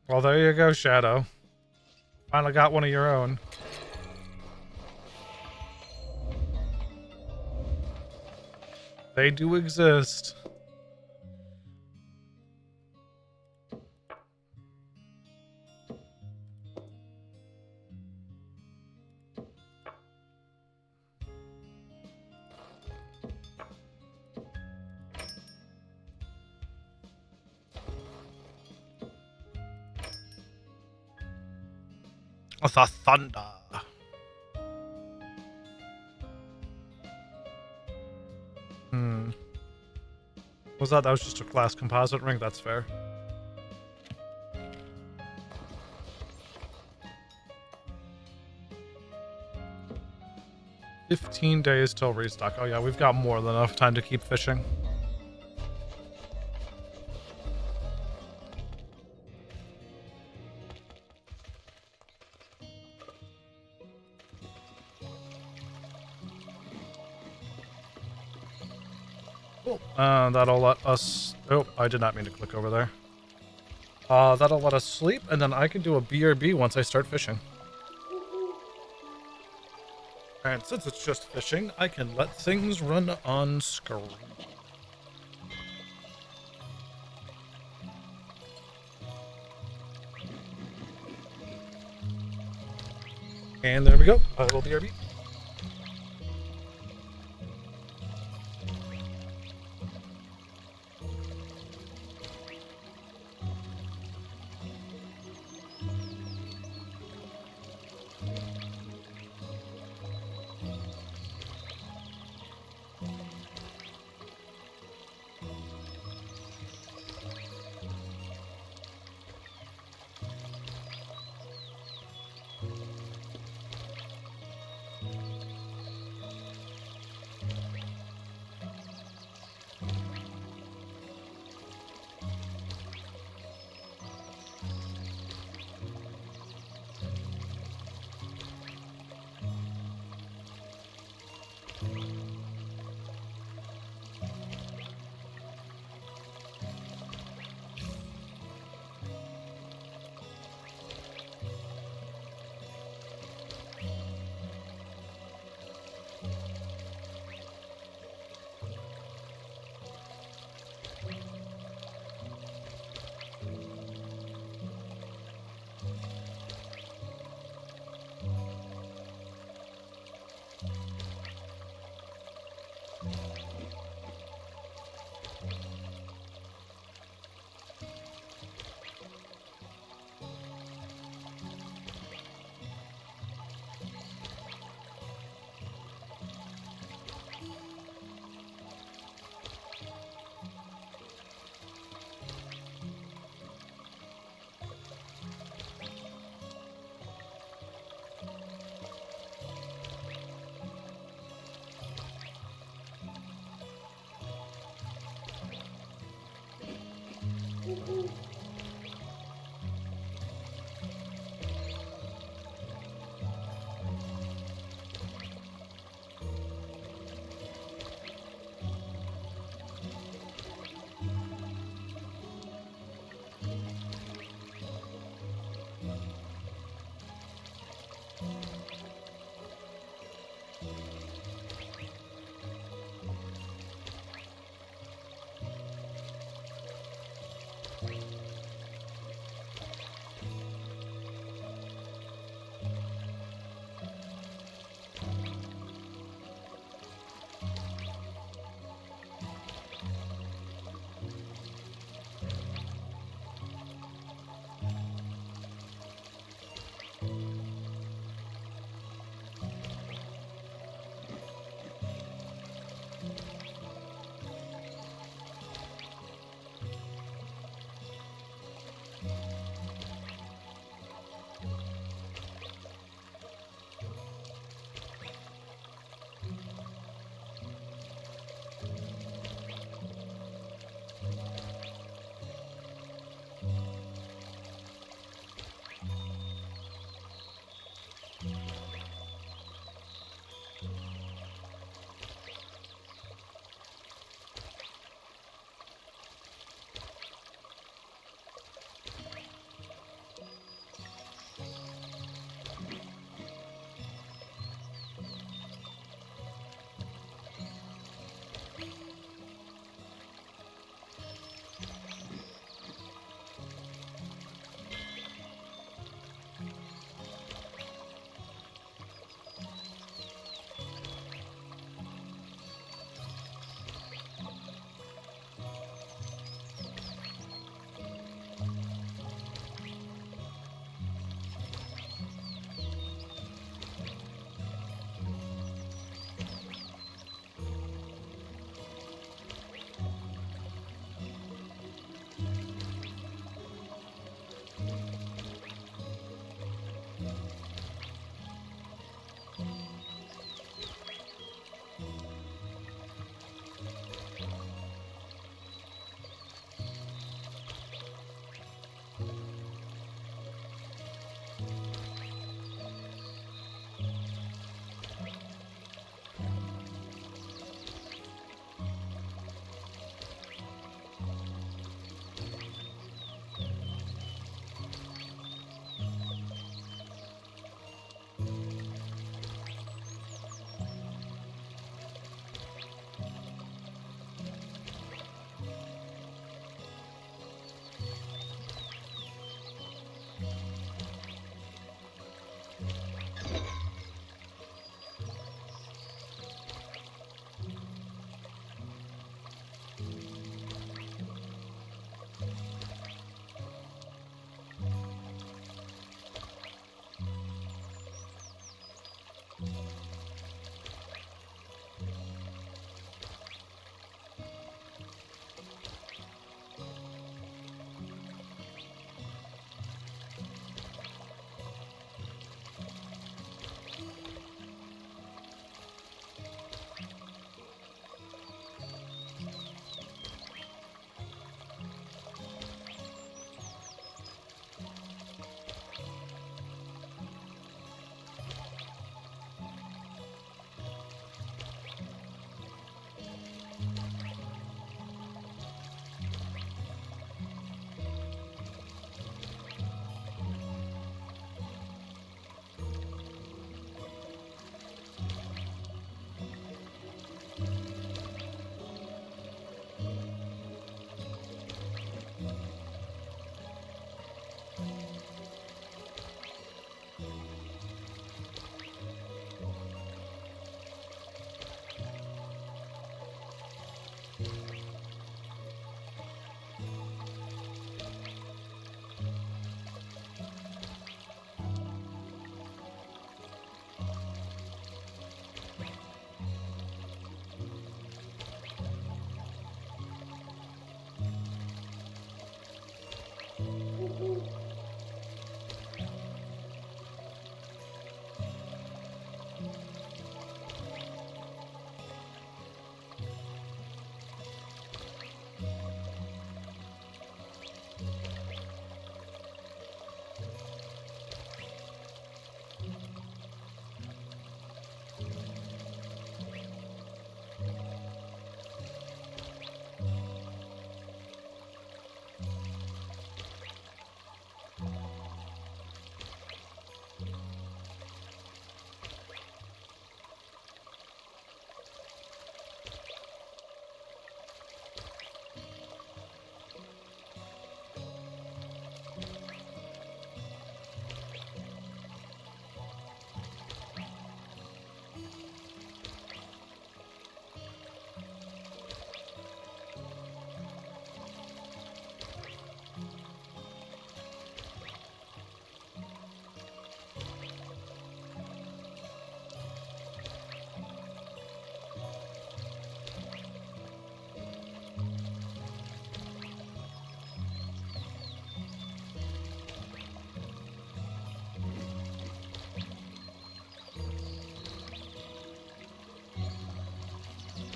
Well, there you go, Shadow. Finally got one of your own. They do exist. The thunder. Was that? That was just a glass composite ring? That's fair. "15 days till restock." Oh yeah, we've got more than enough time to keep fishing. Cool. That'll let us... Oh, I did not mean to click over there. That'll let us sleep, and then I can do a BRB once I start fishing. And since it's just fishing, I can let things run on screen. And there we go. I will BRB.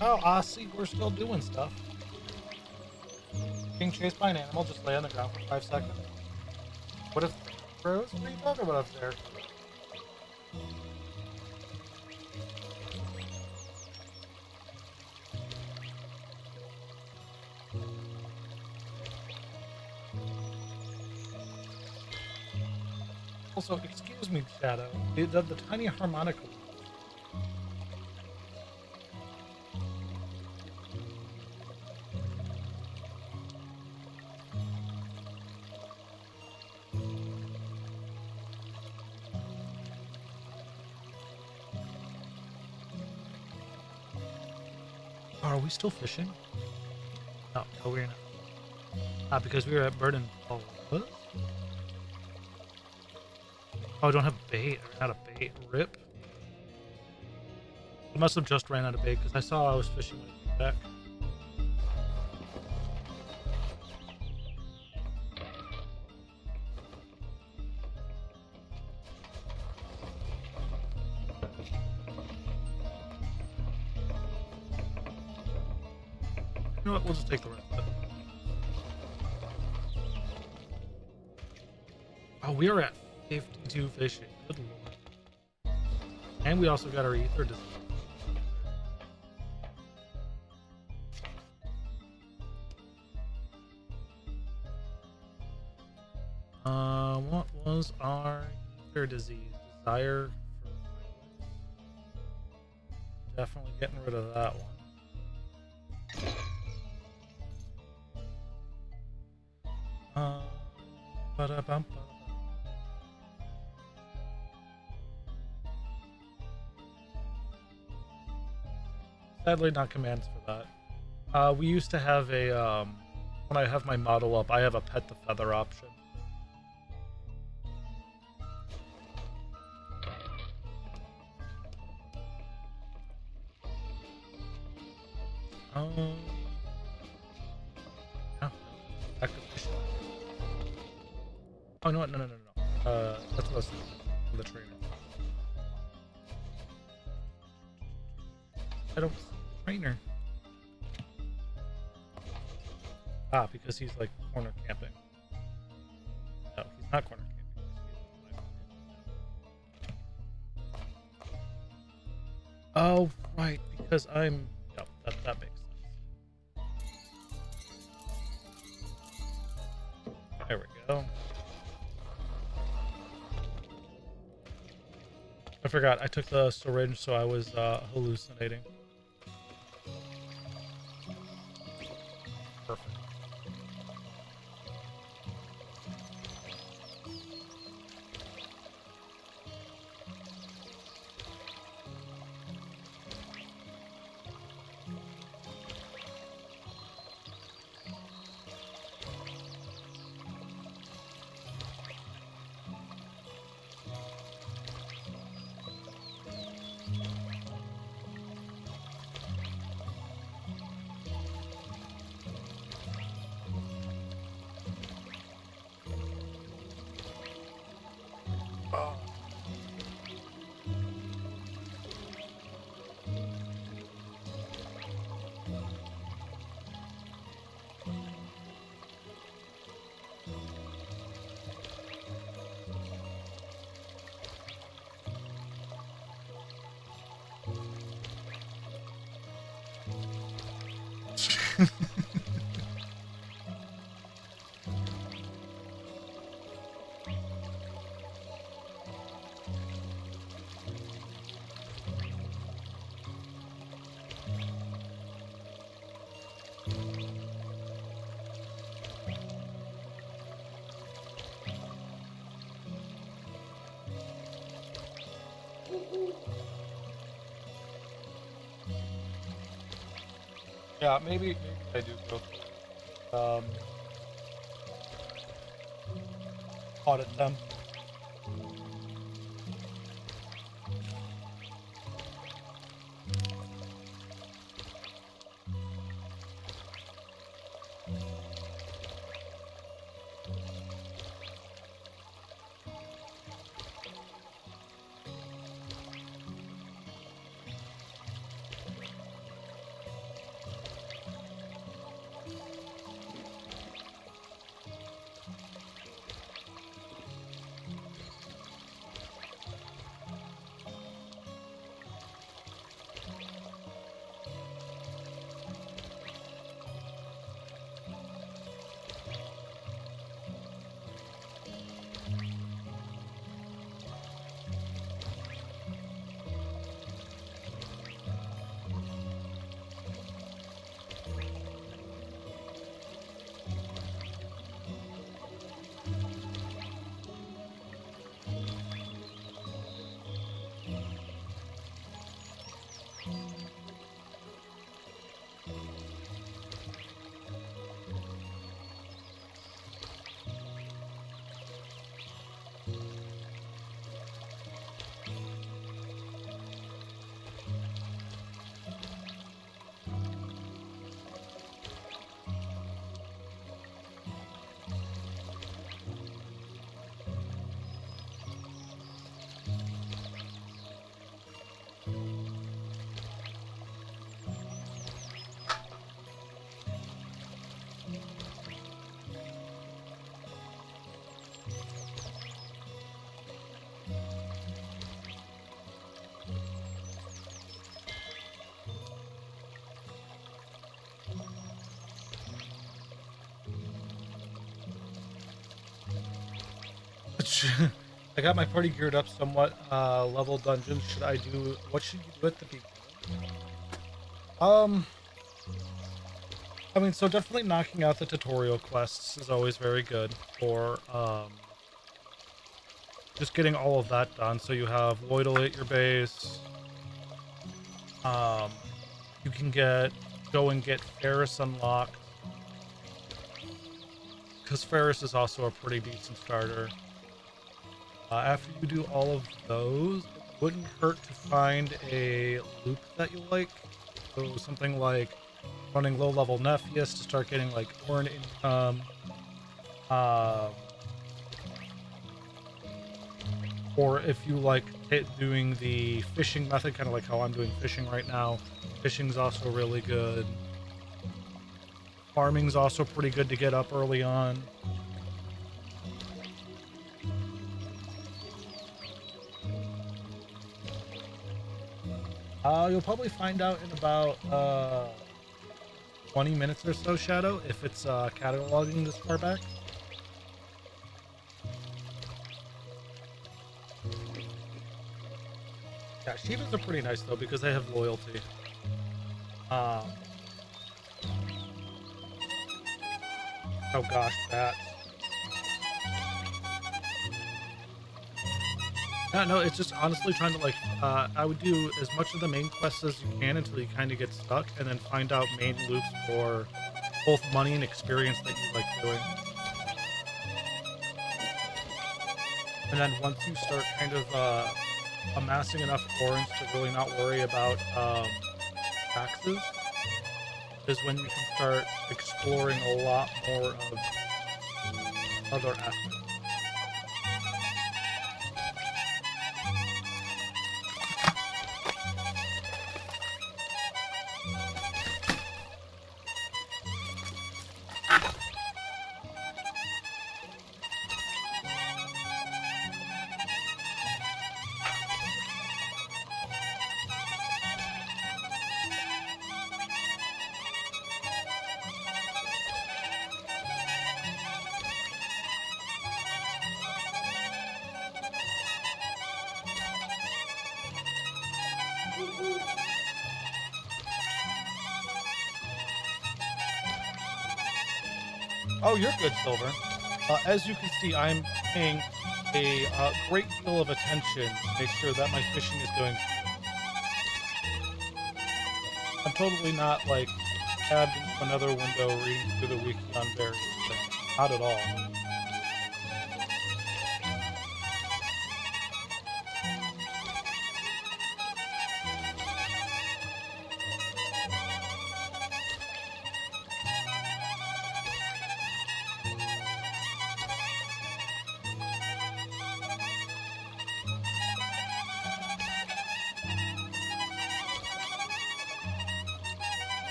Oh, I see. We're still doing stuff. Being chased by an animal, just lay on the ground for 5 seconds. What if Rose? What are you talking about up there? Also, excuse me, Shadow. The tiny harmonica. Are we still fishing? No, we're not. Ah, because we were at Burden. Oh, what? Oh, I don't have bait. I ran out of bait. Rip. I must have just ran out of bait because I saw I was fishing when I came back. You know what? We'll just take the rest of it. Oh, we are at 52 fishing. Good lord. And we also got our ether disease. What was our ether disease? Desire for violence? Definitely getting rid of that one. Ba-da-bum-ba-da-bum. Sadly, not commands for that. We used to have a, when I have my model up, I have a pet the feather option. Yeah, acquisition. Oh, no, no. That's what I was thinking. The trainer. I don't see the trainer. Ah, because he's like corner camping. No, he's not corner camping. Oh, right, because I'm. Yep, that makes sense. There we go. I forgot, I took the syringe, so I was hallucinating. Perfect. Yeah, maybe I do go audit them. I got my party geared up somewhat. Level dungeons. What should you do at the beginning? I mean, so definitely knocking out the tutorial quests is always very good for just getting all of that done. So you have Loidal at your base. You can go and get Ferris unlocked, because Ferris is also a pretty decent starter. After you do all of those, it wouldn't hurt to find a loop that you like. So something like running low-level Nepheus to start getting like Orin income. Or if you like doing the fishing method, kind of like how I'm doing fishing right now. Fishing's also really good. Farming's also pretty good to get up early on. You'll probably find out in about 20 minutes or so, Shadow, if it's cataloging this far back. Yeah, Shivas are pretty nice though because they have loyalty. Oh gosh, bats. No, it's just honestly trying to like, I would do as much of the main quests as you can until you kind of get stuck, and then find out main loops for both money and experience that you like doing. And then once you start kind of amassing enough Orins to really not worry about taxes, is when you can start exploring a lot more of other aspects. Oh, you're good, Silver. As you can see, I'm paying a great deal of attention to make sure that my fishing is going. I'm totally not like tabbed into another window reading through the wiki on various things. Not at all.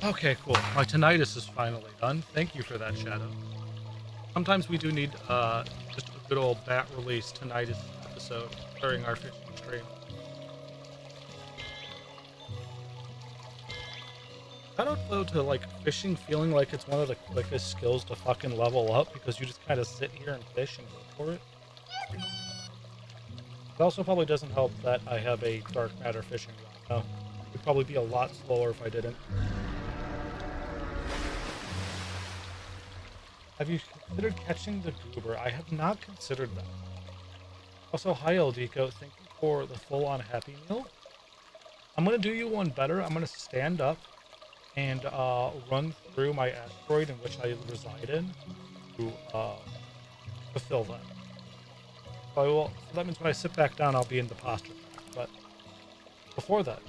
Okay, cool. My tinnitus is finally done. Thank you for that, Shadow. Sometimes we do need just a good old bat release tinnitus episode during our fishing stream. Shout out though to like fishing feeling like it's one of the quickest skills to fucking level up, because you just kind of sit here and fish and go for it. It also probably doesn't help that I have a dark matter fishing rod. It would probably be a lot slower if I didn't. Have you considered catching the goober? I have not considered that. Also, hi Eldiko, thank you for the full-on Happy Meal. I'm gonna do you one better. I'm gonna stand up and run through my asteroid in which I reside in to fulfill that. So that means when I sit back down, I'll be in the posture. But before that.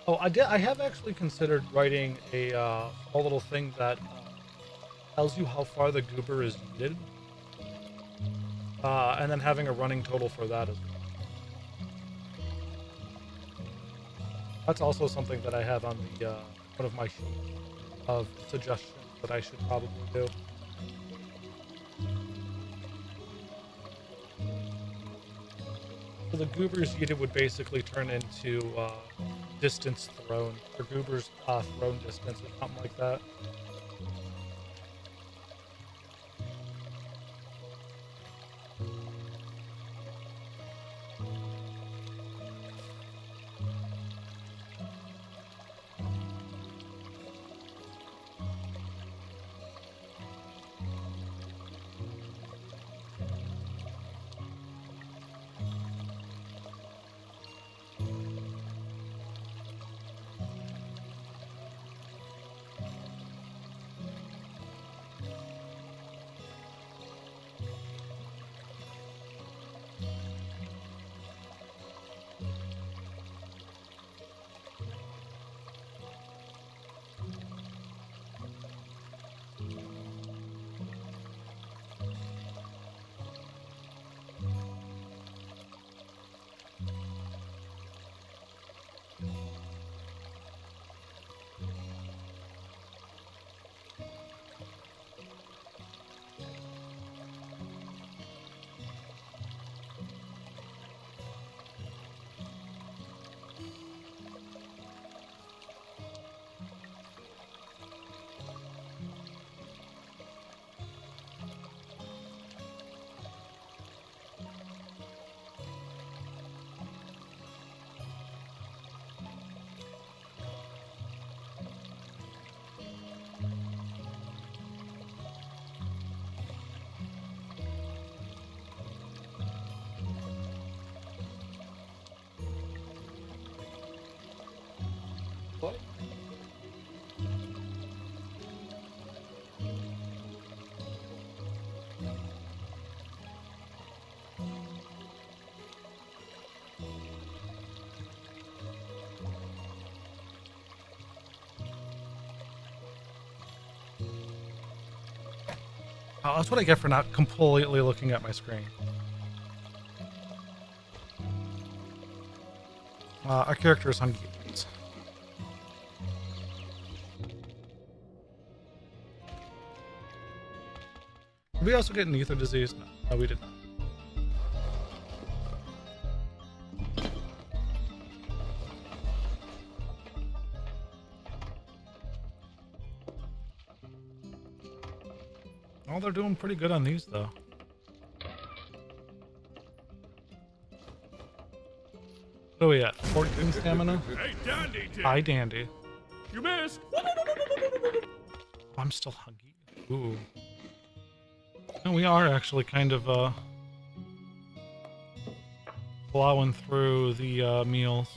Oh, I have actually considered writing a small little thing that tells you how far the goober is needed, and then having a running total for that as well. That's also something that I have on the one of my sheets of suggestions that I should probably do. So the goobers yeeted would basically turn into distance thrown, or goobers thrown distance, or something like that. What? Oh, that's what I get for not completely looking at my screen. Our character is hungry. Did we also get an ether disease? No, we did not. Oh, they're doing pretty good on these, though. What are we at? 14 stamina? Hey, Dandy! Hi, Dandy. You missed! I'm still hungry. Ooh. No, we are actually kind of, plowing through the, meals.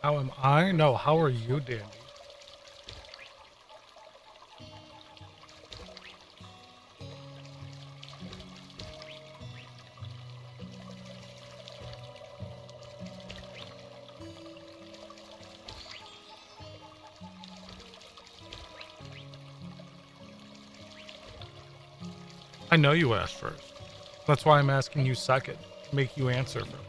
How am I? No, how are you, Dandy? I know you asked first. That's why I'm asking you second. Make you answer first.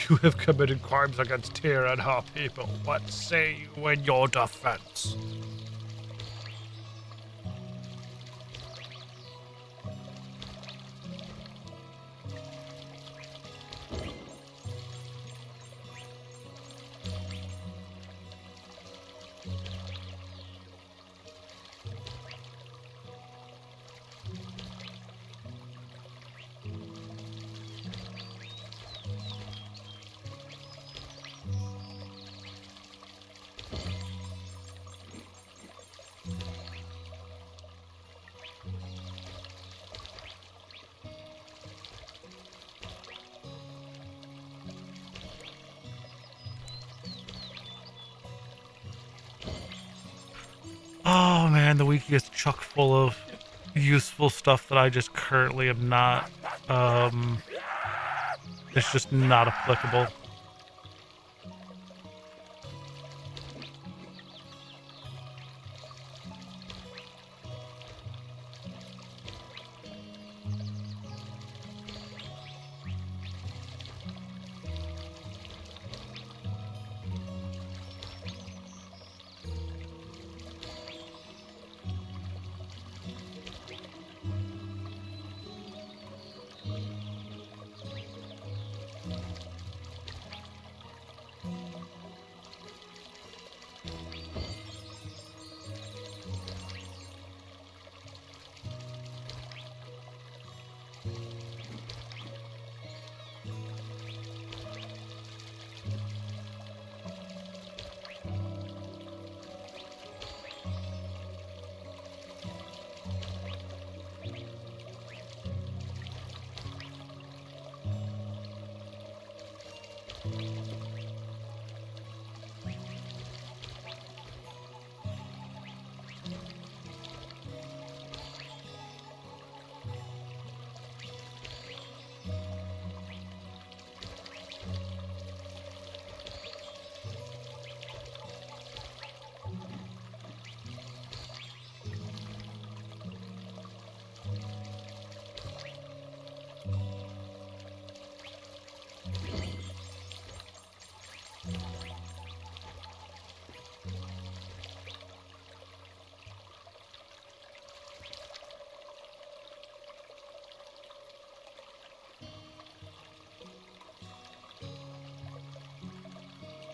You have committed crimes against Tyr and her people. What say you in your defense? Oh man, the wiki is chock full of useful stuff that I just currently am not, it's just not applicable.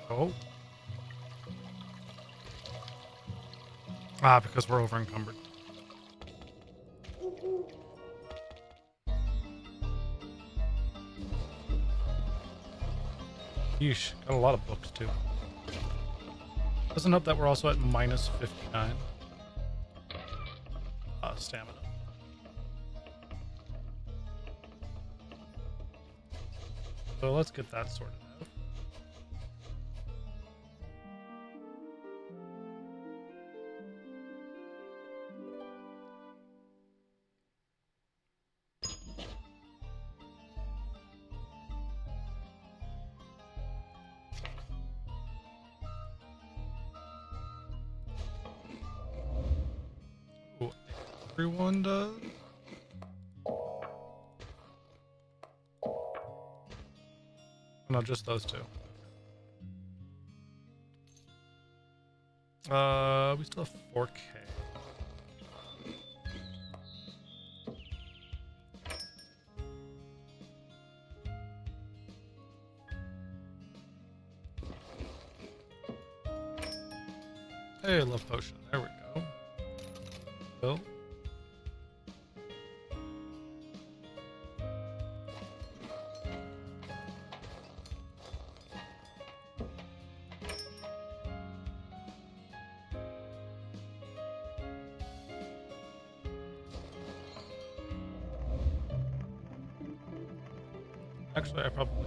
Oh. Ah, because we're over encumbered. Yeesh, got a lot of books too. Doesn't help that we're also at minus 59 stamina. So let's get that sorted out. Ooh, everyone does? no, just those two. We still have 4K. Hey, love potion. There we go. Bill. Actually, I probably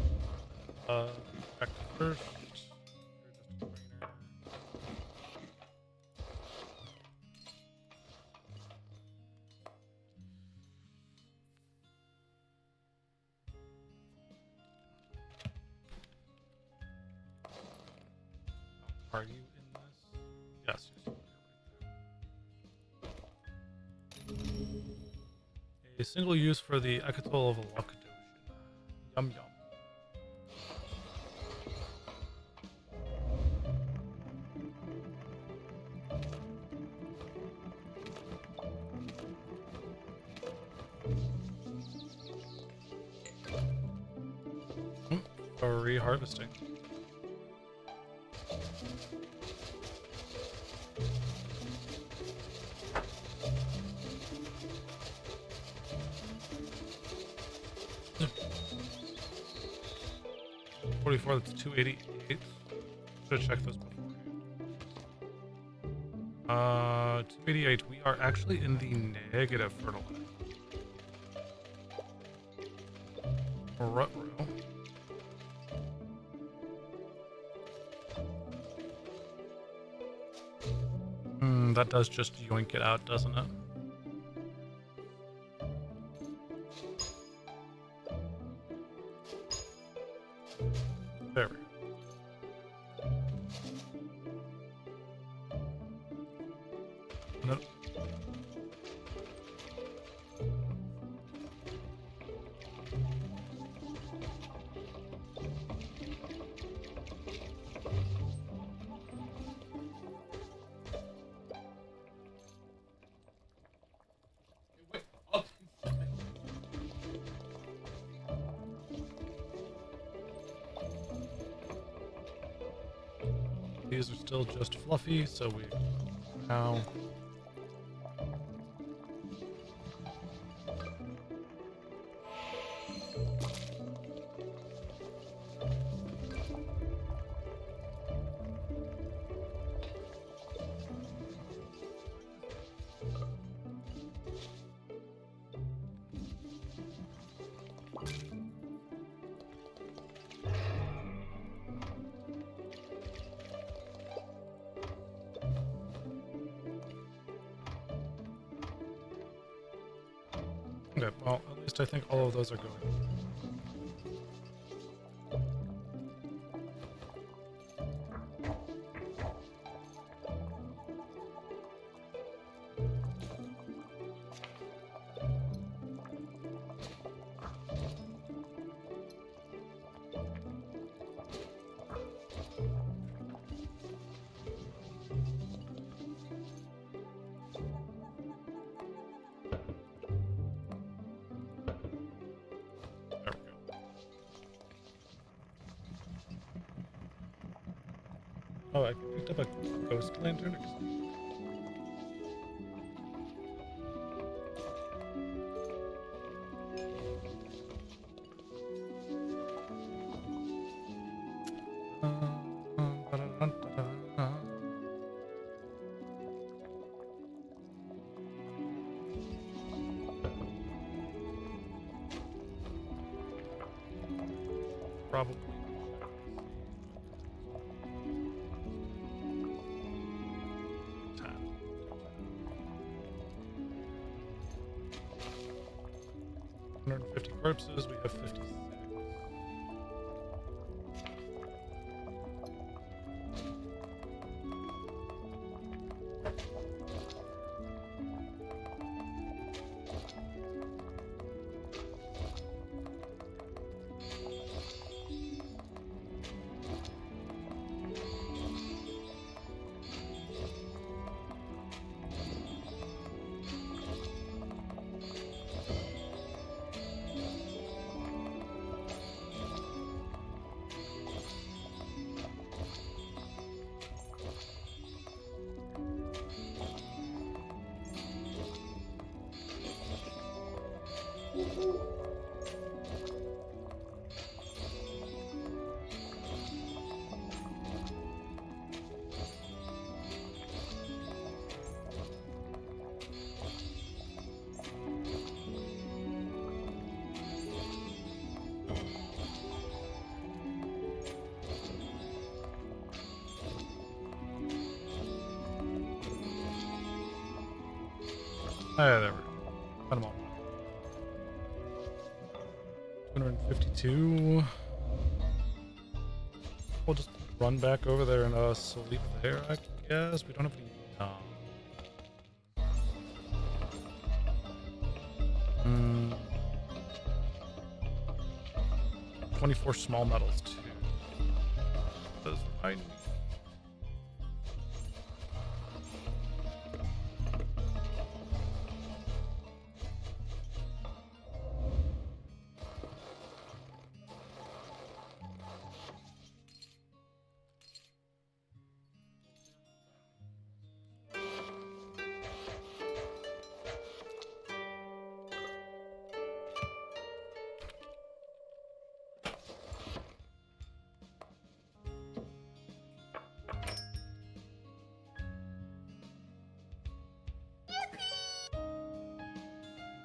check first. You're just a trainer. Are you in this? Yes, you're right there. A single use for the Ekatol of Alakadoshin. Yum yum. For reharvesting. That's 288. Should have checked those beforehand. 288. We are actually in the negative fertilizer. Ruh-roh. That does just yoink it out, doesn't it? There we go. Nope. These are still just fluffy, so we now okay, well, at least I think all of those are going. There we go. Oh, I picked up a ghost lantern. Probably. 150 corpses, we have 56. There we go. Got them all. 252. We'll just run back over there and sleep there, I guess. We don't have any. 24 small metals too. Those I need.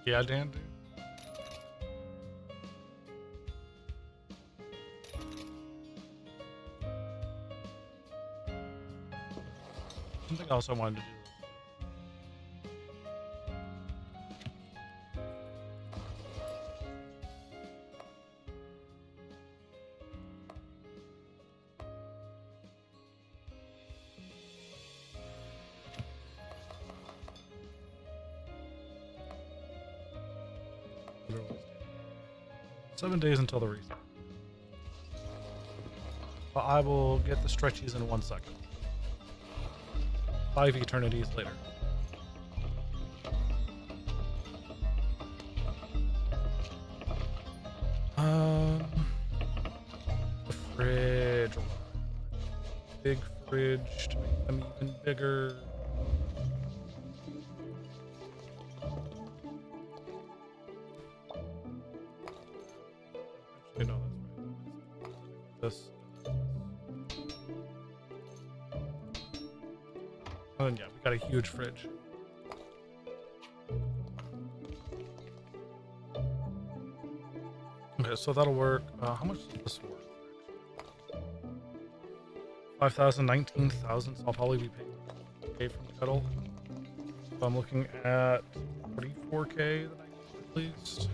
Yeah, Dan, dude. Something else I wanted to do. Literally 7 days until the reset. But I will get the stretchies in 1 second. 5 eternities later. The fridge. Big fridge to make them even bigger. Actually, no, that's right. This. Oh, and yeah, we got a huge fridge. Okay, so that'll work. How much does this work? 5,000, 19,000, so I'll probably be paid from the kettle. So I'm looking at 44k that I need at least.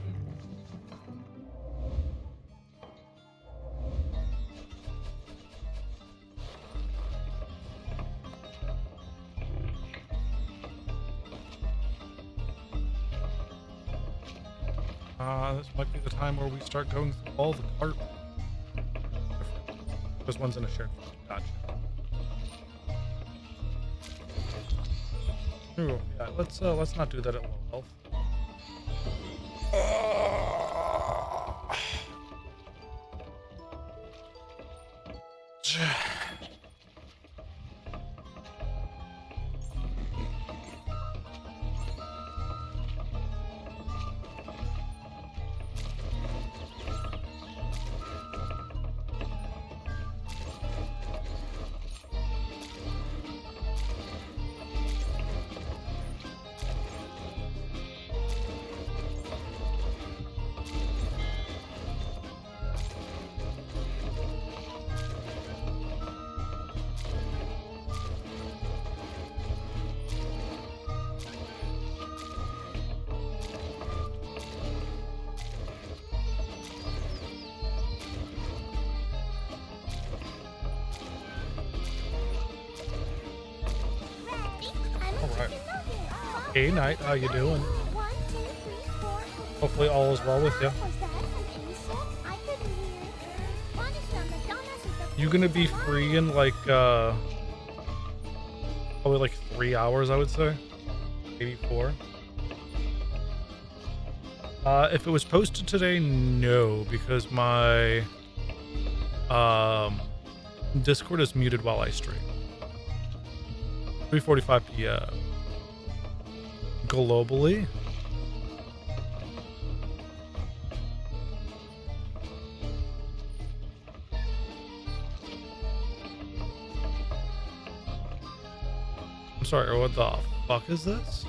This might be the time where we start going through all the cart. This one's in a shared file. Gotcha. Ooh, yeah, let's not do that at low health. Hey, Knight, how you doing? Hopefully all is well with you. You gonna be free in like probably like 3 hours, I would say. 84. If it was posted today, no, because my Discord is muted while I stream. 3:45 p.m. globally. I'm sorry, what the fuck is this?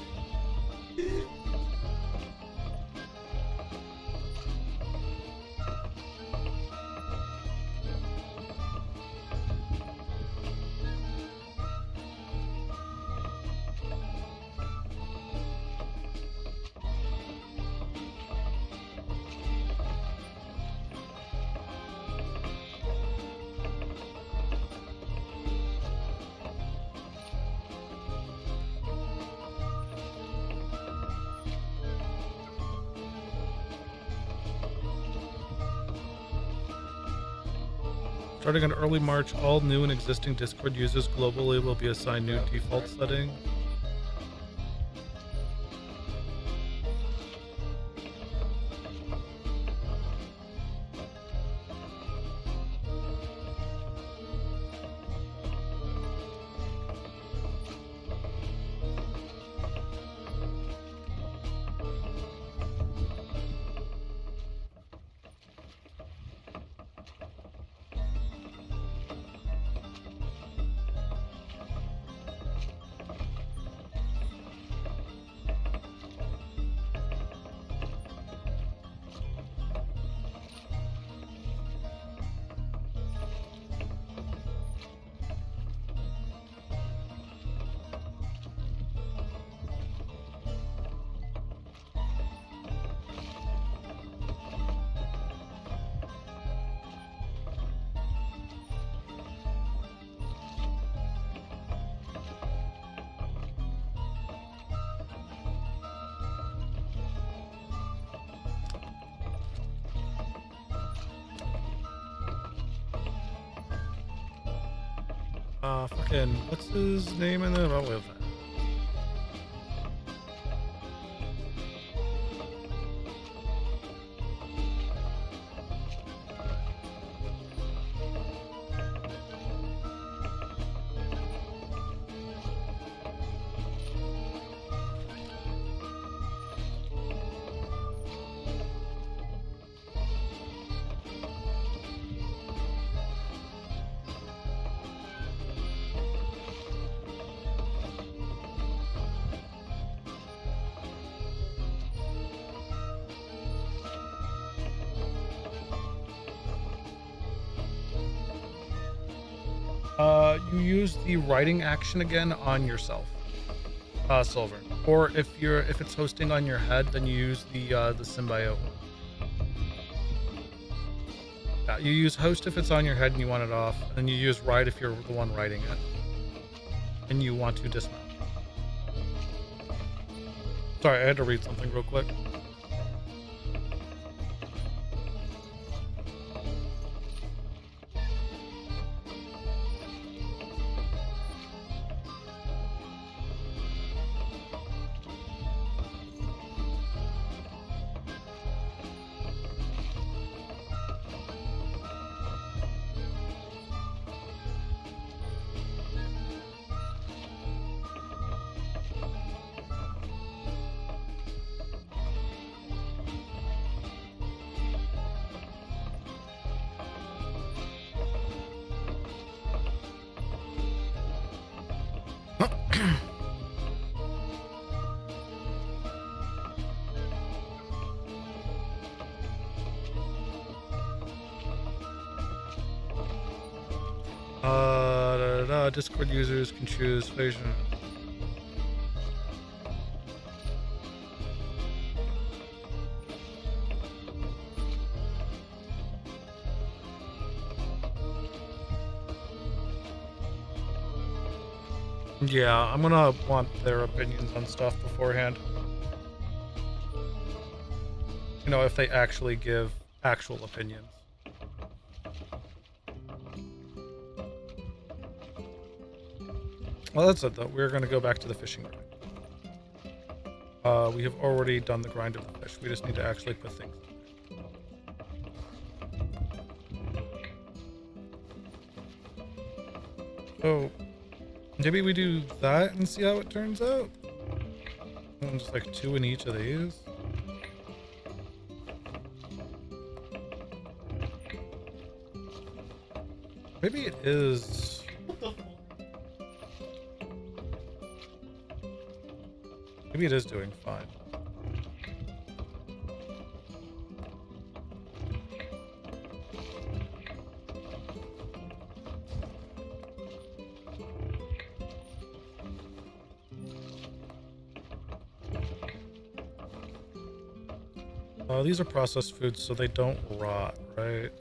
Starting in early March, all new and existing Discord users globally will be assigned new default settings. Fucking, what's his name in the about with that? You use the writing action again on yourself, Silver. Or if it's hosting on your head, then you use the symbiote. Yeah, you use host if it's on your head and you want it off, and you use write if you're the one writing it, and you want to dismount. Sorry, I had to read something real quick. Discord users can choose version. Yeah, I'm gonna want their opinions on stuff beforehand. You know, if they actually give actual opinions. Well, that's it, though. We're going to go back to the fishing grind. We have already done the grind of the fish. We just need to actually put things in there. So, maybe we do that and see how it turns out? And just like 2 in each of these. Maybe it is... Maybe it is doing fine. These are processed foods, so they don't rot, right?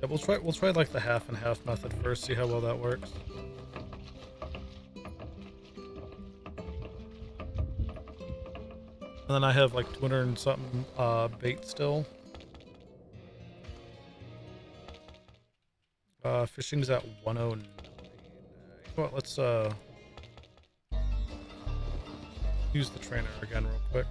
Yeah, we'll try like the half and half method first, see how well that works. And then I have like 200 and something bait still. Fishing's at 109. You know what, let's use the trainer again real quick.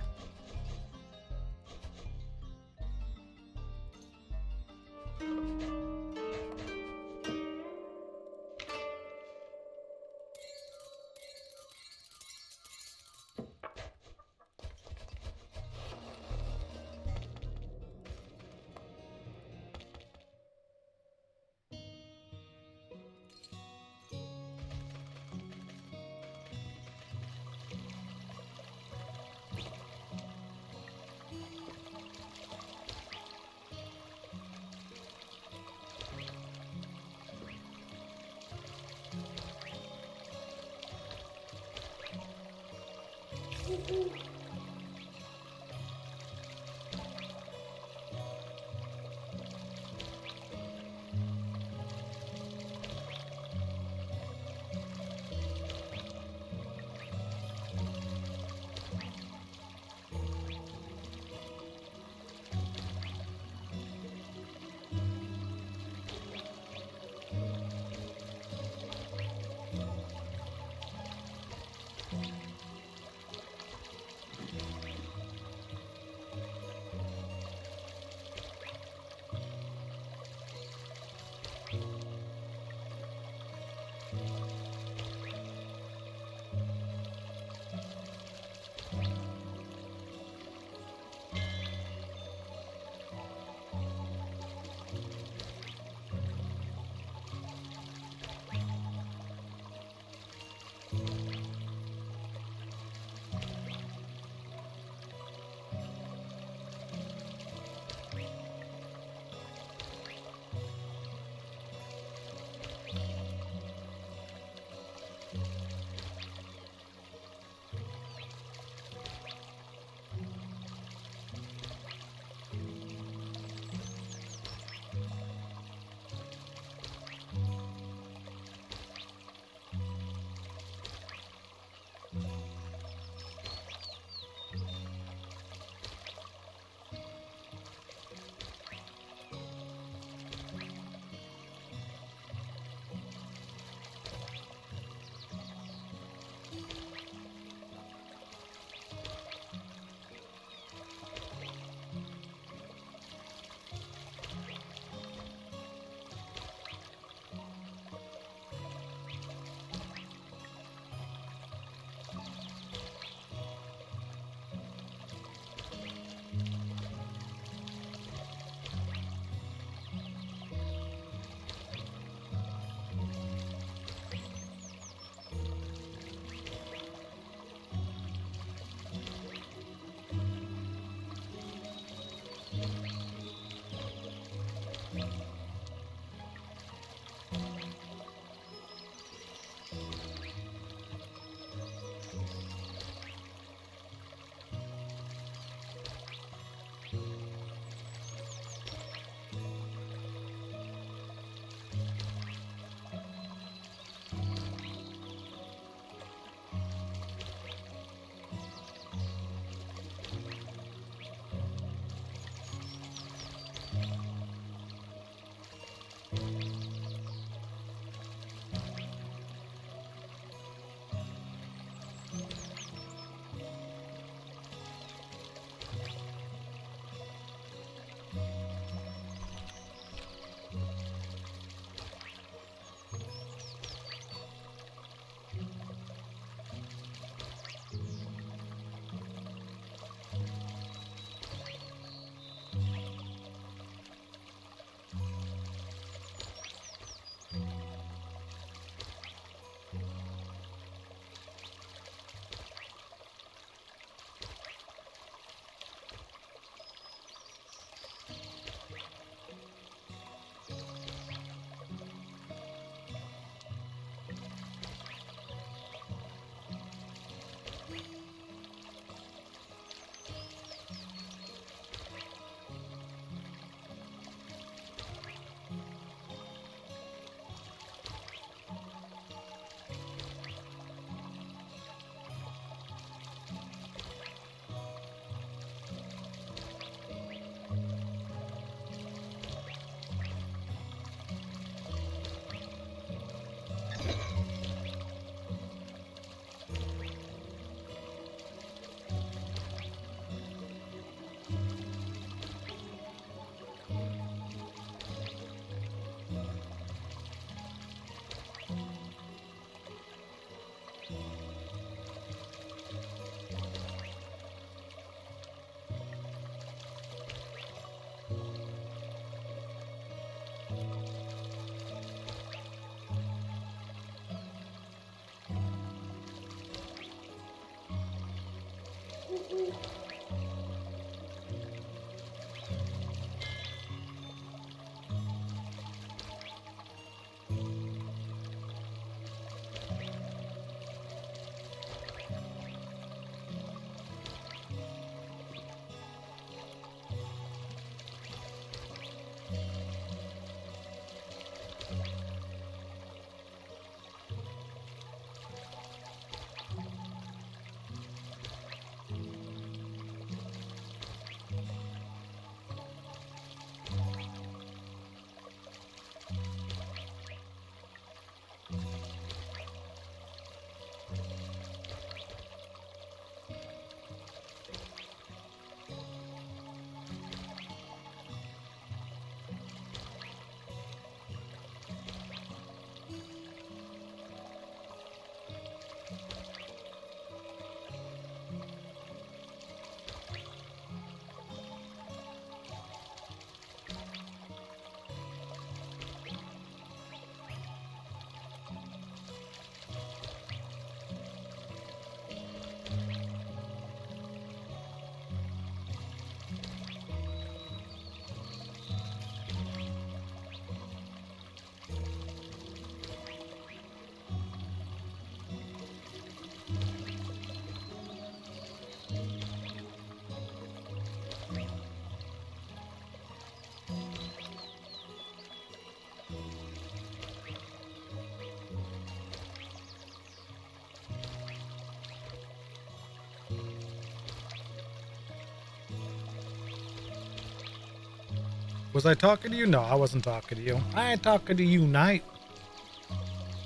Was I talking to you? No, I wasn't talking to you. I ain't talking to you, Knight.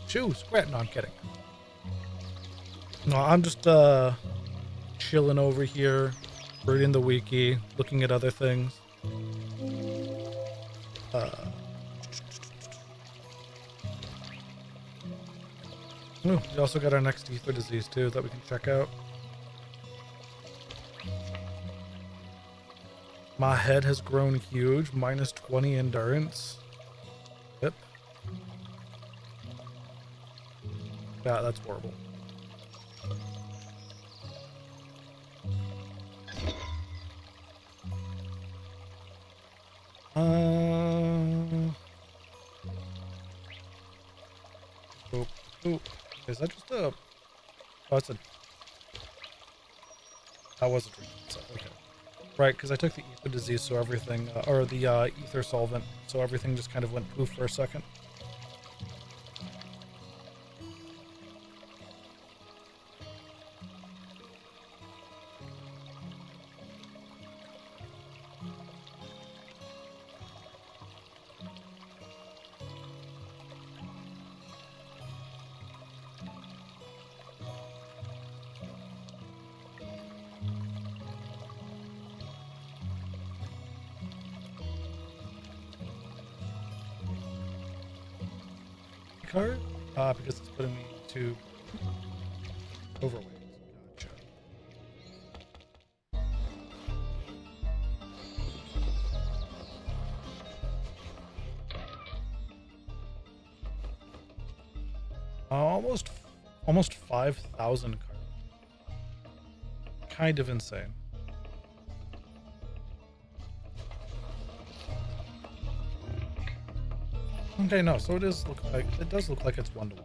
Shoo, squat. No, I'm kidding. No, I'm just chilling over here, reading the wiki, looking at other things. Ooh, we also got our next ether disease too that we can check out. My head has grown huge, minus 20 endurance. Yep. Yeah, that's horrible. Ooh. Is that just a... Oh, it's a... That was a drink. So, okay. Right, because I took the ether disease, so everything... or the ether solvent, so everything just kind of went poof for a second. Card? Because it's putting me to overweight. Gotcha. Almost 5,000 cards. Kind of insane. Okay, no, so it does look like it's 1-to-1.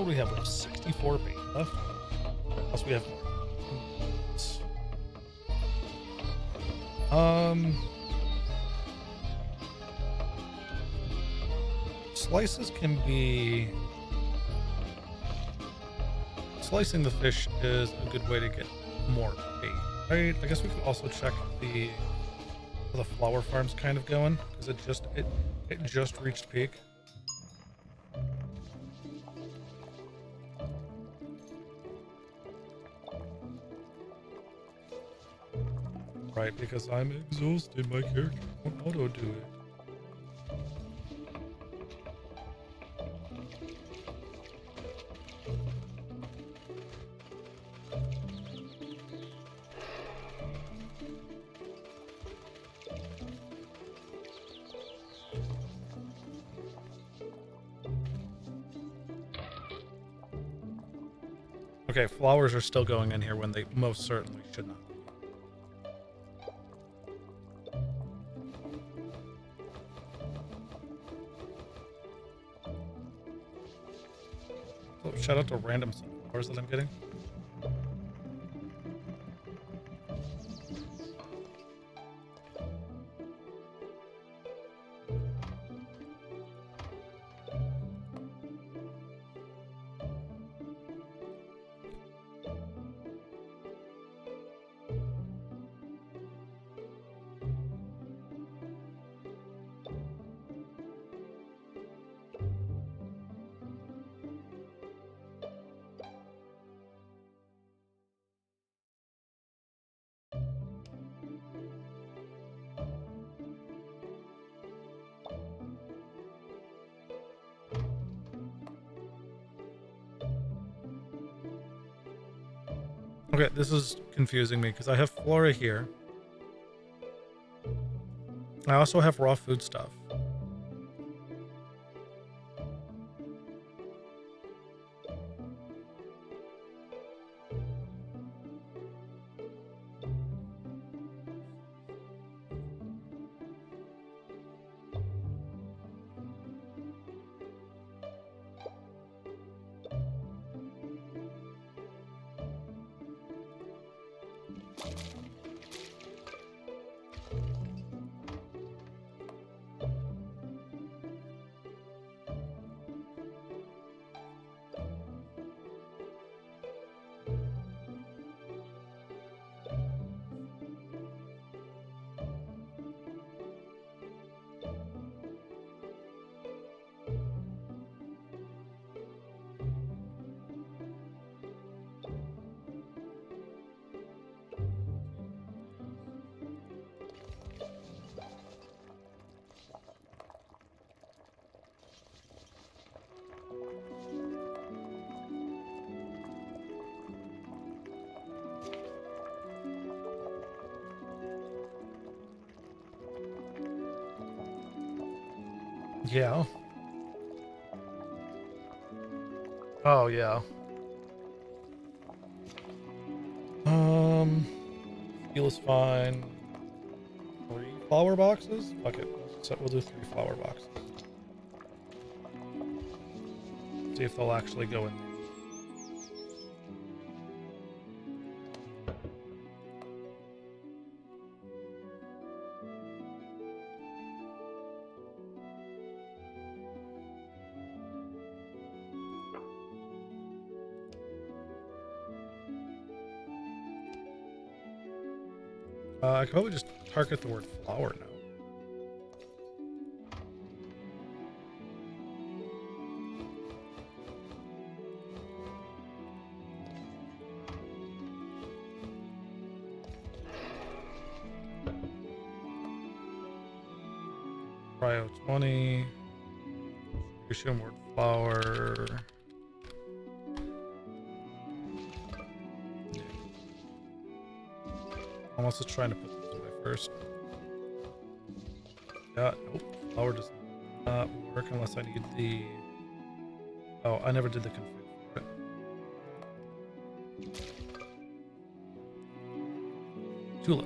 We have 64 bait left. Plus we have more. Slices can be... Slicing the fish is a good way to get more bait, right? I guess we could also check the The flower farm's kind of going because it just reached peak. Right, because I'm exhausted, my character won't auto do it. Okay, flowers are still going in here when they most certainly should not. Oh, shout out to random sunflowers that I'm getting. Okay, this is confusing me because I have flora here. I also have raw food stuff. Yeah. Oh, yeah. Fuel is fine. 3 flower boxes? Fuck it. So we'll do 3 flower boxes. See if they'll actually go in there. I could probably just target the word flower now. Prio 20. Distribution word flower. Almost just trying to put this away first. Yeah, nope. Flower does not work unless I need the... Oh, I never did the config for it. Tulip.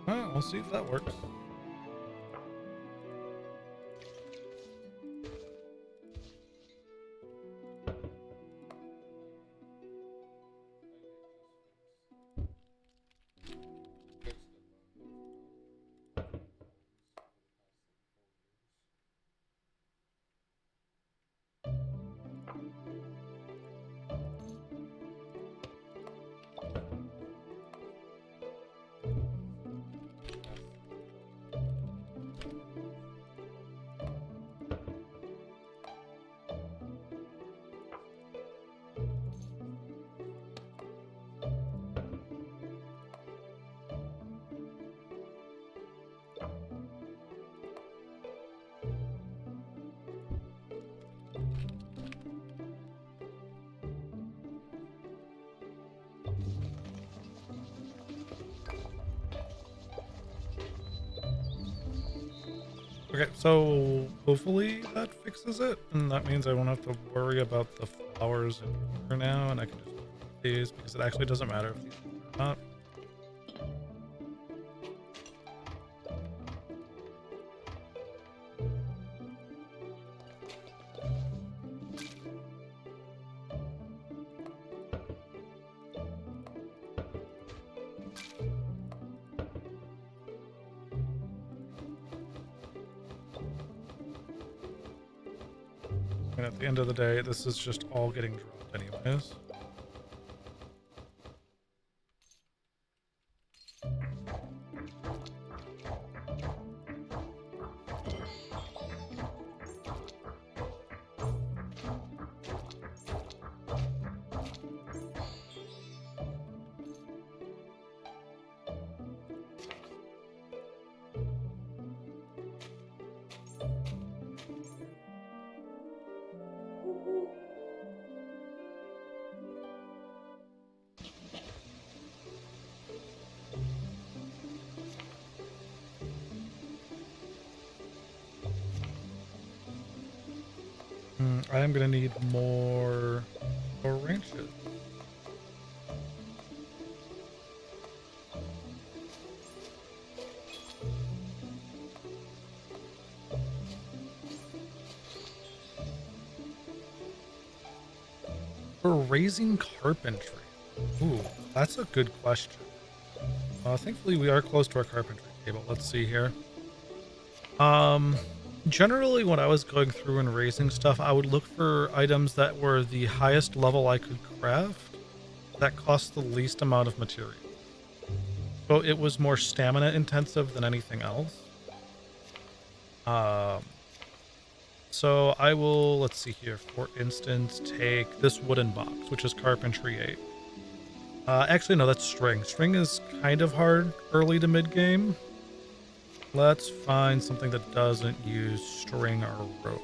Well, we'll see if that works. Okay, so hopefully that fixes it, and that means I won't have to worry about the flowers in here now, and I can just do these because it actually doesn't matter if these are not. And at the end of the day, this is just all getting dropped anyways. I am gonna need more ranches. For raising carpentry. Ooh, that's a good question. Thankfully we are close to our carpentry table. Let's see here. Generally when I was going through and raising stuff, I would look for items that were the highest level I could craft that cost the least amount of material. So it was more stamina intensive than anything else. So I will, let's see here, for instance, take this wooden box, which is carpentry 8. Actually, no, that's string. String is kind of hard early to mid game. Let's find something that doesn't use string or rope.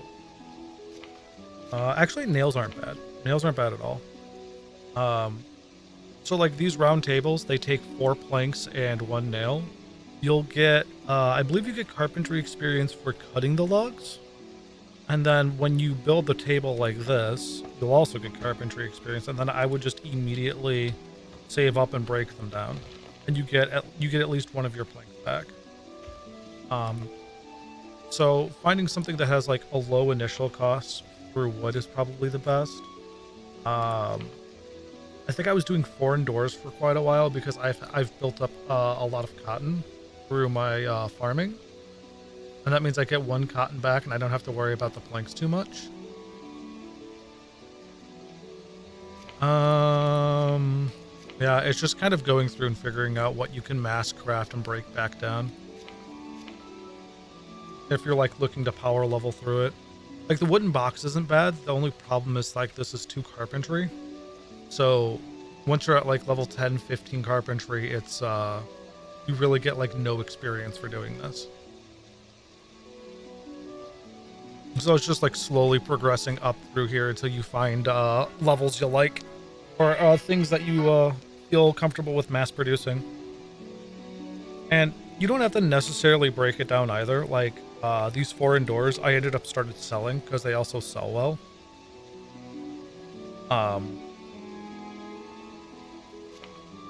Actually, nails aren't bad. Nails aren't bad at all. So like these round tables, they take 4 planks and 1 nail. You'll get, I believe you get carpentry experience for cutting the logs. And then when you build the table like this, you'll also get carpentry experience. And then I would just immediately save up and break them down. And you get at least one of your planks back. So finding something that has like a low initial cost for wood is probably the best. I think I was doing foreign doors for quite a while because I've built up a lot of cotton through my farming. And that means I get 1 cotton back and I don't have to worry about the planks too much. Yeah, it's just kind of going through and figuring out what you can mass craft and break back down. If you're like looking to power level through it. Like the wooden box isn't bad. The only problem is like this is 2 carpentry. So once you're at like level 10, 15 carpentry, it's you really get like no experience for doing this. So it's just like slowly progressing up through here until you find levels you like or things that you feel comfortable with mass producing. And you don't have to necessarily break it down either. Like these foreign doors, I ended up started selling because they also sell well.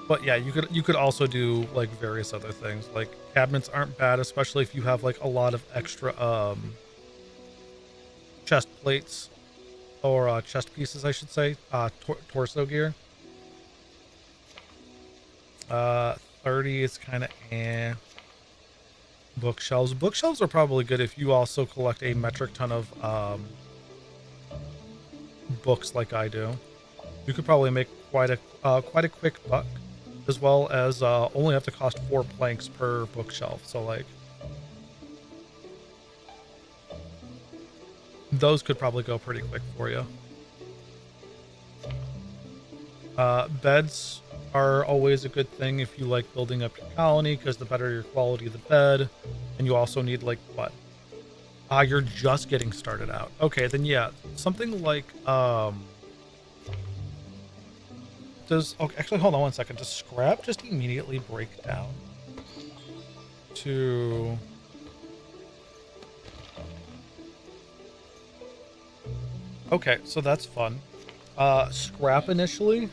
But yeah, you could also do like various other things. Like cabinets aren't bad, especially if you have like a lot of extra chest plates or chest pieces, I should say, torso gear. 30 is kind of eh. Bookshelves are probably good if you also collect a metric ton of books like I do. You could probably make quite a quick buck, as well as only have to cost 4 planks per bookshelf. So like those could probably go pretty quick for you. Beds are always a good thing if you like building up your colony, because the better your quality of the bed. And you also need like what? You're just getting started out. Okay, then yeah, something like actually hold on one second. Does scrap just immediately break down to Okay, so that's fun. Scrap initially,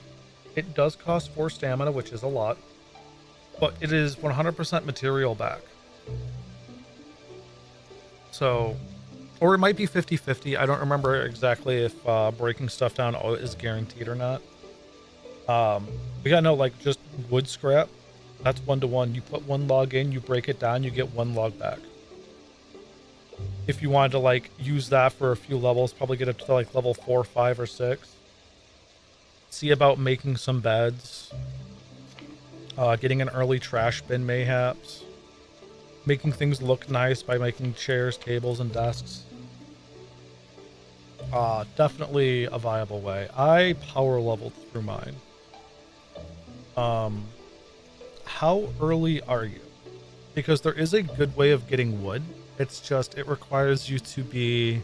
it does cost 4 stamina, which is a lot, but it is 100% material back. So, or it might be 50-50. I don't remember exactly if breaking stuff down is guaranteed or not. We got no, like, just wood scrap. That's 1-to-1. You put 1 log in, you break it down, you get 1 log back. If you wanted to, like, use that for a few levels, probably get up to, like, level 4, 5, or 6. See about making some beds. Getting an early trash bin, mayhaps. Making things look nice by making chairs, tables, and desks. Definitely a viable way. I power leveled through mine. How early are you? Because there is a good way of getting wood. It's just, it requires you to be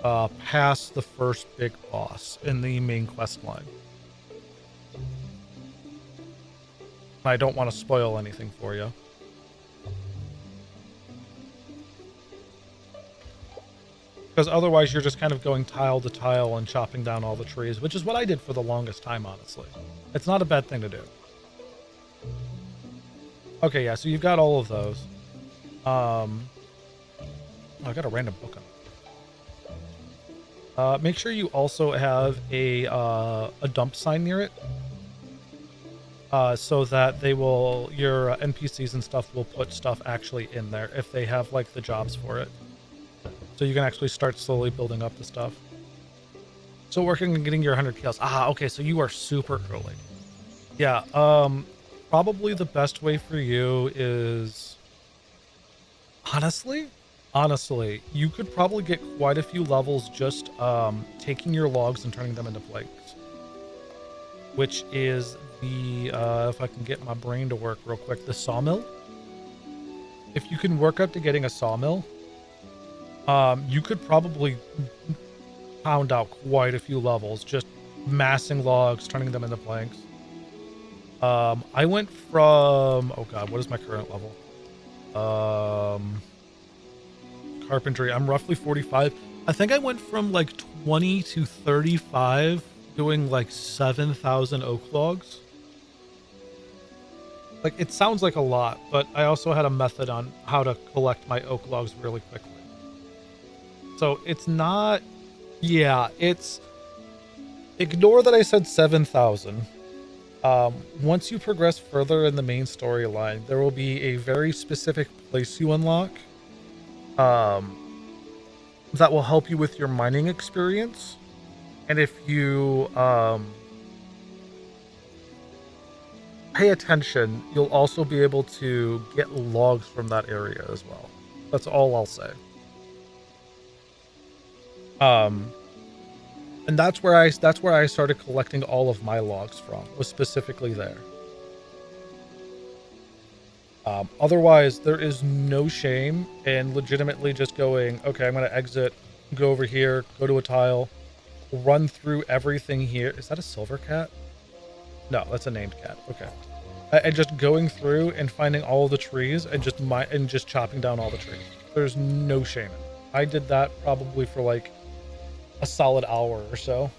past the first big boss in the main quest line. I don't want to spoil anything for you. Because otherwise you're just kind of going tile to tile and chopping down all the trees, which is what I did for the longest time, honestly. It's not a bad thing to do. Okay, yeah, so you've got all of those. I got a random book on it. Make sure you also have a dump sign near it. So that your NPCs and stuff will put stuff actually in there if they have, like, the jobs for it. So you can actually start slowly building up the stuff. So working on getting your 100 kills. Okay, so you are super early. Yeah, probably the best way for you is... Honestly, you could probably get quite a few levels just taking your logs and turning them into planks. Which is the, if I can get my brain to work real quick, the sawmill. If you can work up to getting a sawmill, you could probably pound out quite a few levels, just massing logs, turning them into planks. I went from, oh god, what is my current level? Carpentry, I'm roughly 45. I think I went from like 20 to 35 doing like 7,000 oak logs. Like, it sounds like a lot, but I also had a method on how to collect my oak logs really quickly. So it's not, yeah, it's, ignore that I said 7,000. Once you progress further in the main storyline, there will be a very specific place you unlock that will help you with your mining experience. And if you pay attention, you'll also be able to get logs from that area as well. That's all I'll say. And that's where I started collecting all of my logs from, was specifically there. Otherwise, there is no shame in legitimately just going, okay, I'm going to exit, go over here, go to a tile, run through everything here. Is that a silver cat? No, that's a named cat. Okay. And just going through and finding all the trees and just chopping down all the trees. There's no shame in it. I did that probably for like a solid hour or so.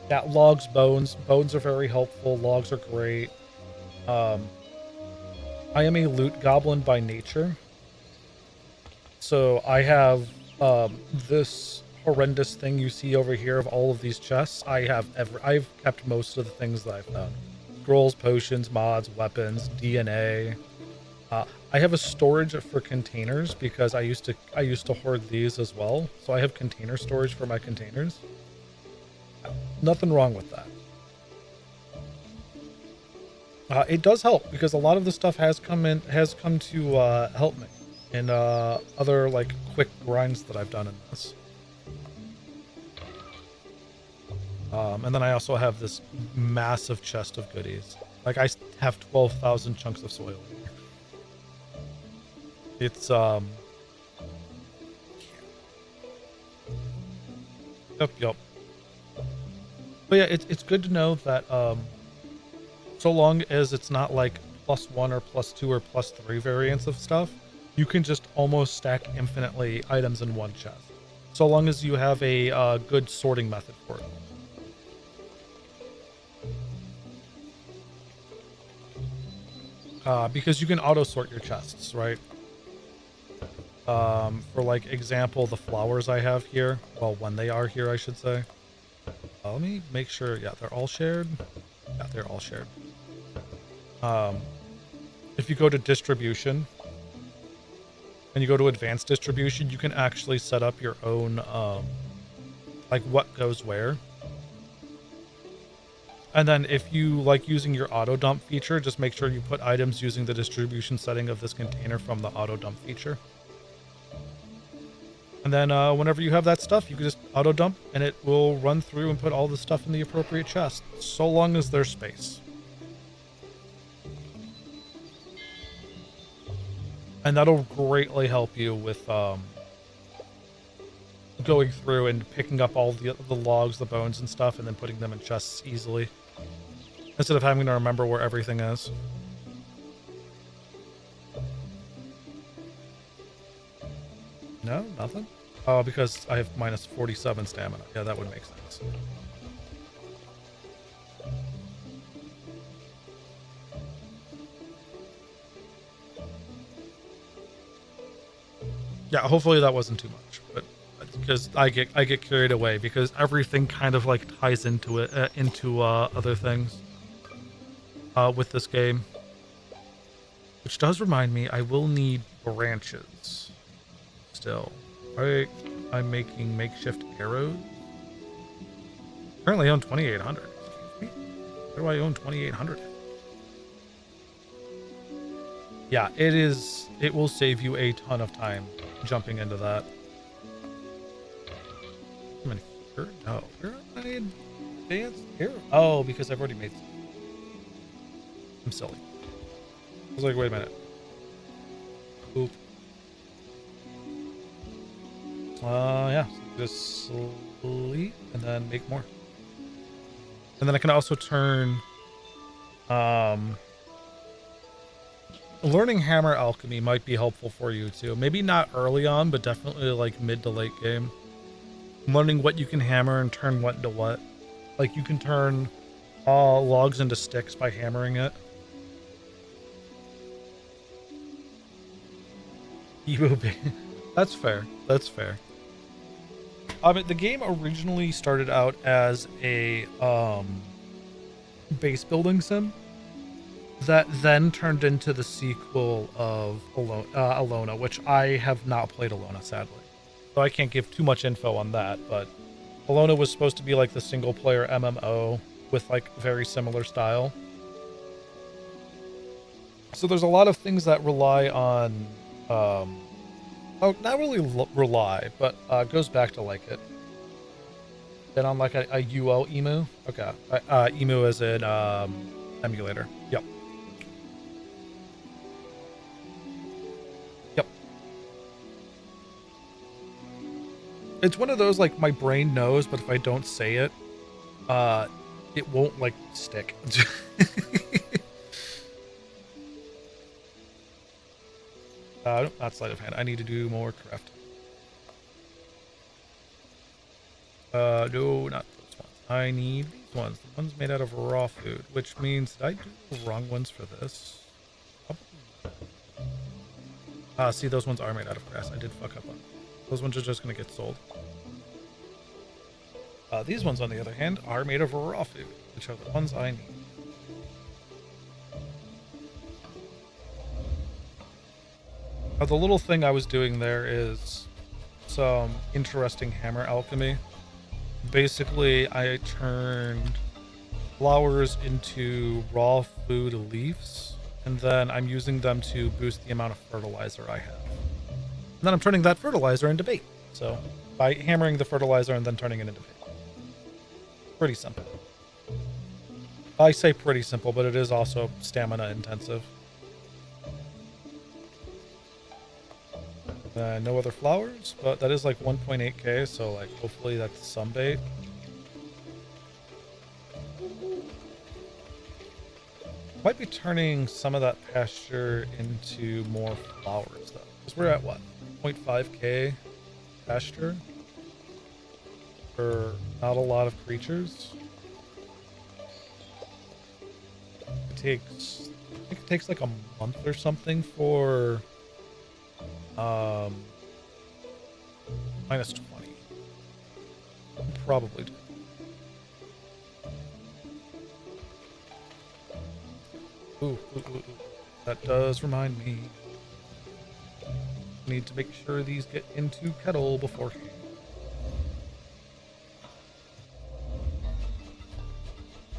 Yeah, logs, bones. Bones are very helpful. Logs are great. I am a loot goblin by nature. So I have this horrendous thing you see over here of all of these chests. I've kept most of the things that I've found. Scrolls, potions, mods, weapons, DNA. I have a storage for containers because I used to hoard these as well. So I have container storage for my containers. Nothing wrong with that. It does help because a lot of the stuff has come to help me in other like quick grinds that I've done in this. And then I also have this massive chest of goodies. Like, I have 12,000 chunks of soil. It's Yep. But yeah, it's good to know that so long as it's not like +1 or +2 or +3 variants of stuff, you can just almost stack infinitely items in one chest. so long as you have a good sorting method for it. Because you can auto sort your chests, right? For like example, the flowers I have here, well, when they are here, I should say. Let me make sure, yeah, they're all shared. Yeah, they're all shared. If you go to distribution and you go to advanced distribution, you can actually set up your own, like what goes where. And then if you like using your auto dump feature, just make sure you put items using the distribution setting of this container from the auto dump feature. And then whenever you have that stuff, you can just auto dump and it will run through and put all the stuff in the appropriate chest, so long as there's space. And that'll greatly help you with going through and picking up all the logs, the bones and stuff, and then putting them in chests easily, instead of having to remember where everything is. No, nothing? Oh, because I have minus 47 stamina. Yeah, that would make sense. Yeah, hopefully that wasn't too much, but because I get carried away because everything kind of like ties into it, into other things with this game. Which does remind me, I will need branches still. I'm making makeshift arrows. Currently I own 2,800. Excuse me. Where do I own 2,800? Yeah, it is. It will save you a ton of time jumping into that. I'm in here. No, where am I advanced here? Oh, because I've already made some. I'm silly. I was like, wait a minute. Oop. Yeah. Just sleep and then make more. And then I can also turn, learning hammer alchemy might be helpful for you too. Maybe not early on, but definitely like mid to late game. Learning what you can hammer and turn what into what. Like you can turn logs into sticks by hammering it. That's fair. That's fair. The game originally started out as a base building sim that then turned into the sequel of Alona, which I have not played Alona, sadly. So I can't give too much info on that, but Alona was supposed to be like the single player MMO with like very similar style. So there's a lot of things that rely on not really rely, but goes back to like it. Then on like a UO emu. Okay. Emu as an emulator. Yep. Yep. It's one of those like my brain knows, but if I don't say it, it won't like stick. Not sleight of hand. I need to do more crafting. No, not those ones. I need these ones. The ones made out of raw food, which means did I do the wrong ones for this? See, those ones are made out of grass. I did fuck up on them. Those ones are just going to get sold. These ones, on the other hand, are made of raw food, which are the ones I need. The little thing I was doing there is some interesting hammer alchemy. Basically, I turned flowers into raw food leaves, and then I'm using them to boost the amount of fertilizer I have. And then I'm turning that fertilizer into bait. So, by hammering the fertilizer and then turning it into bait. Pretty simple. I say pretty simple, but it is also stamina intensive. No other flowers, but that is like 1.8k, so like hopefully that's some bait. Might be turning some of that pasture into more flowers though, because we're at what, 0.5k pasture. for not a lot of creatures. I think it takes like a month or something for minus 20. Probably do. Ooh. That does remind me. Need to make sure these get into kettle beforehand.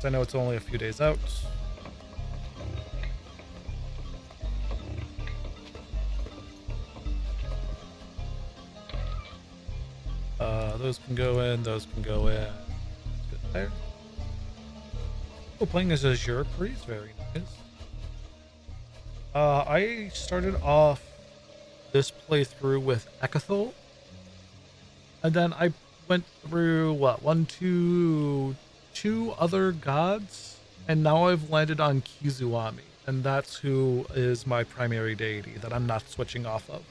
I know it's only a few days out. Those can go in, those can go in. Good there. Oh, playing as Azure Priest, very nice. I started off this playthrough with Ekathol, and then I went through two other gods, and now I've landed on Kizuami, and that's who is my primary deity that I'm not switching off of.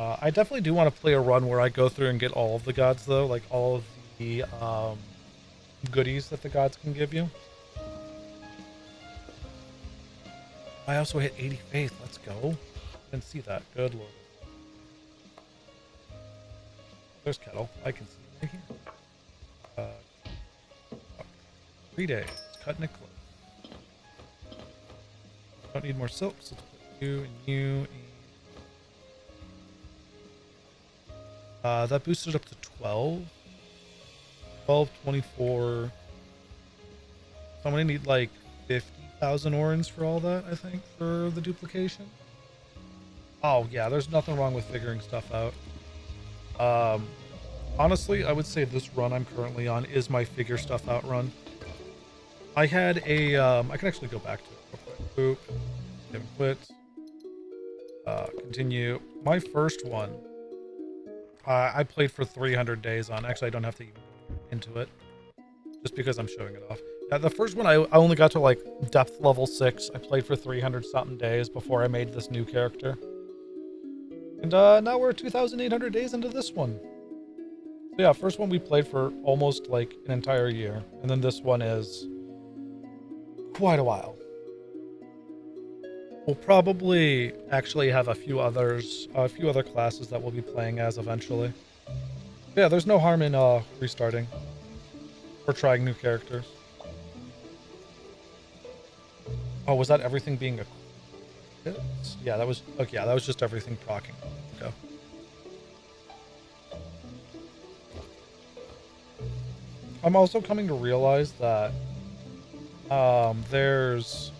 I definitely do want to play a run where I go through and get all of the gods, though, like all of the goodies that the gods can give you. I also hit 80 faith. Let's go. Didn't see that. Good lord. There's kettle. I can see it right here. 3 days. Cutting it close. Don't need more silks. Let's put you and you and that boosted up to 12. 12, 24. So I'm gonna need like 50,000 orans for all that, I think, for the duplication. Oh yeah, there's nothing wrong with figuring stuff out. Honestly, I would say this run I'm currently on is my figure stuff out run. I had a, I can actually go back to it real quick. Boop. Haven't quit. Continue. My first one, I played for 300 days on. Actually, I don't have to even go into it, just because I'm showing it off. The first one, I only got to like depth level 6. I played for 300 something days before I made this new character. And now we're 2,800 days into this one. So yeah, first one we played for almost like an entire year. And then this one is quite a while. We'll probably actually have a few other classes that we'll be playing as eventually. Yeah, there's no harm in restarting or trying new characters. Oh, was that everything being equipped? Yeah, that was okay. Yeah, that was just everything proccing. Okay. I'm also coming to realize that there's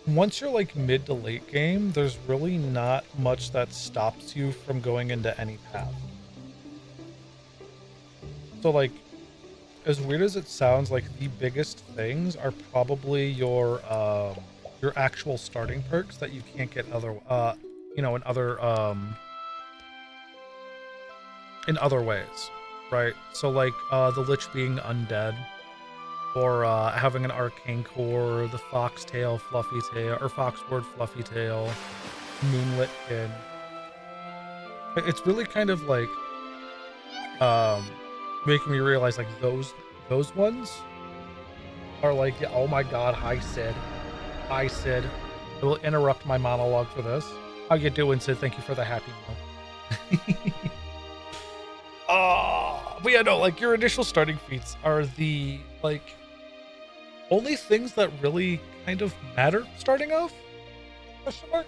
once you're like mid to late game, there's really not much that stops you from going into any path. So like, as weird as it sounds, like the biggest things are probably your actual starting perks that you can't get in other ways, right? So like the Lich being undead, or having an arcane core, the foxtail fluffy tail, or foxword fluffy tail, moonlit kid. It's really kind of like making me realize like those ones are like, oh my god, hi Sid. I will interrupt my monologue for this. How you doing, Sid? Thank you for the happy meal. But yeah, no, like your initial starting feats are the like only things that really kind of matter starting off. Question mark.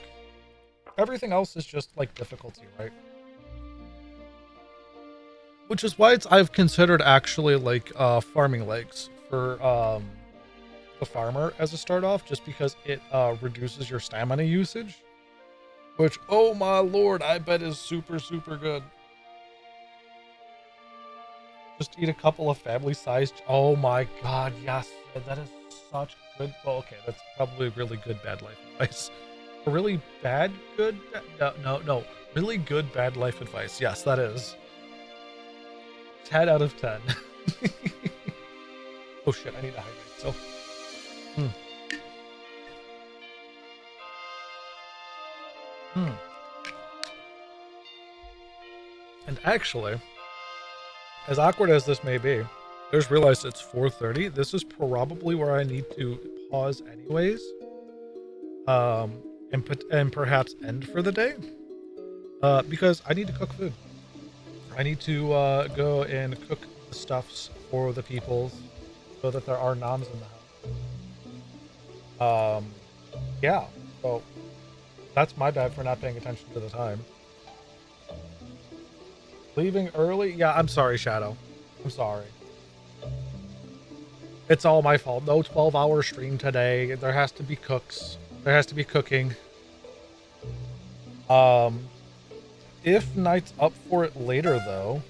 Everything else is just like difficulty, right? Which is why I've considered actually like farming legs for the farmer as a start off, just because it reduces your stamina usage, which, oh my lord, I bet is super good. Just eat a couple of family-sized. Oh my god, yes, that is such good. Well, okay, that's probably really good bad life advice. A really bad good? No, really good bad life advice. Yes, that is 10 out of 10. Oh shit, I need to hydrate. So. And Actually, as awkward as this may be, I just realized it's 4:30. This is probably where I need to pause anyways. And perhaps end for the day. Because I need to cook food. I need to go and cook the stuffs for the peoples so that there are noms in the house. Yeah, so that's my bad for not paying attention to the time. Leaving early? Yeah, I'm sorry, Shadow. I'm sorry. It's all my fault. No 12-hour stream today. There has to be cooks. There has to be cooking. If Knight's up for it later, though,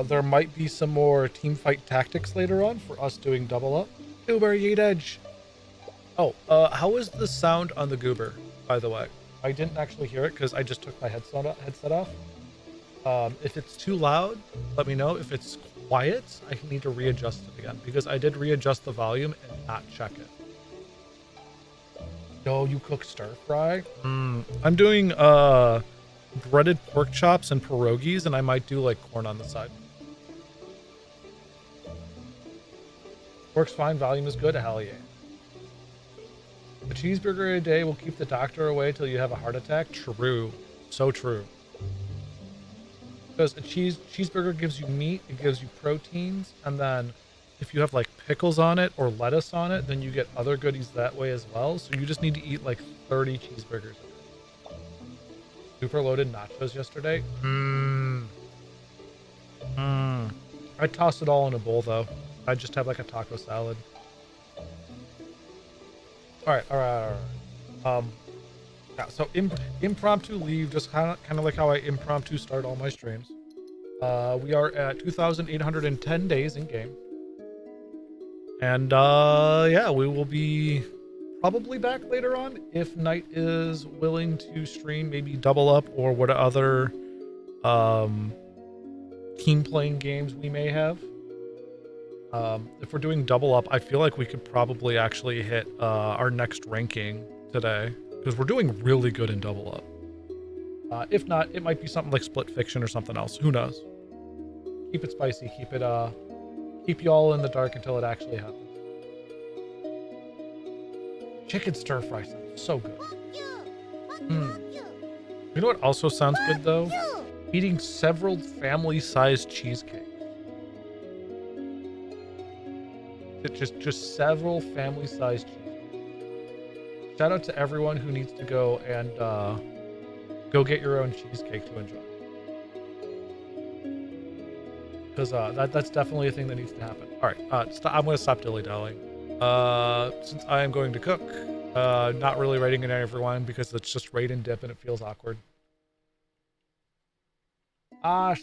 there might be some more teamfight tactics later on for us doing double up. Goober, Yeet Edge. Oh, how is the sound on the Goober, by the way? I didn't actually hear it because I just took my headset off. If it's too loud, let me know. If it's quiet, I need to readjust it again because I did readjust the volume and not check it. No, you cook stir fry? I'm doing breaded pork chops and pierogies, and I might do like corn on the side. Works fine, volume is good, hell yeah. A cheeseburger a day will keep the doctor away till you have a heart attack? True. So true. Because a cheeseburger gives you meat, it gives you proteins, and then if you have like pickles on it or lettuce on it, then you get other goodies that way as well. So you just need to eat like 30 cheeseburgers. Super loaded nachos yesterday. I'd toss it all in a bowl though. I'd just have like a taco salad. All right. Yeah, so impromptu leave, just kind of like how I impromptu start all my streams. We are at 2,810 days in game. And yeah, we will be probably back later on if Knight is willing to stream maybe double up or what other team playing games we may have. If we're doing double up, I feel like we could probably actually hit our next ranking today because we're doing really good in double up. If not, it might be something like split fiction or something else. Who knows? Keep it spicy. Keep you all in the dark until it actually happens. Chicken stir fry sounds so good. You know what also sounds good though? Eating several family-sized cheesecakes. Just several family-sized cheesecakes. Shout out to everyone who needs to go and go get your own cheesecake to enjoy. Because that's definitely a thing that needs to happen. All right, I'm going to stop dilly-dallying. Since I am going to cook, not really rating it everyone because it's just raid and dip and it feels awkward. I